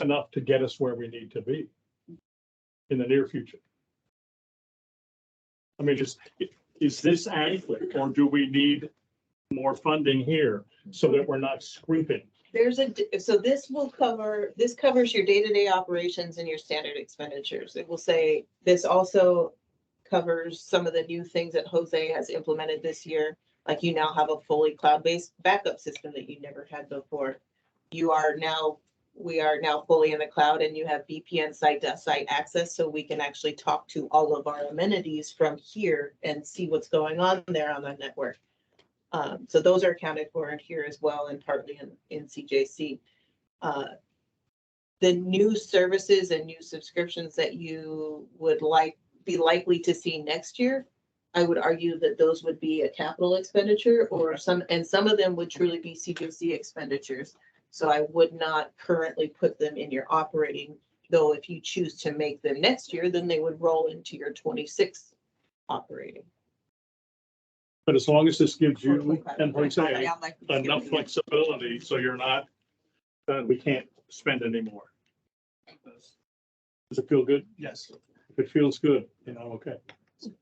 G: enough to get us where we need to be in the near future? I mean, is this adequate, or do we need more funding here so that we're not scrimping?
F: So this covers your day-to-day operations and your standard expenditures. It will say, this also covers some of the new things that Jose has implemented this year. Like you now have a fully cloud-based backup system that you never had before. We are now fully in the cloud, and you have VPN site-to-site access, so we can actually talk to all of our amenities from here and see what's going on there on the network. So those are accounted for in here as well, and partly in CJC. The new services and new subscriptions that you would be likely to see next year, I would argue that those would be a capital expenditure or some of them would truly be CPC expenditures. So I would not currently put them in your operating, though if you choose to make them next year, then they would roll into your 26 operating.
G: But as long as this gives you, and like I say,
F: Yeah, like-
G: enough flexibility, so you're not, we can't spend anymore. Does it feel good? Yes. If it feels good, okay.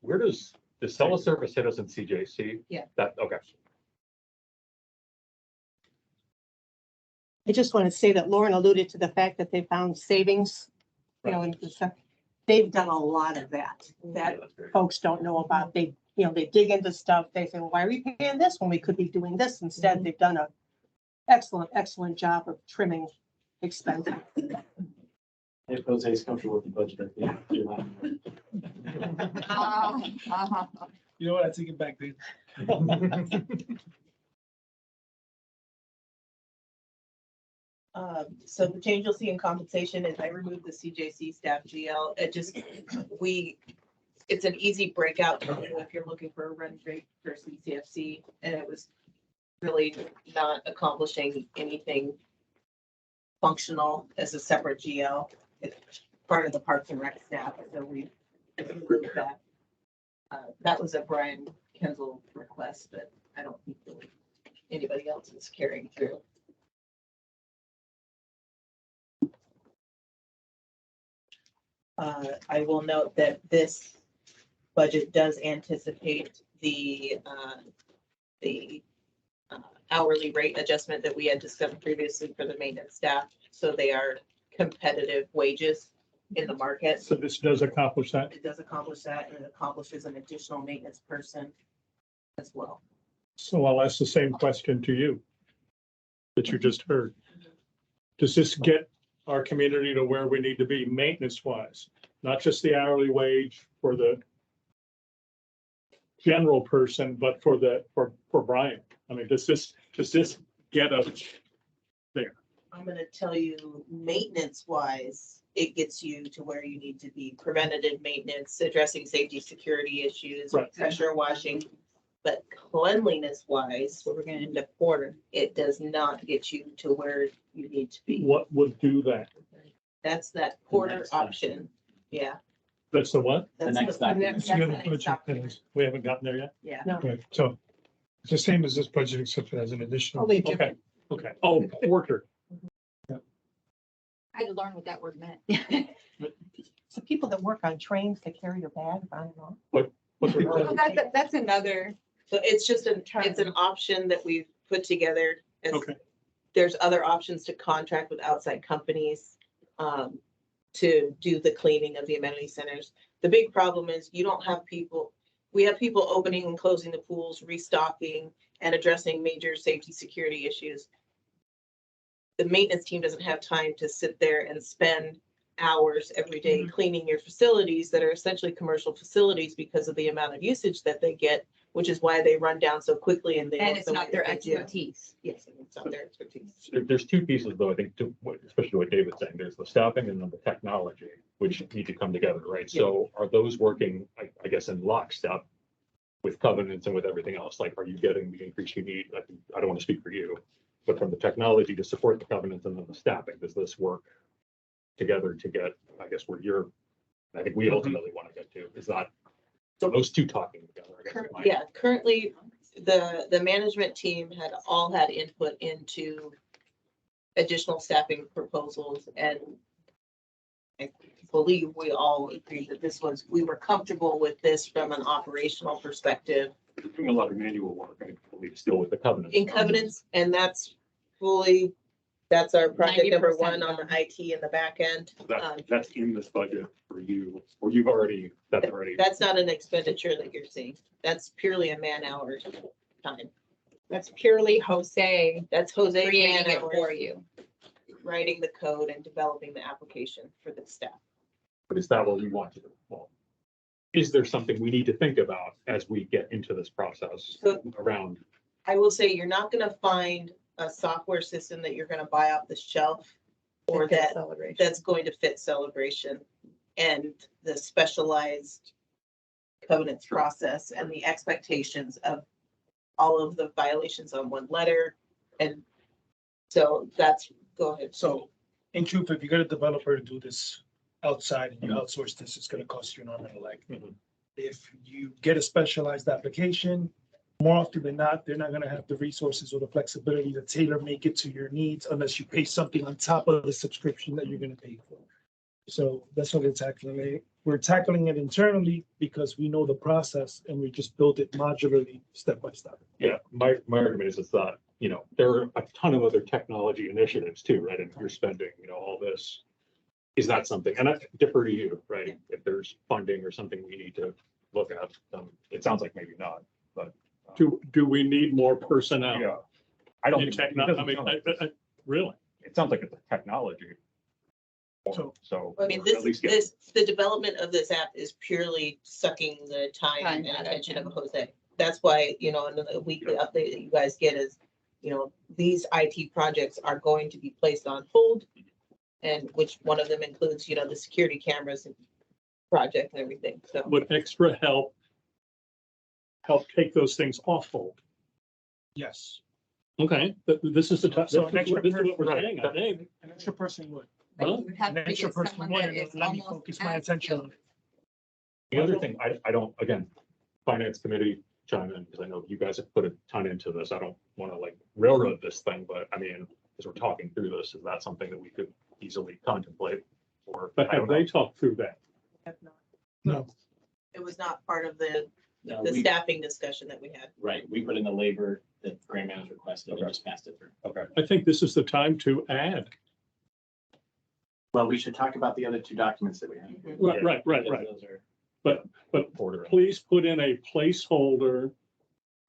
H: Where does teleservice hit us in CJC?
F: Yeah.
H: That, okay.
C: I just want to say that Lauren alluded to the fact that they found savings, in the stuff. They've done a lot of that folks don't know about. They dig into stuff. They say, well, why are we paying this when we could be doing this instead? They've done a excellent job of trimming expenses.
M: If Jose's comfortable with the budget at the end, you're not.
B: You know what? I take it back, Dave.
F: So the change you'll see in compensation is I removed the CJC staff GL. It's an easy breakout to do if you're looking for a run rate for CCFC, and it was really not accomplishing anything functional as a separate GL. It's part of the Parks and Rec staff, so we removed that. That was a Brian Kenzel request, but I don't think really anybody else is carrying through. I will note that this budget does anticipate the hourly rate adjustment that we had discussed previously for the maintenance staff. So they are competitive wages in the market.
G: So this does accomplish that?
F: It does accomplish that, and it accomplishes an additional maintenance person as well.
G: So I'll ask the same question to you that you just heard. Does this get our community to where we need to be maintenance wise? Not just the hourly wage for the general person, but for Brian? I mean, does this get us there?
F: I'm gonna tell you, maintenance wise, it gets you to where you need to be. Preventative maintenance, addressing safety, security issues,
G: Right.
F: pressure washing. But cleanliness wise, where we're gonna end up quarter, it does not get you to where you need to be.
G: What would do that?
F: That's that quarter option. Yeah.
G: That's the what?
F: That's
M: next
F: the
M: document.
F: next-
B: It's the other
F: that's the next
B: budget that
F: document.
B: is-
G: We haven't gotten there yet?
F: Yeah.
C: No.
B: Right, so it's the same as this budget, except it has an additional.
C: Only
G: Okay,
C: different.
G: okay. Oh, quarter.
N: I had to learn what that word meant.
C: So people that work on trains to carry your bag, I don't know.
G: What's the-
D: Well, that's another,
F: So it's just it's an option that we've put together.
G: Okay.
F: There's other options to contract with outside companies to do the cleaning of the amenity centers. The big problem is you don't have people, we have people opening and closing the pools, restocking and addressing major safety security issues. The maintenance team doesn't have time to sit there and spend hours every day cleaning your facilities that are essentially commercial facilities because of the amount of usage that they get, which is why they run down so quickly and they.
D: and
F: look
D: it's
F: the
D: not
F: way
D: their
F: that they do.
D: expertise.
F: Yes, it's not their expertise.
H: There's two pieces though, I think, especially what David's saying. There's the staffing and then the technology, which need to come together, right? So are those working, I guess, in lockstep with covenants and with everything else? Like, are you getting the increase you need? I don't want to speak for you, but from the technology to support the covenants and then the staffing, does this work together to get, I guess, where I think we ultimately want to get to, is that those two talking together, I guess.
F: Yeah, currently, the management team had input into additional staffing proposals, and I believe we all agreed that we were comfortable with this from an operational perspective.
H: You're doing a lot of manual work, I believe, still with the covenants.
F: In covenants, and that's our project number
D: 90%
F: one on the IT in the back end.
H: That's in this budget for you, or that's already.
F: That's not an expenditure that you're seeing. That's purely a man-hour time.
D: That's purely Jose
F: That's Jose's
D: creating it
F: man-hours,
D: for you.
F: writing the code and developing the application for the staff.
H: But is that what we want to do? Well, is there something we need to think about as we get into this process
F: So-
H: around?
F: I will say you're not gonna find a software system that you're gonna buy off the shelf or
C: Fit
F: that,
C: Celebration.
F: that's going to fit Celebration and the specialized covenants process and the expectations of all of the violations on one letter. And so that's, go ahead.
T: So in truth, if you get a developer to do this outside and you outsource this, it's gonna cost you an arm and a leg. If you get a specialized application, more often than not, they're not gonna have the resources or the flexibility to tailor make it to your needs unless you pay something on top of the subscription that you're gonna pay for. So that's what we're tackling it. We're tackling it internally because we know the process and we just build it modularly, step by step.
H: Yeah, my argument is that, you know, there are a ton of other technology initiatives too, right? And if you're spending, you know, all this, is that something, and I defer to you, right? If there's funding or something we need to look at, it sounds like maybe not, but.
G: Do we need more personnel?
H: Yeah. I don't
G: In
H: think.
G: techno- I mean, really?
H: It sounds like it's a technology. So.
F: I mean,
H: or at least get-
F: the development of this app is purely sucking the time and attention of Jose. That's why, you know, in the weekly update that you guys get is, you know, these IT projects are going to be placed on hold. And which one of them includes, you know, the security cameras and project and everything, so.
G: Would extra help take those things off hold?
T: Yes.
G: Okay, but this is the, this is
T: So an extra
G: what we're
T: person-
G: saying, I think.
T: An extra person would.
D: But
G: Huh?
D: you would have
T: An
D: to
T: extra
D: get
T: person
D: someone
T: would,
D: that
T: and
D: is
T: let me
D: almost
T: focus my
D: as
T: attention
D: skilled.
T: on it.
H: The other thing, I don't, again, finance committee chime in, because I know you guys have put a ton into this. I don't want to like railroad this thing, but I mean, as we're talking through this, is that something that we could easily contemplate? Or,
G: But
H: I
G: have
H: don't know.
G: they talked through that?
T: No.
F: It was not part of the
M: No,
F: the
M: we-
F: staffing discussion that we had.
M: Right, we put in the labor that grant manager requested and just passed it through.
H: Okay.
G: I think this is the time to add.
M: Well, we should talk about the other two documents that we have.
G: Right.
M: Because those are-
G: But
H: Order.
G: please put in a placeholder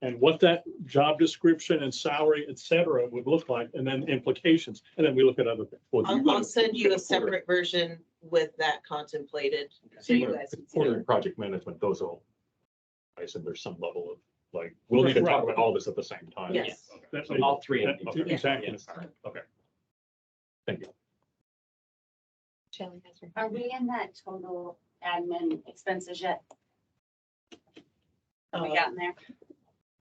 G: and what that job description and salary, et cetera, would look like, and then implications, and then we look at other things.
F: I'll send you a separate version with that contemplated, so you guys can see.
H: Order and project management, those all, I assume there's some level of, like, we'll need to talk about all this at the same time.
F: Yes.
H: Okay.
G: That's
H: So
M: all three of
G: that-
M: them.
G: Exactly.
H: Yes. Okay. Thank you.
N: Shelley has her.
R: Are we in that total admin expenses yet? Have we gotten there?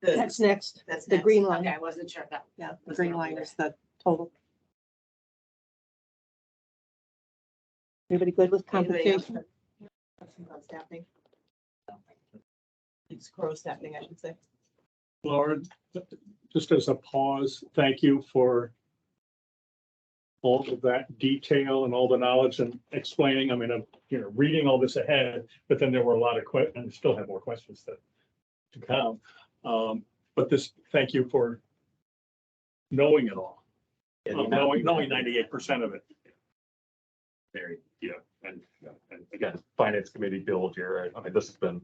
C: That's next,
F: That's
C: the
F: next.
C: green line.
R: Okay, I wasn't sure if that.
C: Yeah, the
R: was
C: green
R: gonna be
C: line
R: there.
C: is the total. Everybody good with
F: Anybody else
C: compensation?
F: have questions on staffing? It's CROA staffing, I should say.
G: Laura, just as a pause, thank you for all of that detail and all the knowledge and explaining. I mean, I'm, you know, reading all this ahead, but then there were a lot of questions, and still have more questions to come. But this, thank you for knowing it all, knowing 98% of it.
H: Very, yeah, and again, finance committee Bill, Jared, I mean, this has been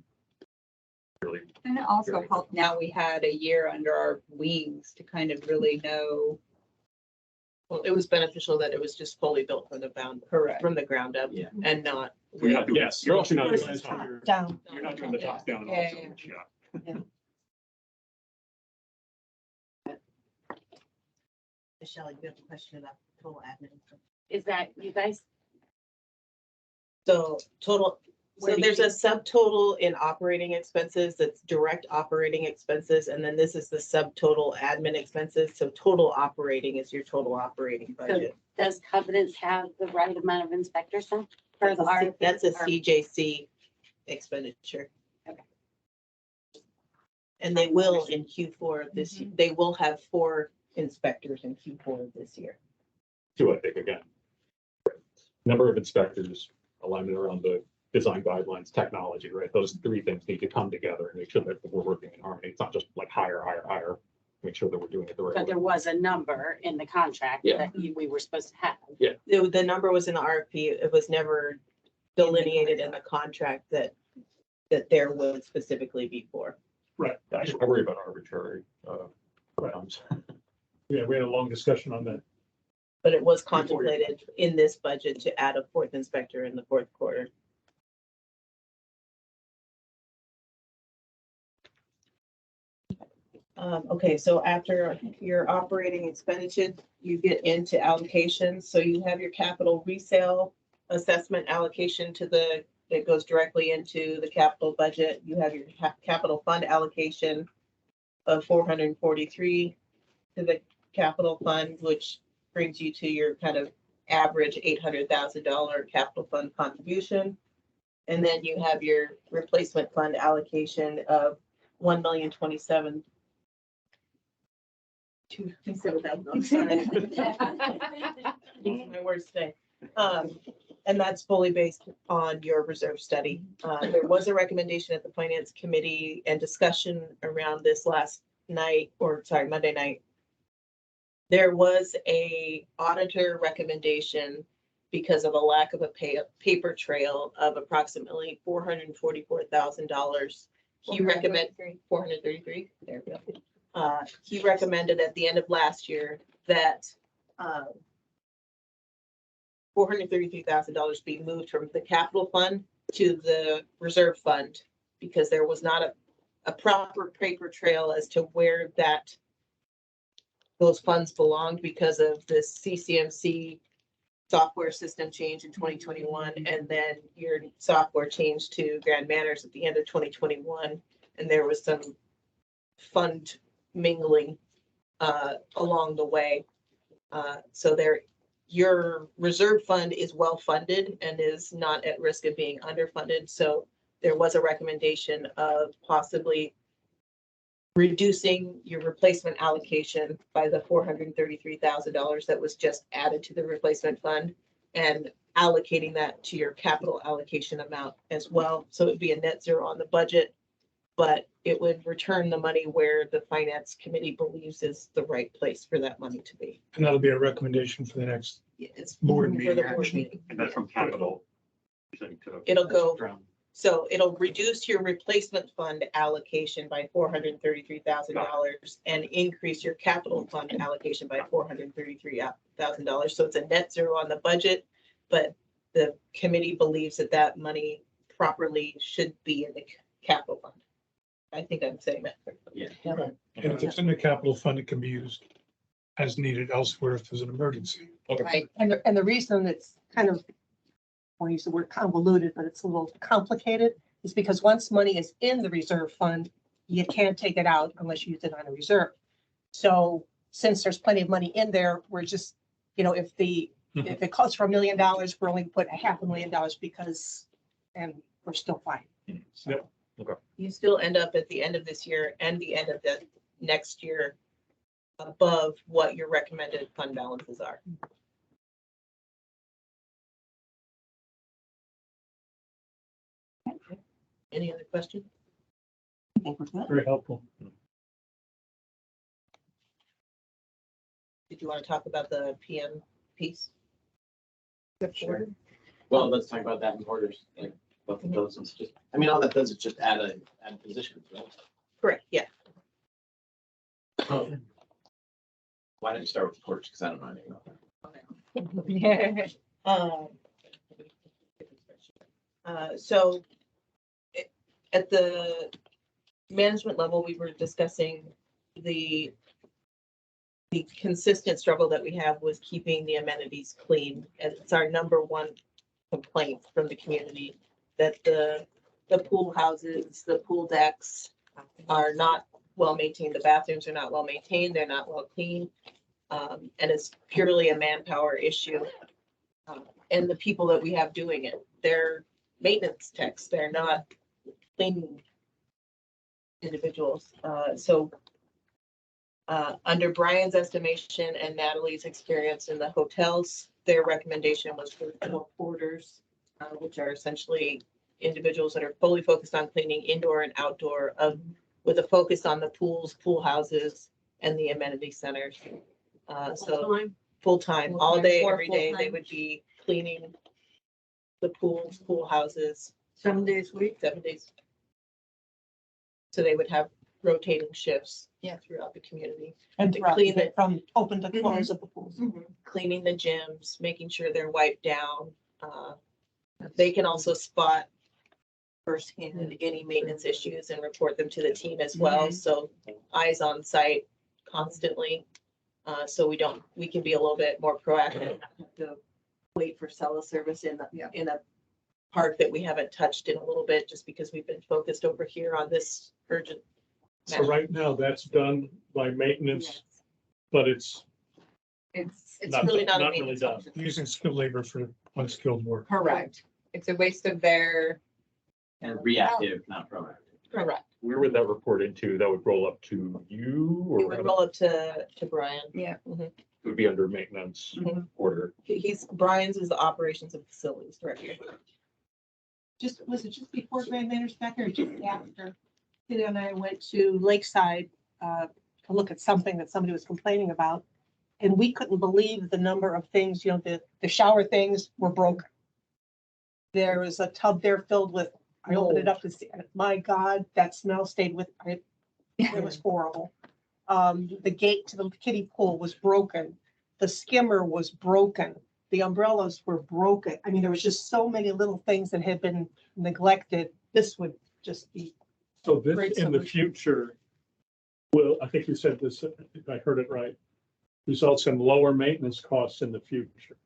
H: really.
D: And it also helped, now we had a year under our wings to kind of really know.
F: Well, it was beneficial that it was just fully built from the
D: Correct.
F: from the ground up
M: Yeah.
F: and not.
H: You're not doing,
G: Yes.
H: you're also not doing
C: Versus
H: the
C: top
H: top,
C: down.
H: you're not doing the top down
D: Yeah,
H: also,
D: yeah,
H: which, yeah.
F: Michelle, you have a question about total admin.
R: Is that you guys?
F: So total,
R: Where
F: so
R: do
F: there's
R: you-
F: a subtotal in operating expenses that's direct operating expenses, and then this is the subtotal admin expenses. So total operating is your total operating budget.
R: Does Covenants have the right amount of inspectors then? For the RFP?
F: That's a
R: Or-
F: CJC expenditure.
R: Okay.
F: And they will in Q4 of this, year. They will have 4 inspectors in Q4 of this year.
H: Two, I think, again. Number of inspectors, alignment around the design guidelines, technology, right? Those three things need to come together and make sure that we're working in harmony. It's not just like hire, make sure that we're doing it the right
R: But
H: way.
R: there was a number in the contract
H: Yeah.
R: that we were supposed to have.
F: The number was in the RFP. It was never delineated in the contract that there would specifically be 4.
G: Right.
H: I worry about arbitrary, outcomes.
G: Yeah, we had a long discussion on that.
F: But it was contemplated in this budget to add a 4th inspector in the 4th quarter. Okay, so after your operating expenditure, you get into allocations. So you have your capital resale assessment allocation that goes directly into the capital budget. You have your capital fund allocation of 443 to the capital fund, which brings you to your kind of average $800,000 capital fund contribution. And then you have your replacement fund allocation of 1,027,000. I'm sorry. My words today. And that's fully based on your reserve study. There was a recommendation at the finance committee and discussion around this Monday night. There was a auditor recommendation because of a lack of a paper trail of approximately $444,000. He recommended 433. There we go. He recommended at the end of last year that $433,000 be moved from the capital fund to the reserve fund because there was not a proper paper trail as to where those funds belonged because of the CCMC software system change in 2021, and then your software changed to Grand Manners at the end of 2021, and there was some fund mingling along the way. So your reserve fund is well funded and is not at risk of being underfunded. So there was a recommendation of possibly reducing your replacement allocation by the $433,000 that was just added to the replacement fund and allocating that to your capital allocation amount as well. So it'd be a net zero on the budget, but it would return the money where the finance committee believes is the right place for that money to be.
B: And that'll be a recommendation for the next
F: It's
B: board
F: for
B: meeting
F: the board
B: action.
F: meeting.
H: And that's from capital.
F: It'll go, so it'll reduce your replacement fund allocation by $433,000 and increase your capital fund allocation by $433,000. So it's a net zero on the budget, but the committee believes that money properly should be in the capital fund. I think I'm saying that correctly.
M: Yeah.
B: Right. And if it's in the capital fund, it can be used as needed elsewhere if there's an emergency.
D: Right.
C: And the reason it's kind of, I want to use the word convoluted, but it's a little complicated, is because once money is in the reserve fund, you can't take it out unless you use it on a reserve. So since there's plenty of money in there, we're just, if it calls for $1 million, we're only put $500,000 because, and we're still fine.
B: Yeah.
H: Okay.
F: You still end up at the end of this year and the end of the next year above what your recommended fund balances are. Any other questions? I think we're good.
B: Very helpful.
F: Did you want to talk about the PM piece?
M: Sure. Well, let's talk about that in orders, like both of those. It's just, I mean, all that does is just add positions, right?
F: Correct, yeah.
M: Why don't you start with the porch? Because I don't know anything about that.
F: So at the management level, we were discussing the consistent struggle that we have with keeping the amenities clean. And it's our number one complaint from the community that the pool houses, the pool decks are not well maintained. The bathrooms are not well maintained. They're not well cleaned. And it's purely a manpower issue. And the people that we have doing it, they're maintenance techs. They're not cleaning individuals. Under Brian's estimation and Natalie's experience in the hotels, their recommendation was for 4 porters, which are essentially individuals that are fully focused on cleaning indoor and outdoor with a focus on the pools, pool houses, and the amenity centers. Full-time, all day, every day, they would be cleaning the pools, pool houses.
L: 7 days a week?
F: 7 days. So they would have rotating shifts.
C: Yeah.
F: Throughout the community.
C: And
F: to clean it
C: from open to close of the pools.
F: Cleaning the gyms, making sure they're wiped down. They can also spot firsthand any maintenance issues and report them to the team as well. So eyes on site constantly. So we can be a little bit more proactive, not have to wait for cell service in a park that we haven't touched in a little bit, just because we've been focused over here on this urgent.
G: So
F: matter.
G: right now, that's done by maintenance, but it's
D: It's
F: really not a
G: really
F: maintenance
G: done.
F: function.
B: Using skilled labor for unskilled work.
D: correct. It's a waste of their,
M: And reactive, not proactive.
F: Correct.
H: Where would that report into? That would roll up to you
F: It
H: or
F: would
H: it
F: roll up to Brian.
D: yeah.
H: would be under maintenance
F: Mhm.
H: order?
F: Brian's is the operations and facilities director.
C: Was it just before Grand Manners back there or just after? Tina and I went to Lakeside to look at something that somebody was complaining about. And we couldn't believe the number of things, the shower things were broken. There was a tub there filled with, I opened it up to see, my God, that smell stayed with, it was horrible. The gate to the kiddie pool was broken. The skimmer was broken. The umbrellas were broken. I mean, there was just so many little things that had been neglected. This would just be,
G: So this
C: Great
G: in the
C: solution.
G: future will, I think you said this, if I heard it right, results in lower maintenance costs in the future.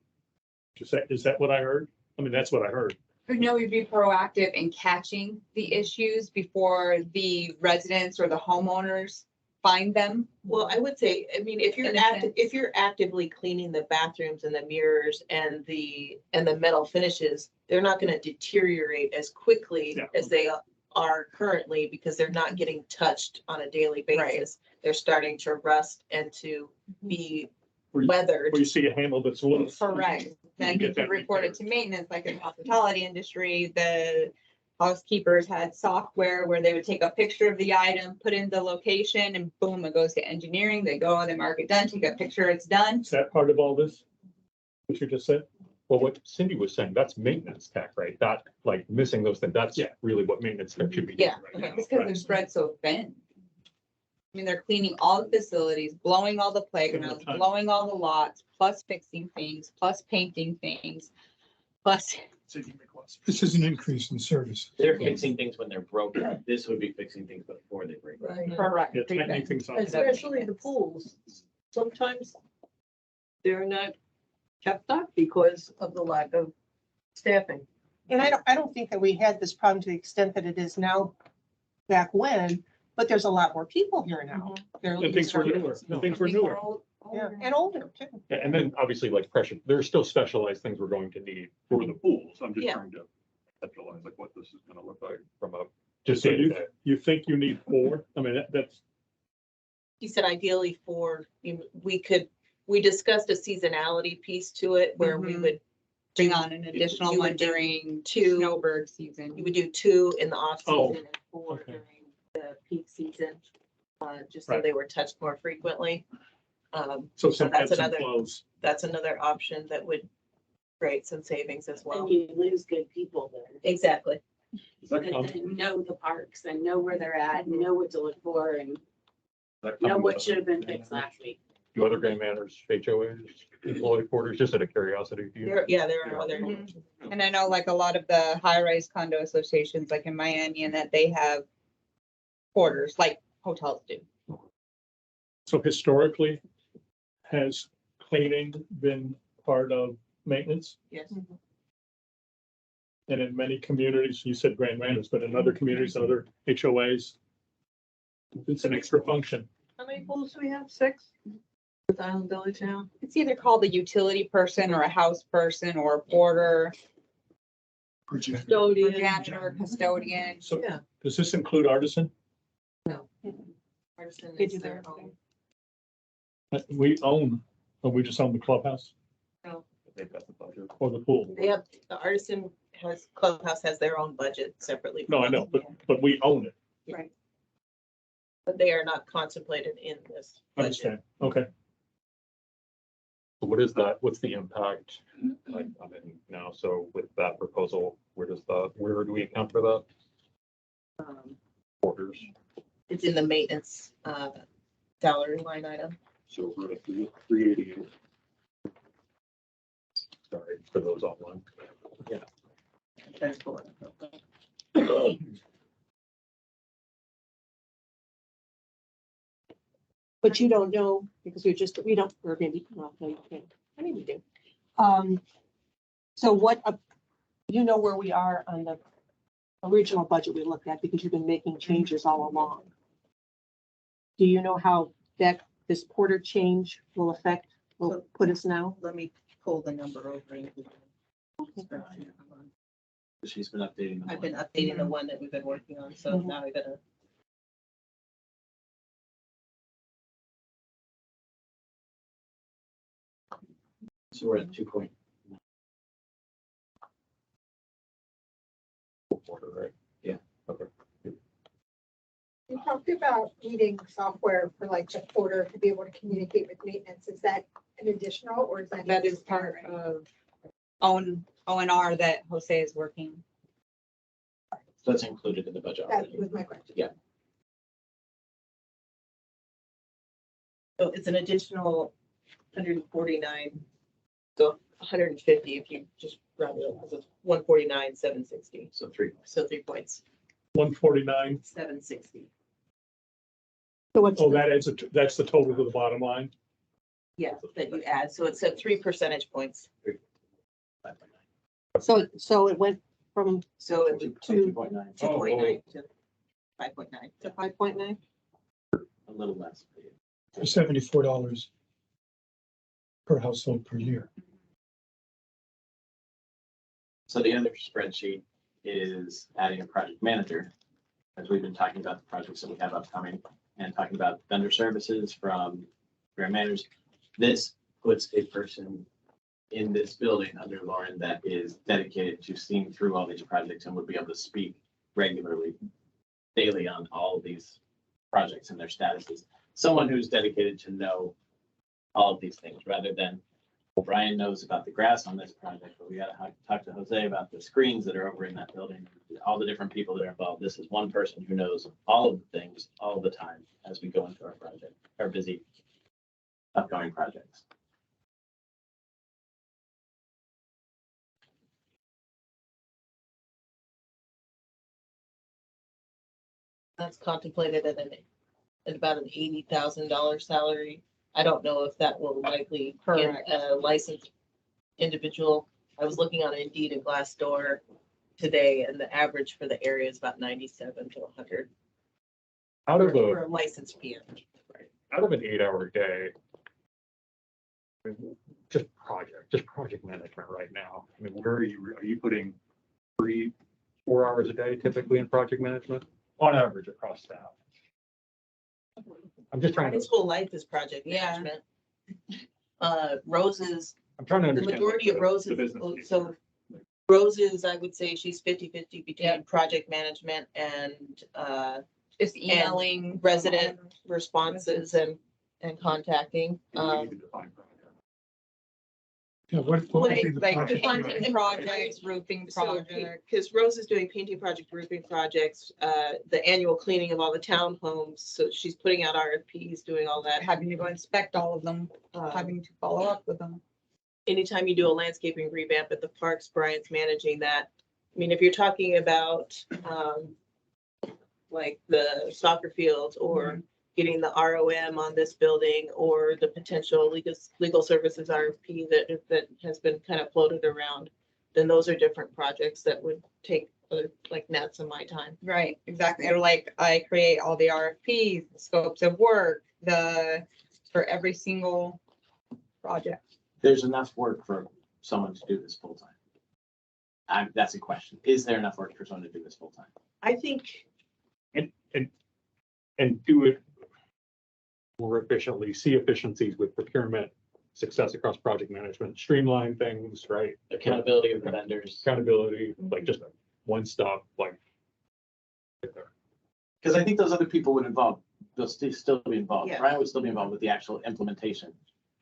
G: Is that what I heard? I mean, that's what I heard.
D: No, we'd be proactive in catching the issues before the residents or the homeowners find them.
F: Well, I would say, I mean, if you're actively cleaning the bathrooms and the mirrors and the metal finishes, they're not gonna deteriorate as quickly
G: Yeah.
F: as they are currently, because they're not getting touched on a daily basis. They're starting to rust and to be weathered.
G: Where you see a handle that's loose.
D: Correct. Then
G: get
D: you
G: that
D: can report it to maintenance, like in the hospitality industry, the housekeepers had software where they would take a picture of the item, put in the location, and boom, it goes to engineering. They go and they mark it done, take a picture, it's done.
G: Is that part of all this? What you just said?
H: Well, what Cindy was saying, that's maintenance tech, right? That, like, missing those things, that's really what maintenance tech should be doing
F: Yeah.
H: right now.
D: It's because they're spread so thin. I mean, they're cleaning all the facilities, blowing all the playgrounds,
G: time.
D: blowing all the lots, plus fixing things, plus painting things, plus.
B: This is an increase in service.
M: They're fixing things when they're broken. This would be fixing things before they break.
D: Correct.
G: Yeah, tightening things up.
L: Especially the pools. Sometimes they're not kept up because of the lack of staffing.
C: and I don't think that we had this problem to the extent that it is now back when, but there's a lot more people here now. They're
G: And things were newer. And things were newer.
C: Yeah, and older too.
H: Yeah, and then obviously like pressure, there's still specialized things we're going to need for the pools. I'm just
F: Yeah.
H: trying to conceptualize like what this is gonna look like from a just
G: So
H: day to
G: you,
H: day.
G: you think you need 4? I mean, that's,
F: He said ideally we discussed a seasonality piece to it where we
D: Mhm.
F: would
D: Bring on an additional
F: you
D: one
F: would do
D: during
F: two-
D: snowbird season.
F: You would do 2 in the off
G: Oh,
F: season and 4
G: okay.
F: during the peak season, just so
G: Right.
F: they were touched more frequently.
G: so some
F: that's
G: ebbs and
F: another-
G: flows.
F: That's another option that would create some savings as well.
R: And you lose good people there.
F: Exactly.
H: Does that come,
R: That know the parks and know where they're at and know what to look for and
H: that
R: know
H: come
R: what
H: with-
R: should have been fixed last week.
H: Do other Grand Manners, HOAs, employee quarters, just out of curiosity? Do you?
F: There are other.
D: Mhm. And I know like a lot of the high-rise condo associations, like in Miami, and that they have quarters, like hotels do.
G: So historically, has cleaning been part of maintenance?
F: Yes.
G: And in many communities, you said Grand Manners, but in other communities, other HOAs, it's an extra function.
L: How many pools do we have? 6? With Island Village now?
D: It's either called a utility person or a house person or a porter, or janitor, custodian.
G: So
L: Yeah.
G: does this include artisan?
F: Artisan
C: They
F: is
C: do
F: their
C: their
F: own.
G: We own, or we just own the clubhouse
H: They've got the budget.
G: or the pool?
F: They have, the artisan clubhouse has their own budget separately.
G: No, I know, but we own it.
F: Right. But they are not contemplated in this budget.
G: Understand? Okay.
H: So what is that? What's the impact? Like, I'm in now, so with that proposal, where do we account for that? Quarters.
F: It's in the maintenance, salary line item.
H: So we're at 388. Sorry for those online.
F: That's the one.
C: But you don't know, because we don't, or maybe, well, no, you can't. I mean, we do. So what, you know where we are on the original budget we looked at, because you've been making changes all along. Do you know how this Porter change will put us now?
F: Let me pull the number over.
M: She's been updating.
F: I've been updating the one that we've been working on, so now I gotta.
M: So we're at 2 point.
H: Right?
M: Yeah.
H: Okay.
K: You talked about needing software for like the porter to be able to communicate with maintenance. Is that an additional or is that?
D: That is part of ONR that Jose is working.
M: So that's included in the budget
K: That
M: already.
K: was my question.
M: Yeah.
F: So it's an additional 149, so 150 if you just round it up, because it's 149, 760.
M: So 3.
F: So 3 points,
G: 149.
F: 760.
C: So what's,
G: Oh, that's the total to the bottom line.
F: Yeah, that you add. So it's at 3 percentage points.
C: so it went from
F: So it was
M: 2.9.
F: 2.9 to 5.9.
C: to 5.9?
M: A little less.
B: For $74 per household per year.
M: So the other spreadsheet is adding a project manager, as we've been talking about the projects that we have upcoming and talking about vendor services from grant managers. This puts a person in this building under Lauren that is dedicated to seeing through all these projects and would be able to speak regularly, daily on all of these projects and their statuses. Someone who's dedicated to know all of these things rather than, well, Brian knows about the grass on this project, but we gotta talk to Jose about the screens that are over in that building, all the different people that are involved. This is one person who knows all of the things all the time as we go into our project, our busy upcoming projects.
F: That's contemplated at about an $80,000 salary. I don't know if that will likely get a licensed individual. I was looking on Indeed and Glassdoor today, and the average for the area is about 97 to 100
H: Out of
F: for
H: a
F: a licensed PM.
H: out of an 8-hour day, I mean, just project management right now. I mean, where are you putting 3-4 hours a day typically in project management on average across staff? I'm just trying to,
F: His whole life is project management. Roses,
H: I'm trying to
F: the
H: understand.
F: majority of
H: the
F: Roses,
H: business
F: so Roses, I would say she's 50-50 between project management and
D: Just emailing
F: resident responses and contacting.
H: We need to define project.
B: Yeah, what would be the
F: Like
B: project?
F: painting projects,
D: roofing
F: so,
D: project.
F: because Rose is doing painting project, roofing projects, the annual cleaning of all the townhomes, so she's putting out RFPs, doing all that.
D: Having to go inspect all of them, having to follow up with them.
F: Anytime you do a landscaping revamp at the parks, Brian's managing that. I mean, if you're talking about, like the soccer fields or getting the ROM on this building or the potential legal services RFP that has been kind of floated around, then those are different projects that would take like Nat's and my time.
D: Right, exactly. Or like I create all the RFPs, the scopes of work, for every single project.
M: There's enough work for someone to do this full time. That's a question. Is there enough work for someone to do this full time?
F: I think
H: And do it more efficiently, see efficiencies with procurement, success across project management, streamline things, right?
M: Accountability of the vendors.
H: Accountability, like just one stop, like.
M: Because I think those other people would they'll still be involved.
F: Yeah.
M: Brian would still be involved with the actual implementation.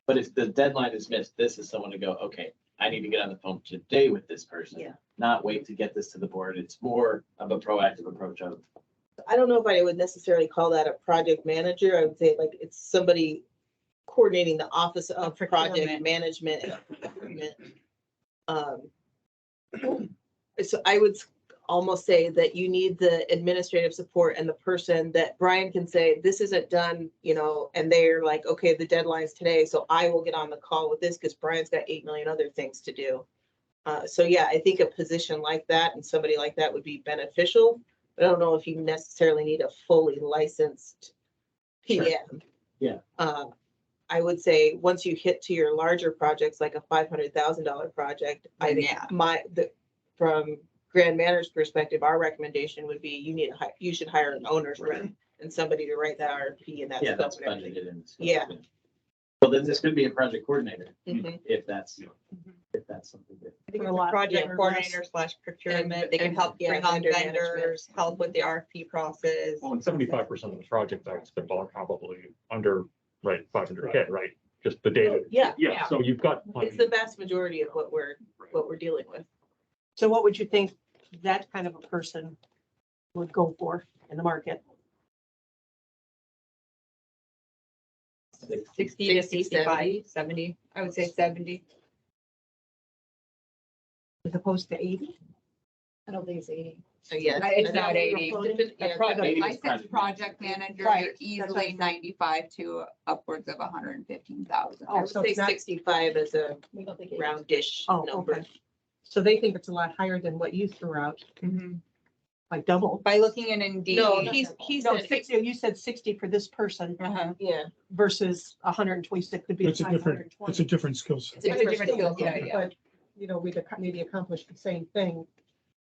M: But if the deadline is missed, this is someone to go, okay, I need to get on the phone today with this person.
F: Yeah.
M: Not wait to get this to the board. It's more of a proactive approach of,
F: I don't know if I would necessarily call that a project manager. I would say like it's somebody coordinating the office of project management and procurement. So I would almost say that you need the administrative support and the person that Brian can say, this isn't done, you know, and they're like, okay, the deadline's today, so I will get on the call with this because Brian's got 8 million other things to do. So yeah, I think a position like that and somebody like that would be beneficial. But I don't know if you necessarily need a fully licensed PM.
M: Yeah.
F: I would say once you hit to your larger projects, like a $500,000 project, I think from Grand Manor's perspective, our recommendation would be you should hire an owner's rep and somebody to write that RFP and that
M: Yeah,
F: stuff
M: that's
F: and everything.
M: budgeted in. the scope,
F: Yeah.
M: Well, then this could be a project coordinator,
F: Mhm.
M: if that's something that.
D: I think
F: For
D: it's
F: a
D: a
F: lot,
D: project
F: yeah,
D: coordinator slash procurement. They can
F: and-
D: help
F: yeah,
D: bring on
F: vendor management.
D: vendors, help with the RFP process.
H: Well, and 75% of the project I spent are probably under, right, 500K, right? Just the data.
F: Yeah.
H: Yeah, so you've got.
F: It's the vast majority of what we're dealing with.
C: So what would you think that kind of a person would go for in the market?
D: 60 to 65, 70, I would say 70.
C: As opposed to 80?
N: I don't think it's 80.
F: So yeah.
D: It's not 80.
F: Yeah,
D: Licensed project manager,
C: Right,
D: you're
C: that's
D: easily
C: what I'm
D: 95 to upwards of 115,000.
F: I would
C: so
F: say
C: it's not-
F: 65 is a
N: We don't think 80.
F: roundish
C: Oh,
F: number.
C: okay. So they think it's a lot higher than what you threw out,
D: Mhm.
C: like double.
D: By looking in Indeed.
F: No, he
C: No,
F: said,
C: 60, you said 60 for this person
D: Uh-huh.
F: yeah,
C: versus 126 could be
B: It's a different,
C: 520.
B: it's a different skill set.
D: It's a different skill, yeah.
C: But, you know, we'd maybe accomplish the same thing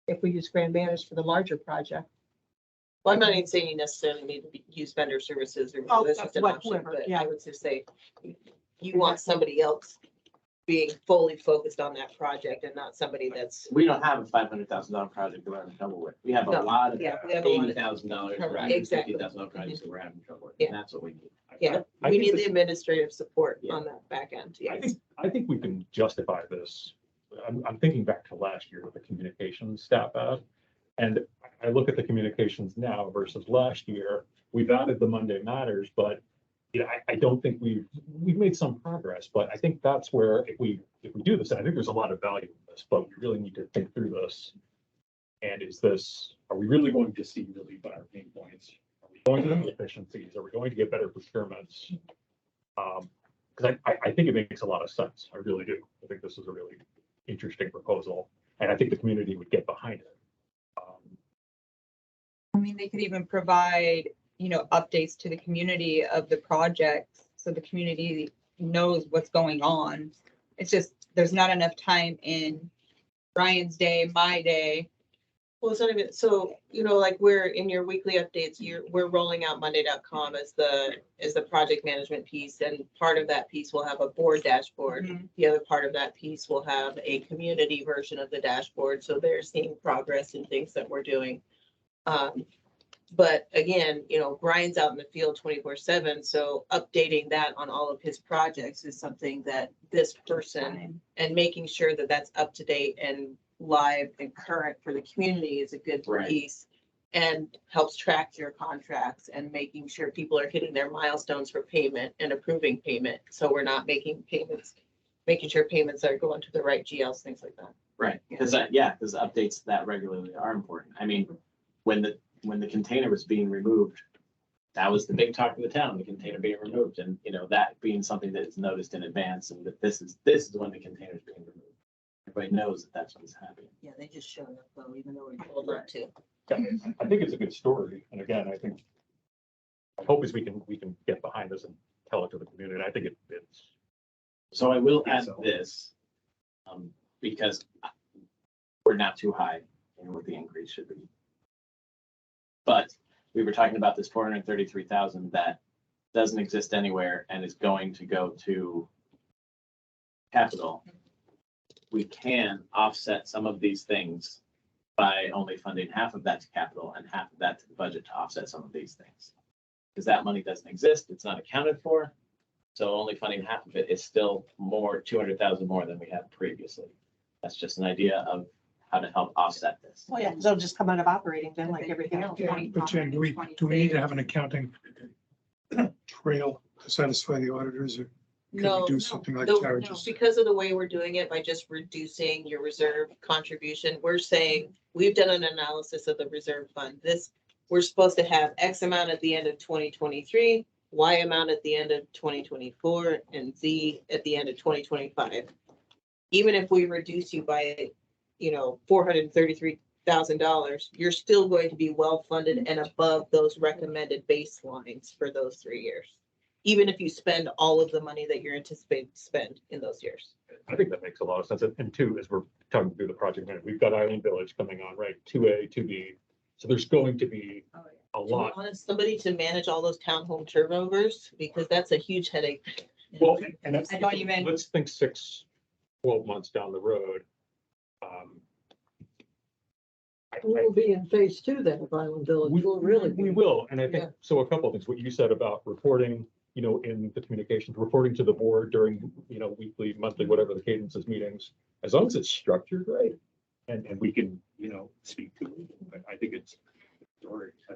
C: if we use Grand Manners for the larger project.
F: well, I'm not even saying you necessarily need to use vendor services or.
C: Oh,
F: that's just an
C: what-
F: option,
C: whoever,
F: but
C: yeah.
F: I would just say you want somebody else being fully focused on that project and not somebody that's.
M: We don't have a $500,000 project that we're having trouble with. We have a
F: No,
M: lot of
F: yeah, we have a lot of-
M: $80,000,
F: Correct, exactly.
M: $150,000 projects that we're having trouble with.
F: Yeah.
M: And that's what we need.
F: Yeah,
H: I
F: we
H: think
F: need
H: this-
F: the administrative support
M: Yeah.
F: on that back end,
H: I
F: yes.
H: think we can justify this. I'm thinking back to last year with the communications staff ad. And I look at the communications now versus last year. We've added the Monday Matters, but yeah, I don't think we've made some progress, but I think that's where if we do this, I think there's a lot of value in this, but we really need to think through this. And are we really going to see relief on our pain points? Are we going to have efficiencies? Are we going to get better procurements? Because I think it makes a lot of sense. I really do. I think this is a really interesting proposal, and I think the community would get behind it.
D: I mean, they could even provide, updates to the community of the projects, so the community knows what's going on. It's just, there's not enough time in Brian's day, my day.
F: Well, it's not even, so, like we're in your weekly updates, we're rolling out Monday.com as the project management piece. And part of that piece will have a board dashboard.
D: Mhm.
F: The other part of that piece will have a community version of the dashboard. So they're seeing progress and things that we're doing. But again, Brian's out in the field 24/7. So updating that on all of his projects is something that this person and making sure that that's up to date and live and current for the community is a good
M: Right.
F: piece. And helps track your contracts and making sure people are hitting their milestones for payment and approving payment. So we're not making payments, making sure payments are going to the right GLs, things like that.
M: Right, because updates that regularly are important. I mean, when the container was being removed, that was the big talk of the town, the container being removed, and that being something that is noticed in advance, and that this is when the container is being removed. Everybody knows that that's what's happening.
F: Yeah, they just showed up though, even though we're told not to.
H: I think it's a good story, and again, I hope is we can get behind this and tell it to the community. I think it's.
M: So I will add
H: So-
M: this, because we're not too high in what the increase should be. But we were talking about this 433,000 that doesn't exist anywhere and is going to go to capital. We can offset some of these things by only funding half of that to capital and half of that to the budget to offset some of these things. Because that money doesn't exist, it's not accounted for. So only funding half of it is still 200,000 more than we had previously. That's just an idea of how to help offset this.
C: Oh, yeah, 'cause it'll just come out of operating then like everything else.
B: But Jen, do we need to have an accounting trail to satisfy the auditors? Or Can
L: No,
B: we do
L: no,
B: something like
L: no,
B: Tara
L: no,
B: just?
L: because of the way we're doing it, by just reducing your reserve contribution, we're saying, we've done an analysis of the reserve fund. This, we're supposed to have X amount at the end of 2023, Y amount at the end of 2024, and Z at the end of 2025. Even if we reduce you by, $433,000, you're still going to be well-funded and above those recommended baselines for those 3 years. Even if you spend all of the money that you're anticipating to spend in those years.
H: I think that makes a lot of sense. And two, as we're talking through the project, we've got Island Village coming on, right? 2A, 2B. So there's going to be a
L: To be
H: lot.
L: honest, somebody to manage all those townhome turnovers, because that's a huge headache.
H: Well, and
D: I don't even-
H: let's think 12 months down the road.
F: We'll be in phase 2 then of Island Village. We'll really
H: We
F: be.
H: will, and I think,
F: Yeah.
H: so a couple of things, what you said about reporting, in the communications, reporting to the board during, weekly, monthly, whatever the cadence is meetings, as long as it's structured right, and we can, speak to it, I think I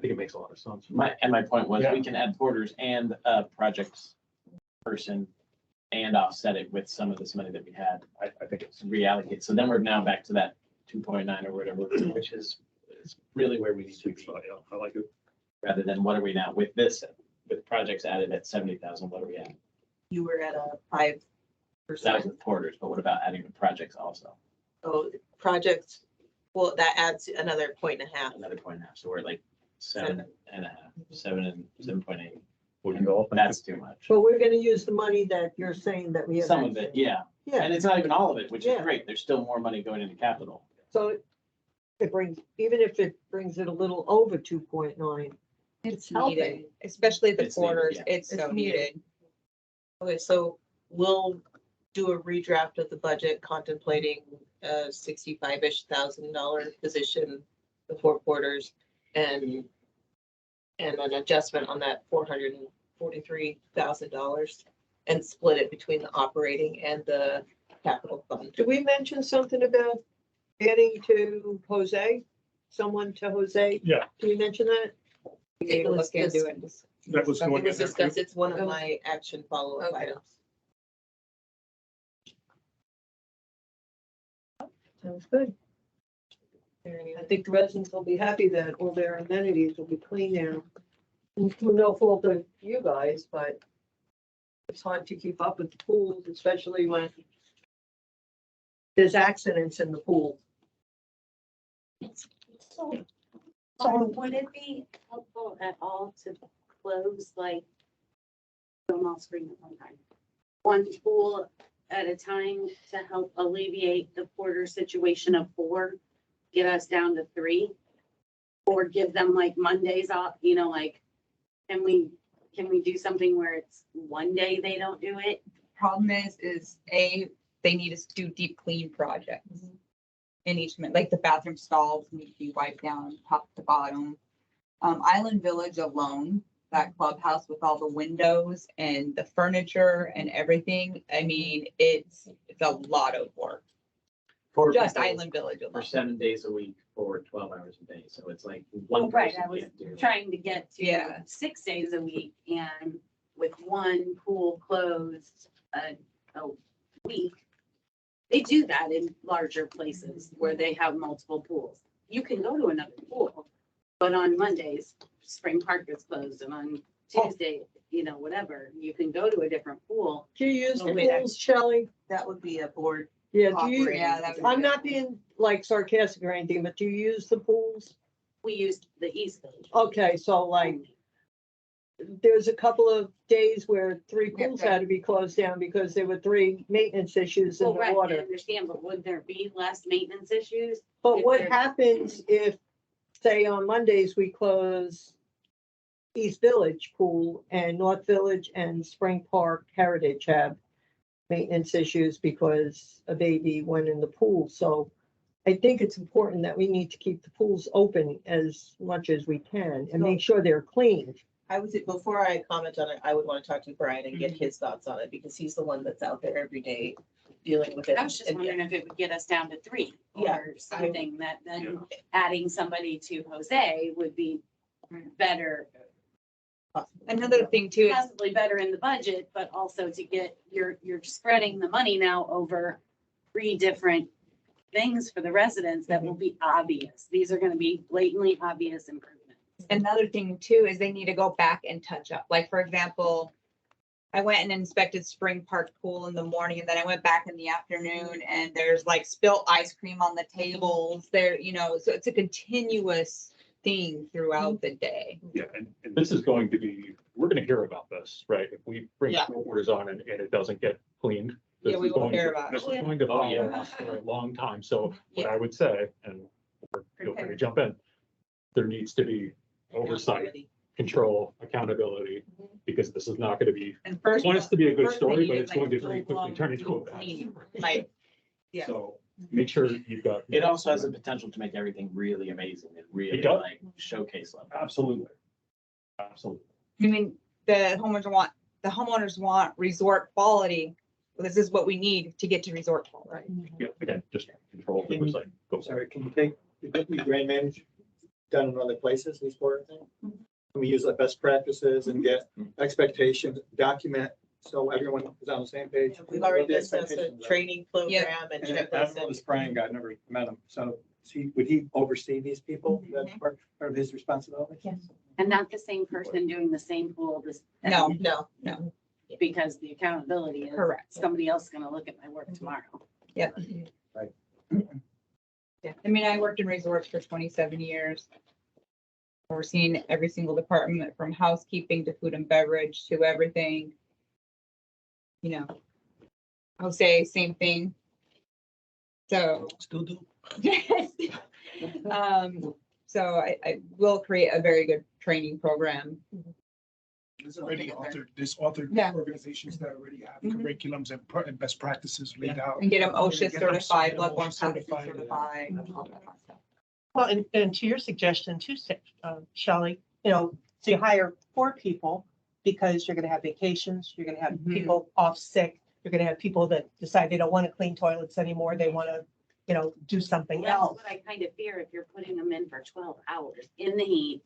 H: think it makes a lot of sense.
M: My point was,
H: Yeah.
M: we can add porters and a projects person and offset it with some of this money that we had.
H: I think it's
M: Reallocate. So then we're now back to that 2.9 or whatever, which is really where we need to be.
H: Yeah, I like it.
M: Rather than what are we now with this, with projects added at 70,000, what are we at?
L: You were at a 5%.
M: That was with porters, but what about adding the projects also?
L: So projects, well, that adds another 1.5.
M: Another 1.5. So we're like 7.5, 7 and 7.8.
H: Would you all think
M: That's too much.
F: But we're gonna use the money that you're saying that we have.
M: Some of it, yeah.
F: Yeah,
M: And it's not even all of it, which is
F: Yeah.
M: great. There's still more money going into capital.
F: so it brings, even if it brings it a little over 2.9.
D: It's
F: helping.
D: needed, especially the
M: It's needed,
D: quarters.
M: yeah.
D: It's
F: It's
D: so
F: needed.
D: needed.
L: Okay, so we'll do a redraft of the budget contemplating a $65-ish thousand position before quarters and an adjustment on that $443,000 and split it between the operating and the capital fund.
F: Did we mention something about adding to Jose? Someone to Jose?
B: Yeah.
F: Did we mention that?
L: Take a look into it.
B: That was
L: It
B: going in
L: was
B: there
L: discussed.
B: too.
L: It's one of my action follow-up
F: Okay.
L: items.
F: Sounds good. I think the residents will be happy that all their amenities will be clean now. And through no fault of you guys, but it's hard to keep up with the pools, especially when there's accidents in the pool.
R: So would it be helpful at all to close like, I'm all screen at one time, one pool at a time to help alleviate the porter situation of 4, get us down to 3? Or give them like Mondays off, like, can we do something where it's one day they don't do it?
D: Problem is they need to do deep clean projects. In each, like the bathroom stalls need to be wiped down top to bottom. Island Village alone, that clubhouse with all the windows and the furniture and everything, I mean, it's a lot of work. Just Island Village
M: For
D: alone.
M: 7 days a week for 12 hours a day. So it's like
R: Well,
M: one
R: right,
M: person
R: I was
M: can't do.
R: trying to get to
D: Yeah.
R: 6 days a week and with one pool closed a week. They do that in larger places where they have multiple pools. You can go to another pool, but on Mondays, Spring Park is closed and on Tuesday, whatever, you can go to a different pool.
F: Do you use the
R: No, wait,
F: pools, Shelley?
L: That would be a board.
F: Yeah, do you,
L: operating.
D: Yeah, that would
F: I'm
D: be
F: not being like sarcastic or anything, but do you use the pools?
R: We used the East Village.
F: Okay, so like, there's a couple of days where 3
D: Yeah,
F: pools
D: right.
F: had to be closed down because there were 3 maintenance issues in
R: Well,
F: the
R: right, I
F: water.
R: understand, but would there be less maintenance issues?
F: But
R: if
F: what
R: there-
F: happens if, say, on Mondays, we close East Village Pool and North Village and Spring Park Heritage have maintenance issues because a baby went in the pool? So I think it's important that we need to keep the pools open as much as we can and make sure they're cleaned.
L: Before I comment on it, I would want to talk to Brian and get his thoughts on it because he's the one that's out there every day dealing with it.
R: I was just wondering if it would get us down to 3
L: Yeah,
R: or something that then adding somebody to Jose would be better
D: Another thing too is,
R: possibly better in the budget, but also to get, you're spreading the money now over 3 different things for the residents that will be obvious. These are gonna be blatantly obvious improvements.
D: another thing too is they need to go back and touch up. Like, for example, I went and inspected Spring Park Pool in the morning, and then I went back in the afternoon, and there's like spilt ice cream on the tables there, you know, so it's a continuous thing throughout the day.
H: Yeah, and this is going to be, we're gonna hear about this, right? If we bring
D: Yeah.
H: orders on and it doesn't get cleaned. This
D: Yeah, we
H: is
D: will
H: going to-
D: hear about it.
H: This is going to follow us for a long time. So what I would say, and feel free to jump in, there needs to be oversight, control, accountability, because this is not gonna be,
D: And
H: I
D: first.
H: want it to be a good
D: first
H: story,
D: thing
H: but
D: is
H: it's
D: like
H: going to very quickly
D: full-blown
H: turn into a bad
D: clean,
H: story.
D: Like, yeah.
H: So make sure you've got.
M: It also has the potential to make everything really amazing and really
H: It does.
M: like showcase level.
H: Absolutely. Absolutely.
D: I mean, the homeowners want resort quality. Well, this is what we need to get to resort quality.
H: Yeah, again, just control the oversight. Go.
P: Sorry, can you take, didn't we grain manage done in other places, these sort of things? Can we use like best practices and get expectations, document, so everyone is on the same page?
F: We've already
P: What the
F: discussed a
P: expectations are.
F: training program and
P: And I don't know
F: checklists.
P: this Brian guy, I never met him, so would he oversee these people? That's part of his responsibility?
F: Yes.
R: And not the same person doing the same pool this.
D: No,
F: No.
R: Because the accountability is.
D: Correct.
R: Somebody else is gonna look at my work tomorrow.
D: yeah.
P: Right.
D: Yeah, I mean, I worked in resorts for 27 years. Overseeing every single department from housekeeping to food and beverage to everything. You know, I'll say same thing. So.
T: Still do.
D: So I will create a very good training program.
T: There's already authored
D: Yeah.
T: organizations that already have
D: Mhm.
T: curriculums and best practices laid out.
D: And get them OSHA
T: Get them
D: certified, bloodborne
T: OSHA
D: pathogen certified, and all that kind of stuff.
A: Well, and to your suggestion too, Shelley, you know, to hire 4 people because you're gonna have vacations, you're gonna have
D: Mhm.
A: people off sick, you're gonna have people that decide they don't wanna clean toilets anymore, they wanna, you know, do something
R: That's
A: else.
R: what I kind of fear if you're putting them in for 12 hours in the heat,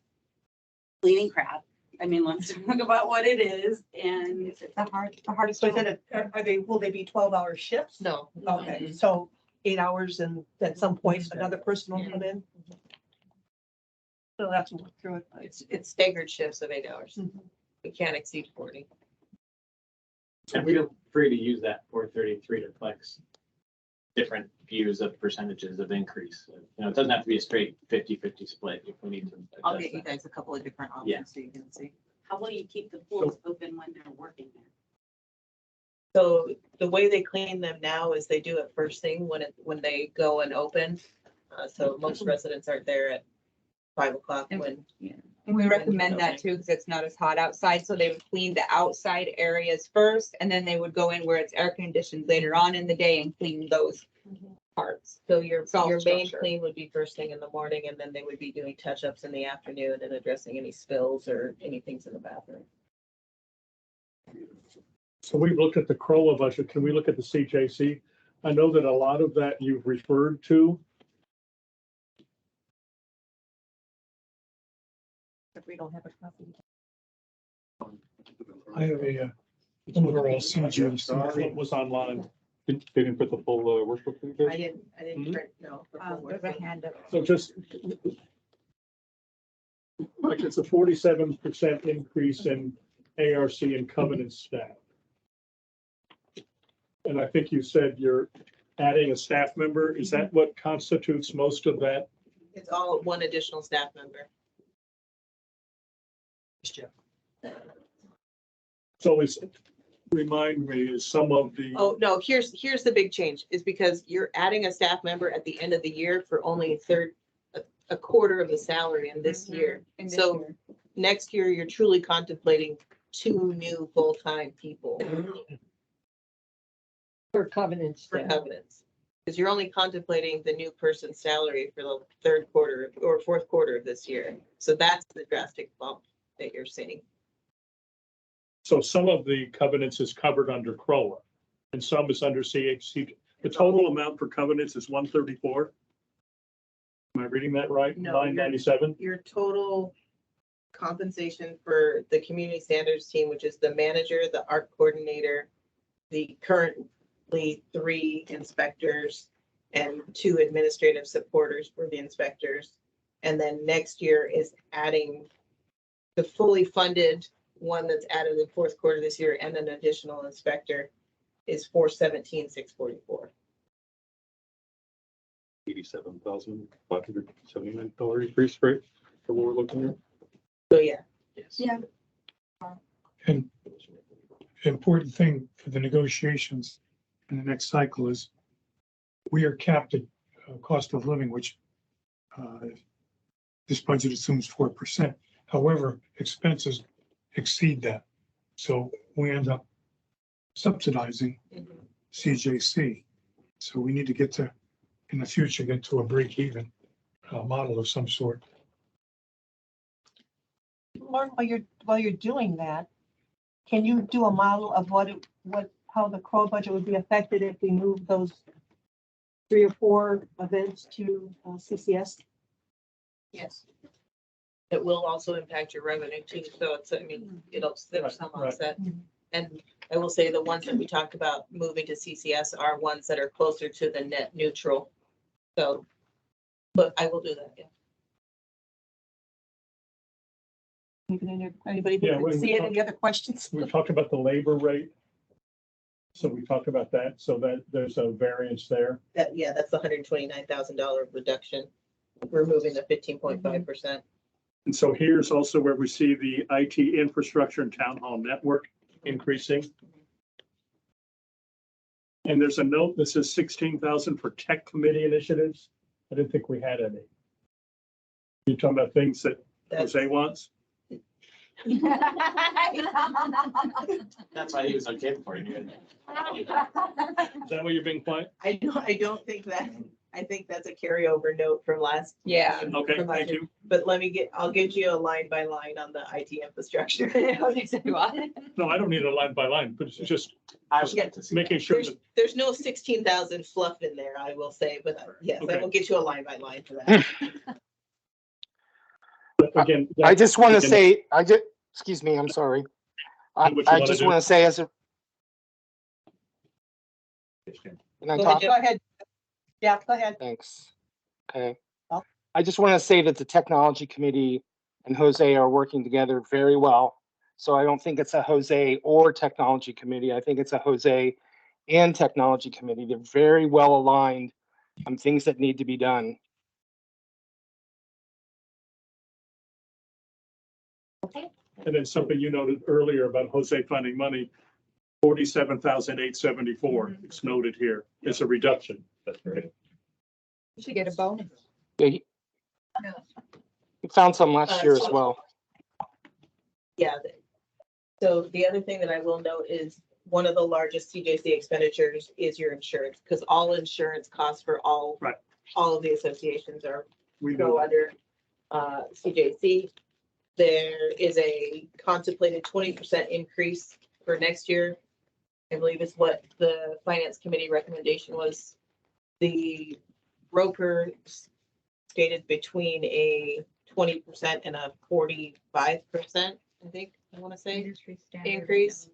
R: cleaning crap. I mean, let's talk about what it is and.
D: It's the hardest.
A: So is
D: job.
A: it, will they be 12-hour shifts?
F: No.
A: Okay, so 8 hours and at some point another person will come in? So that's what we're through it.
F: It's staggered shifts of 8 hours.
A: Mhm.
F: We can't exceed 40.
M: And feel free to use that 433 to flex different views of percentages of increase. You know, it doesn't have to be a straight 50-50 split if we need to.
F: I'll
M: adjust
F: get you
M: that.
F: guys a couple of different
M: Yeah.
F: options so you can see.
R: How will you keep the pools open when they're working there?
F: So the way they clean them now is they do it first thing when they go and open. So most residents aren't there at 5 o'clock
D: And-
F: when.
D: And we recommend that too, because it's not as hot outside, so they would clean the outside areas first, and then they would go in where it's air conditioned later on in the day and clean those parts.
F: So your
D: Salt
F: main
D: structure.
F: clean would be first thing in the morning, and then they would be doing touch-ups in the afternoon and addressing any spills or anything's in the bathroom.
G: So we've looked at the CROA budget. Can we look at the CJC? I know that a lot of that you've referred to.
F: If we don't have a copy.
B: I have a overall CGC.
G: What was online? Didn't put the full workbook through
F: I
G: this?
F: didn't print, no.
D: There's a hand up.
G: So just like it's a 47% increase in ARC and covenant staff. And I think you said you're adding a staff member. Is that what constitutes most of that?
F: It's all one additional staff member.
G: So it's, remind me, is some of the.
F: Oh, no, here's the big change, is because you're adding a staff member at the end of the year for only a quarter of the salary in this year.
D: In this
F: So
D: year.
F: next year, you're truly contemplating 2 new full-time people
L: For covenants.
F: for covenants. Because you're only contemplating the new person's salary for the 3rd quarter or 4th quarter of this year. So that's the drastic bump that you're seeing.
G: So some of the covenants is covered under CROA and some is under CHC. The total amount for covenants is 134. Am I reading that right?
F: No,
G: 997?
F: Your total compensation for the community standards team, which is the manager, the art coordinator, the currently 3 inspectors and 2 administrative supporters for the inspectors. And then next year is adding the fully funded one that's added in the 4th quarter this year and an additional inspector is 417,644.
H: $87,579 increase rate for what we're looking at.
F: So yeah.
O: Yeah.
B: And important thing for the negotiations in the next cycle is we are capped at cost of living, which this budget assumes 4%. However, expenses exceed that. So we end up subsidizing CJC. So we need to get to, in the future, get to a break-even model of some sort.
C: Lauren, while you're doing that, can you do a model of how the CROA budget would be affected if we move those 3 or 4 events to CCS?
F: Yes. It will also impact your revenue too. So it's, I mean, there's some offset. And I will say the ones that we talked about moving to CCS are ones that are closer to the net neutral. So, but I will do that, yeah.
C: Anybody
G: Yeah,
C: see any other questions?
G: We talked about the labor rate. So we talked about that, so that there's a variance there.
F: That, yeah, that's the $129,000 reduction. We're moving the 15.5%.
G: And so here's also where we see the IT infrastructure and town hall network increasing. And there's a note that says 16,000 for tech committee initiatives. I didn't think we had any. You talking about things that Jose wants?
M: That's why he was okay before you knew it.
G: Is that what you're being quiet?
F: I don't think that. I think that's a carryover note from last.
D: Yeah.
G: Okay,
F: from last
G: thank
F: year.
G: you.
F: But I'll get you a line by line on the IT infrastructure.
G: No, I don't need a line by line, but it's just
M: I was get to see
G: making sure that
F: There's no 16,000 fluff in there, I will say, but yes, I
G: Okay.
F: will get you a line by line for that.
G: again.
E: I just want to say, excuse me, I'm sorry. I just want to say as a. Can I talk?
C: Go ahead. Yeah, go ahead.
E: Thanks. Okay. I just want to say that the technology committee and Jose are working together very well. So I don't think it's a Jose or technology committee. I think it's a Jose and technology committee. They're very well aligned on things that need to be done.
G: And then something you noted earlier about Jose finding money, 47,874. It's noted here. It's a reduction.
H: That's right.
D: You should get a bonus.
E: Yeah, he found some last year as
F: so-
E: well.
F: Yeah. So the other thing that I will note is one of the largest CJC expenditures is your insurance, because all insurance costs for all of the associations are go under CJC. There is a contemplated 20% increase for next year. I believe is what the finance committee recommendation was. The broker stated between a 20% and a 45%, I think, I want to say, increase.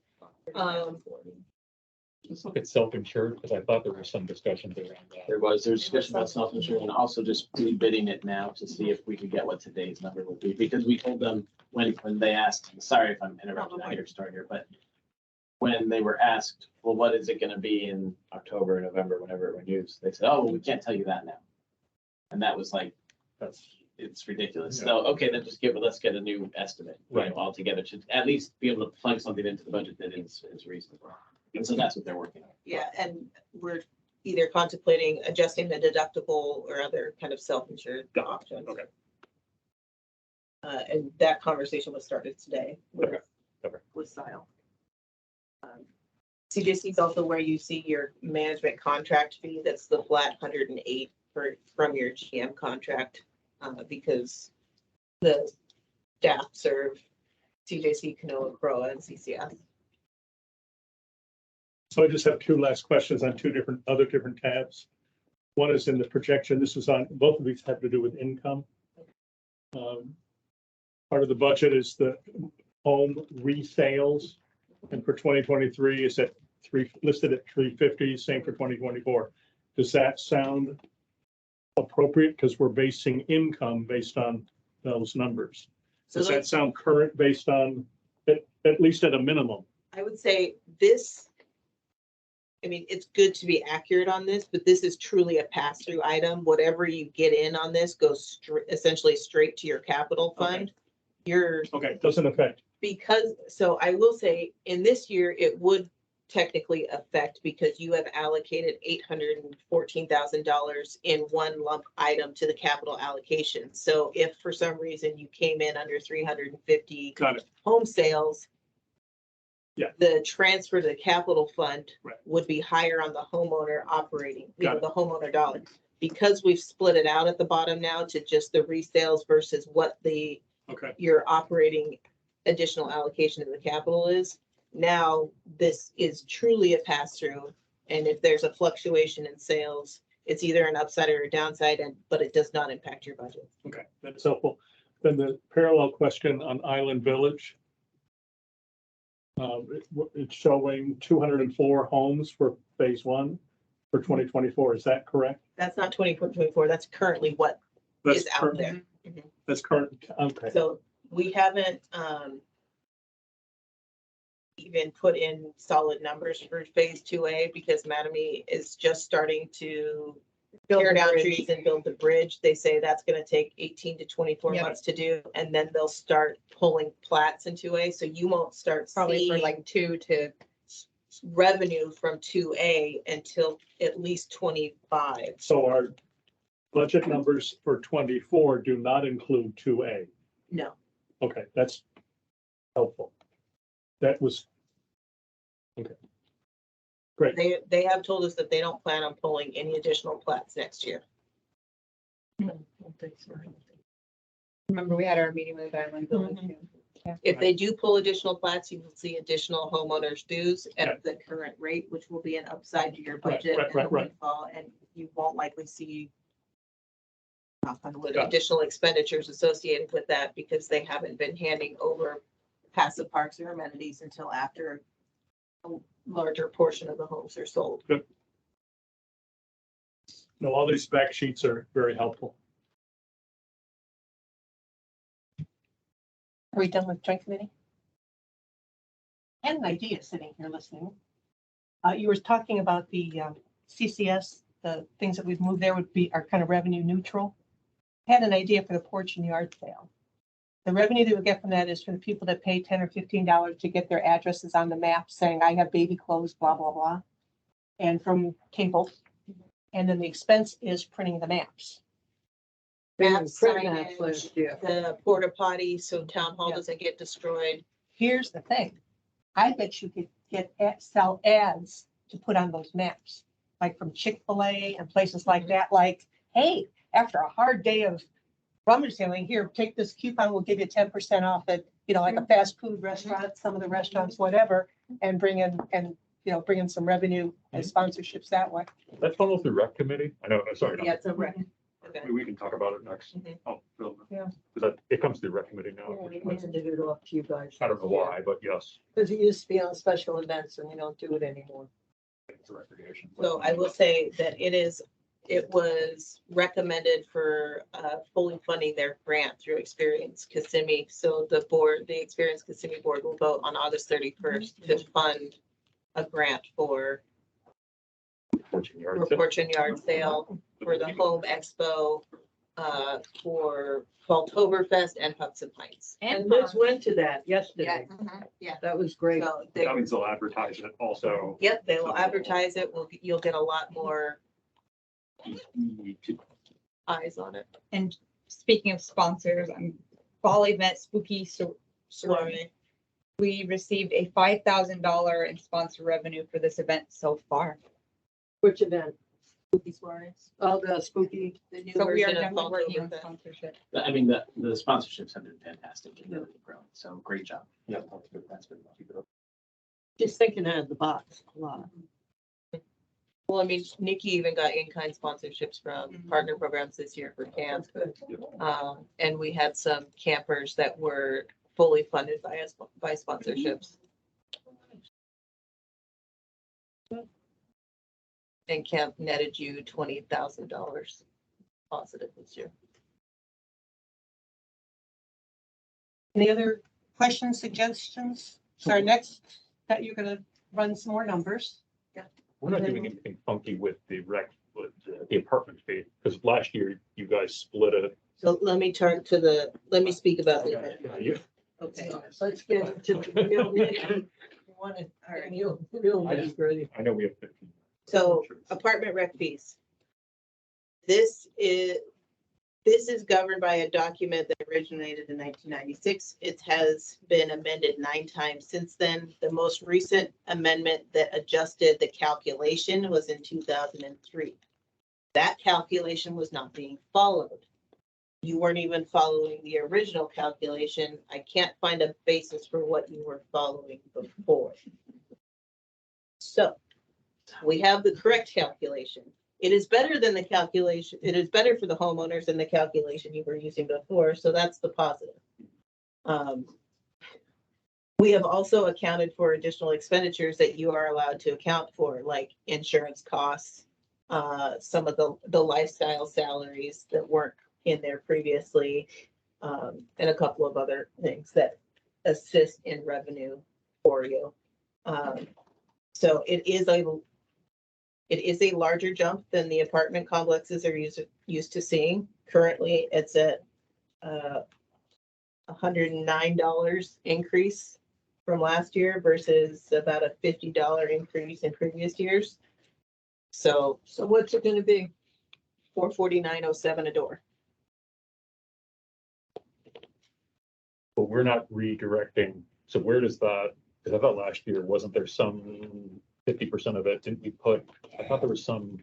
H: Let's look at self-insured, because I thought there was some discussions around that.
M: There's discussion about self-insured and also just rebidding it now to see if we could get what today's number would be, because we told them when they asked, sorry if I'm interrupting your story here, but when they were asked, well, what is it gonna be in October, November, whenever it renews? They said, oh, well, we can't tell you that now. And that was like, it's ridiculous.
H: Yeah.
M: So, okay, then let's get a new estimate,
H: Right.
M: altogether, to at least be able to plug something into the budget that is reasonable. And so that's what they're working on.
F: Yeah, and we're either contemplating adjusting the deductible or other kind of self-insured options.
G: Okay.
F: And that conversation was started today with,
H: Okay.
F: with Sile. CJC is also where you see your management contract fee. That's the flat 108 from your GM contract, because the staff serve CJC, CNOA, CROA, and CCS.
G: So I just have 2 last questions on 2 other different tabs. One is in the projection. This is on, both of these have to do with income. part of the budget is the home resales. And for 2023, is at listed at 350, same for 2024. Does that sound appropriate? Because we're basing income based on those numbers. Does that sound current based on, at least at a minimum?
F: I would say this, I mean, it's good to be accurate on this, but this is truly a pass-through item. Whatever you get in on this goes essentially straight to your capital fund.
G: Okay, doesn't affect.
F: Because, so I will say, in this year, it would technically affect because you have allocated $814,000 in one lump item to the capital allocation. So if for some reason you came in under 350 home sales, the transfer to the capital fund would be higher on the homeowner operating, the homeowner dollar. Because we've split it out at the bottom now to just the resales versus what the your operating additional allocation to the capital is. Now, this is truly a pass-through, and if there's a fluctuation in sales, it's either an upside or a downside, but it does not impact your budget.
G: Okay, that's helpful. Then the parallel question on Island Village. It's showing 204 homes for phase one for 2024. Is that correct?
F: That's not 2024. That's currently what is out there.
G: That's current. Okay.
F: So we haven't even put in solid numbers for phase 2A because Mattamy is just starting to tear down trees and build the bridge. They say that's going to take 18 to 24 months to do, and then they'll start pulling plats in 2A. So you won't start
D: Probably for
F: seeing
D: like 2 to
F: revenue from 2A until at least 25.
G: So our budget numbers for 24 do not include 2A.
F: No.
G: Okay, that's helpful. That was okay. Great.
F: They have told us that they don't plan on pulling any additional plats next year.
D: Remember, we had our meeting with Island Village.
F: If they do pull additional plats, you will see additional homeowners dues at the current rate, which will be an upside to your budget and a windfall, and you won't likely see additional expenditures associated with that because they haven't been handing over passive parks or amenities until after a larger portion of the homes are sold.
G: Good. No, all these spec sheets are very helpful.
C: Are we done with joint committee? I had an idea sitting here listening. You were talking about the CCS, the things that we've moved there are kind of revenue neutral. I had an idea for the porch and yard sale. The revenue that we get from that is for the people that pay $10 or $15 to get their addresses on the map saying, I have baby clothes, blah, blah, blah. And from cable. And then the expense is printing the maps.
F: Map signage, the porta potty, so town hall doesn't get destroyed.
C: Here's the thing. I bet you could sell ads to put on those maps, like from Chick-fil-A and places like that. Like, hey, after a hard day of rummage sailing, here, take this coupon, we'll give you 10% off at, like a fast food restaurant, some of the restaurants, whatever, and bring in some revenue and sponsorships that way.
H: That's funneled through rec committee. I know, sorry.
F: Yeah, it's a rec.
H: We can talk about it next. Oh, Phil.
C: Yeah.
H: Because it comes through rec committee now.
L: Yeah, we handed it off to you guys.
H: I don't know why, but yes.
L: Because it used to be on special events and you don't do it anymore.
H: It's a recreation.
F: So I will say that it was recommended for fully funding their grant through Experience Kissimmee. So the Experience Kissimmee board will vote on August 31st to fund a grant for porch and yard sale, for the home expo, for Falltoberfest and Hudson Heights.
L: And Liz went to that yesterday.
F: Yeah.
L: That was great.
F: So
H: That means they'll advertise it also.
F: Yep, they will advertise it. You'll get a lot more eyes on it.
D: And speaking of sponsors, fall event Spooky Soiree. We received a $5,000 in sponsor revenue for this event so far.
L: Which event?
F: Spooky Soirees.
L: Oh, the spooky.
F: The new
D: So we are
F: version of
D: definitely working on
F: Falltoberfest.
D: sponsorship.
M: I mean, the sponsorships have been fantastic and really grown. So great job. Yeah, that's good. That's good. Keep it up.
L: Just thinking out of the box a lot.
F: Well, I mean, Nikki even got in-kind sponsorships from partner programs this year for camp. And we had some campers that were fully funded by us, by sponsorships. And camp netted you $20,000 positive this year.
A: Any other questions, suggestions? So next, that you're gonna run some more numbers.
H: We're not doing anything funky with the the apartment fee, because last year you guys split it.
F: So let me turn to let me speak about the event.
H: You-
F: Okay.
L: Let's get into the real nitty. You wanna, real
H: I just-
L: nitty-gritty.
H: I know we have 15.
F: So apartment rec fees. This is governed by a document that originated in 1996. It has been amended 9 times since then. The most recent amendment that adjusted the calculation was in 2003. That calculation was not being followed. You weren't even following the original calculation. I can't find a basis for what you were following before. So we have the correct calculation. It is better than the calculation. It is better for the homeowners than the calculation you were using before. So that's the positive. We have also accounted for additional expenditures that you are allowed to account for, like insurance costs, some of the lifestyle salaries that weren't in there previously, and a couple of other things that assist in revenue for you. So it is a larger jump than the apartment complexes are used to seeing. Currently, it's at $109 increase from last year versus about a $50 increase in previous years. So
L: what's it gonna be?
F: $449.07 a door.
H: But we're not redirecting. So where does that, because I thought last year, wasn't there some 50% of it? Didn't we put, I thought there was some.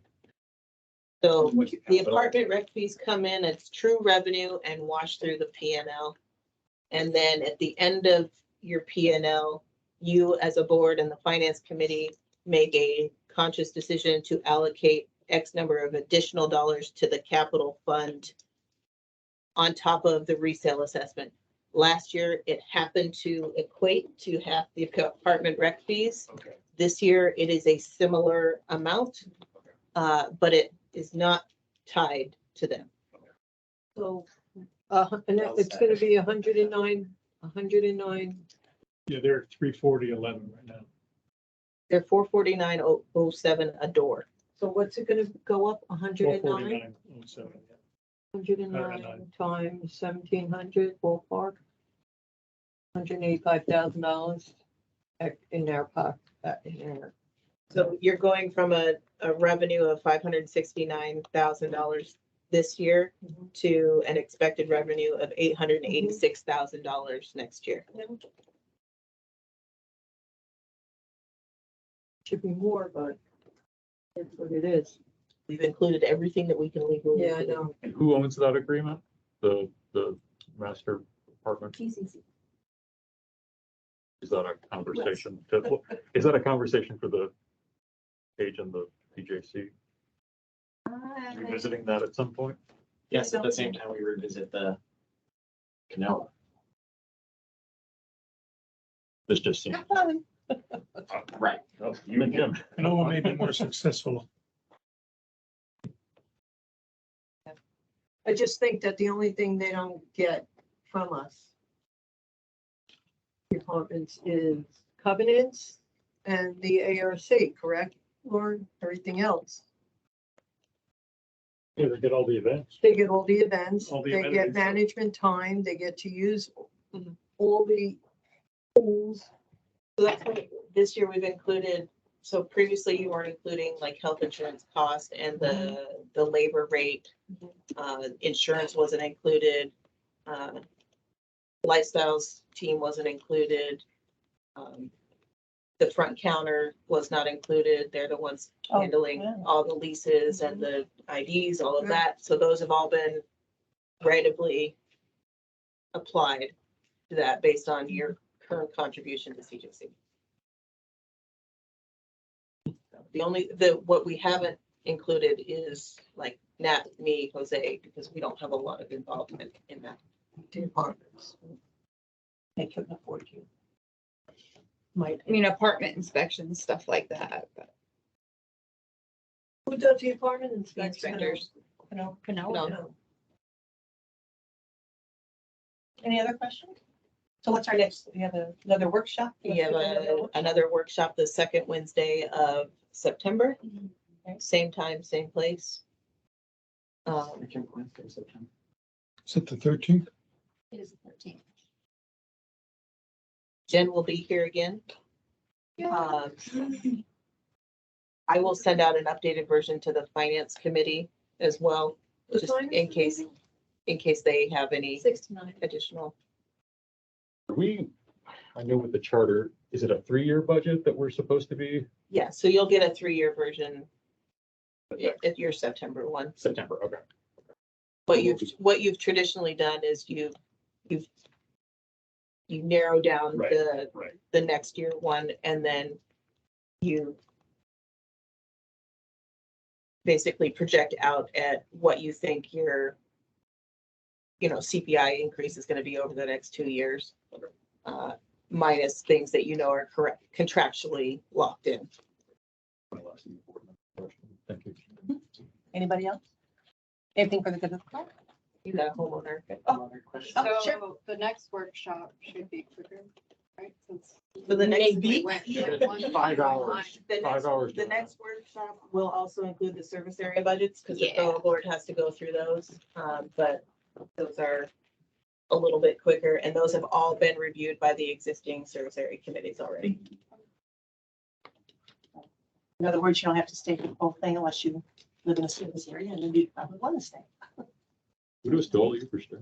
F: So the apartment rec fees come in, it's true revenue and wash through the P&L. And then at the end of your P&L, you as a board and the finance committee make a conscious decision to allocate X number of additional dollars to the capital fund on top of the resale assessment. Last year, it happened to equate to half the apartment rec fees.
H: Okay.
F: This year, it is a similar amount, but it is not tied to them.
L: So, and it's gonna be 109.
G: Yeah, they're 340.11 right now.
F: They're $449.07 a door.
L: So what's it gonna go up? 109?
G: 449.07.
L: 109 times 1,700 ballpark. $185,000 in our pocket, in our.
F: So you're going from a revenue of $569,000 this year to an expected revenue of $886,000 next year.
L: Should be more, but that's what it is.
F: We've included everything that we can legally.
L: Yeah, I
F: include.
L: know.
H: And who owns that agreement? The master apartment?
N: PCC.
H: Is that a conversation? Is that a conversation for the page and the PJC? Revisiting that at some point?
M: Yes, at the same time, we revisit the CROA.
H: This just seems.
M: Right.
H: Oh, you and Jim.
B: I know what may be more successful.
L: I just think that the only thing they don't get from us departments is covenants and the ARC, correct? Or everything else.
G: Yeah, they get all the events.
L: They get all the events,
G: All the
L: they get
G: amenities.
L: management time, they get to use all the tools.
F: So that's what, this year we've included, so previously you weren't including like health insurance cost and the labor rate. Insurance wasn't included. Lifestyles team wasn't included. The front counter was not included. They're the ones handling all the leases and the IDs, all of that. So those have all been ratably applied to that based on your current contribution to CJC. The only, what we haven't included is like Nat, me, Jose, because we don't have a lot of involvement in that departments.
A: They couldn't afford you.
D: I mean, apartment inspections, stuff like that, but
L: Who does the apartment
D: the
L: inspection?
D: inspectors.
A: No.
F: No.
A: Any other questions? So what's our next, we have another workshop?
F: We have another workshop the second Wednesday of September. Same time, same place.
M: Second Wednesday, September.
B: Is it the 13th?
O: It is the 13th.
F: Jen will be here again. I will send out an updated version to the finance committee as well, just in case they have any
O: 6 to 9.
F: additional.
H: Are we, I know with the charter, is it a 3-year budget that we're supposed to be?
F: Yeah, so you'll get a 3-year version at your September one.
H: September, okay.
F: What you've traditionally done is you narrow down
H: Right,
F: the next year one, and then you basically project out at what you think your, CPI increase is going to be over the next 2 years, minus things that are correct contractually locked in.
H: My last important question. Thank you.
A: Anybody else? Anything for the good of the call?
F: You got a homeowner.
K: So the next workshop should be quicker, right? Since
F: So the next
A: Maybe.
K: we went from one
H: 5
K: to
H: hours.
K: one.
F: The
H: 5
F: next,
H: hours.
F: the next workshop will also include the service area budgets, because the
D: Yeah.
F: CROA board has to go through those. But those are a little bit quicker, and those have all been reviewed by the existing service area committees already.
A: In other words, you don't have to stay for the whole thing unless you live in a service area, and then you probably want to stay.
H: Who do stole you for sure?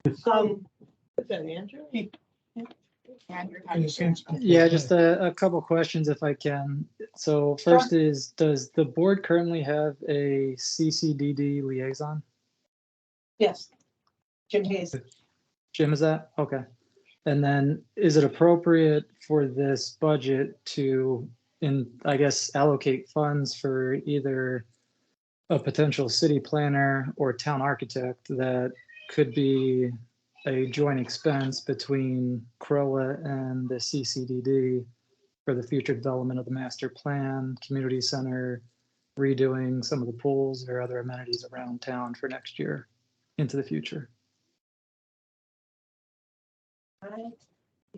F: Is that Andrew?
J: Yeah, just a couple questions if I can. So first is, does the board currently have a CCDD liaison?
A: Yes. Jim Hayes.
J: Jim, is that? Okay. And then is it appropriate for this budget to, I guess, allocate funds for either a potential city planner or town architect that could be a joint expense between CROA and the CCDD for the future development of the master plan, community center, redoing some of the pools or other amenities around town for next year into the future?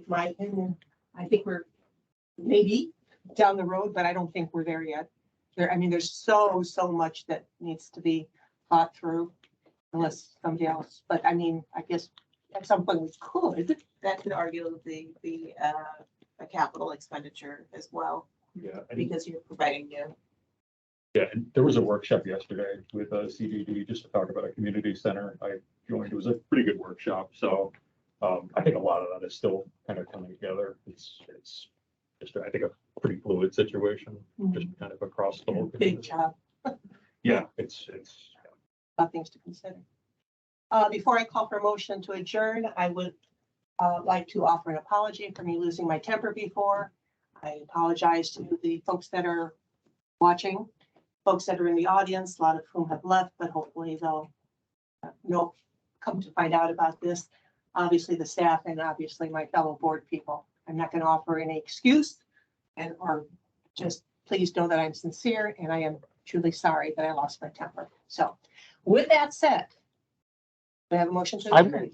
A: My opinion, I think we're maybe down the road, but I don't think we're there yet. There's so much that needs to be thought through unless somebody else, but I guess at some point we could.
F: That could argue the capital expenditure as well,
H: Yeah.
F: because you're providing
H: Yeah, and there was a workshop yesterday with CDD just to talk about a community center. I joined, it was a pretty good workshop. So I think a lot of that is still kind of coming together. It's just, I think, a pretty fluid situation, just kind of across the whole.
A: Big job.
H: Yeah, it's.
A: A lot of things to consider. Before I call for a motion to adjourn, I would like to offer an apology for me losing my temper before. I apologize to the folks that are watching, folks that are in the audience, a lot of whom have left, but hopefully they'll come to find out about this. Obviously the staff and obviously my fellow board people. I'm not going to offer any excuse or just please know that I'm sincere and I am truly sorry that I lost my temper. So with that said, we have a motion to adjourn.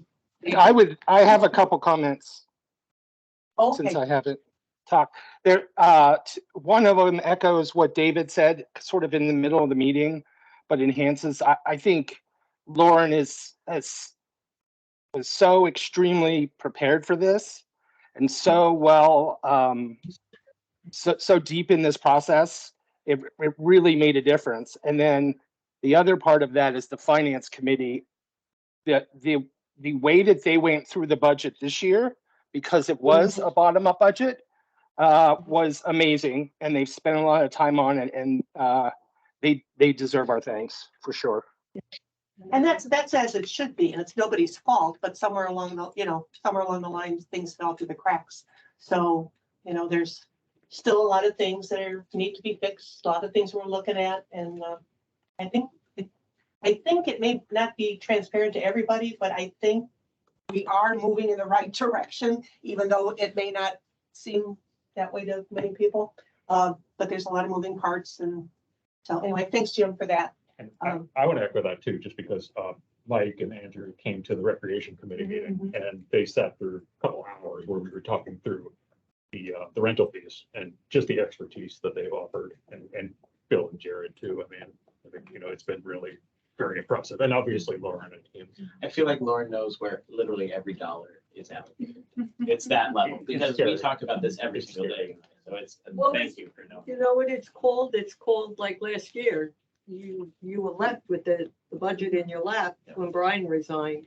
E: I have a couple comments since
A: Okay,
E: I haven't talked. There, one of them echoes what David said, sort of in the middle of the meeting, but enhances. I think Lauren was so extremely prepared for this and so well, so deep in this process. It really made a difference. And then the other part of that is the finance committee. The way that they went through the budget this year, because it was a bottom-up budget, was amazing, and they've spent a lot of time on it, and they deserve our thanks for sure.
A: and that's as it should be, and it's nobody's fault, but somewhere along the line, things fell through the cracks. So, there's still a lot of things that need to be fixed, a lot of things we're looking at, and I think it may not be transparent to everybody, but I think we are moving in the right direction, even though it may not seem that way to many people. But there's a lot of moving parts, and so anyway, thanks, Jim, for that.
H: And I want to echo that too, just because Mike and Andrew came to the recreation committee meeting and they sat through a couple hours where we were talking through the rental fees and just the expertise that they've offered, and Bill and Jared too. I mean, I think, it's been really very impressive, and obviously Lauren and team.
M: I feel like Lauren knows where literally every dollar is allocated. It's that level, because we talk about this every single day. So
L: Well,
M: thank you for knowing.
L: You know what it's called? It's called, like last year, you were left with the budget in your lap when Brian resigned.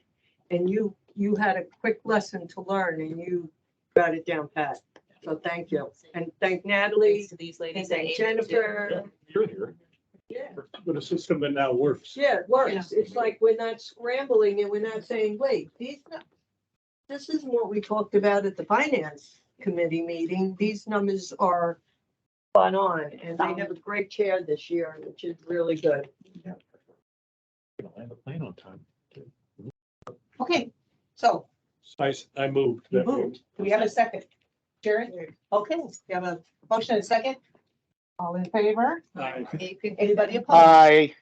L: And you had a quick lesson to learn and you got it down pat. So thank you. And thank Natalie,
D: To these
L: and
D: ladies.
L: thank Jennifer.
H: You're here.
L: Yeah,
G: With a system that now works.
L: yeah, it works. It's like we're not scrambling and we're not saying, wait, this isn't what we talked about at the finance committee meeting. These numbers are spot on, and they have a great chair this year, which is really good.
H: Gonna land the plane on time.
A: Okay, so
G: I moved.
A: you moved. Do we have a second? Jared? Okay, we have a motion and a second. All in favor?
G: Aye.
A: Anybody opposed?
E: Aye.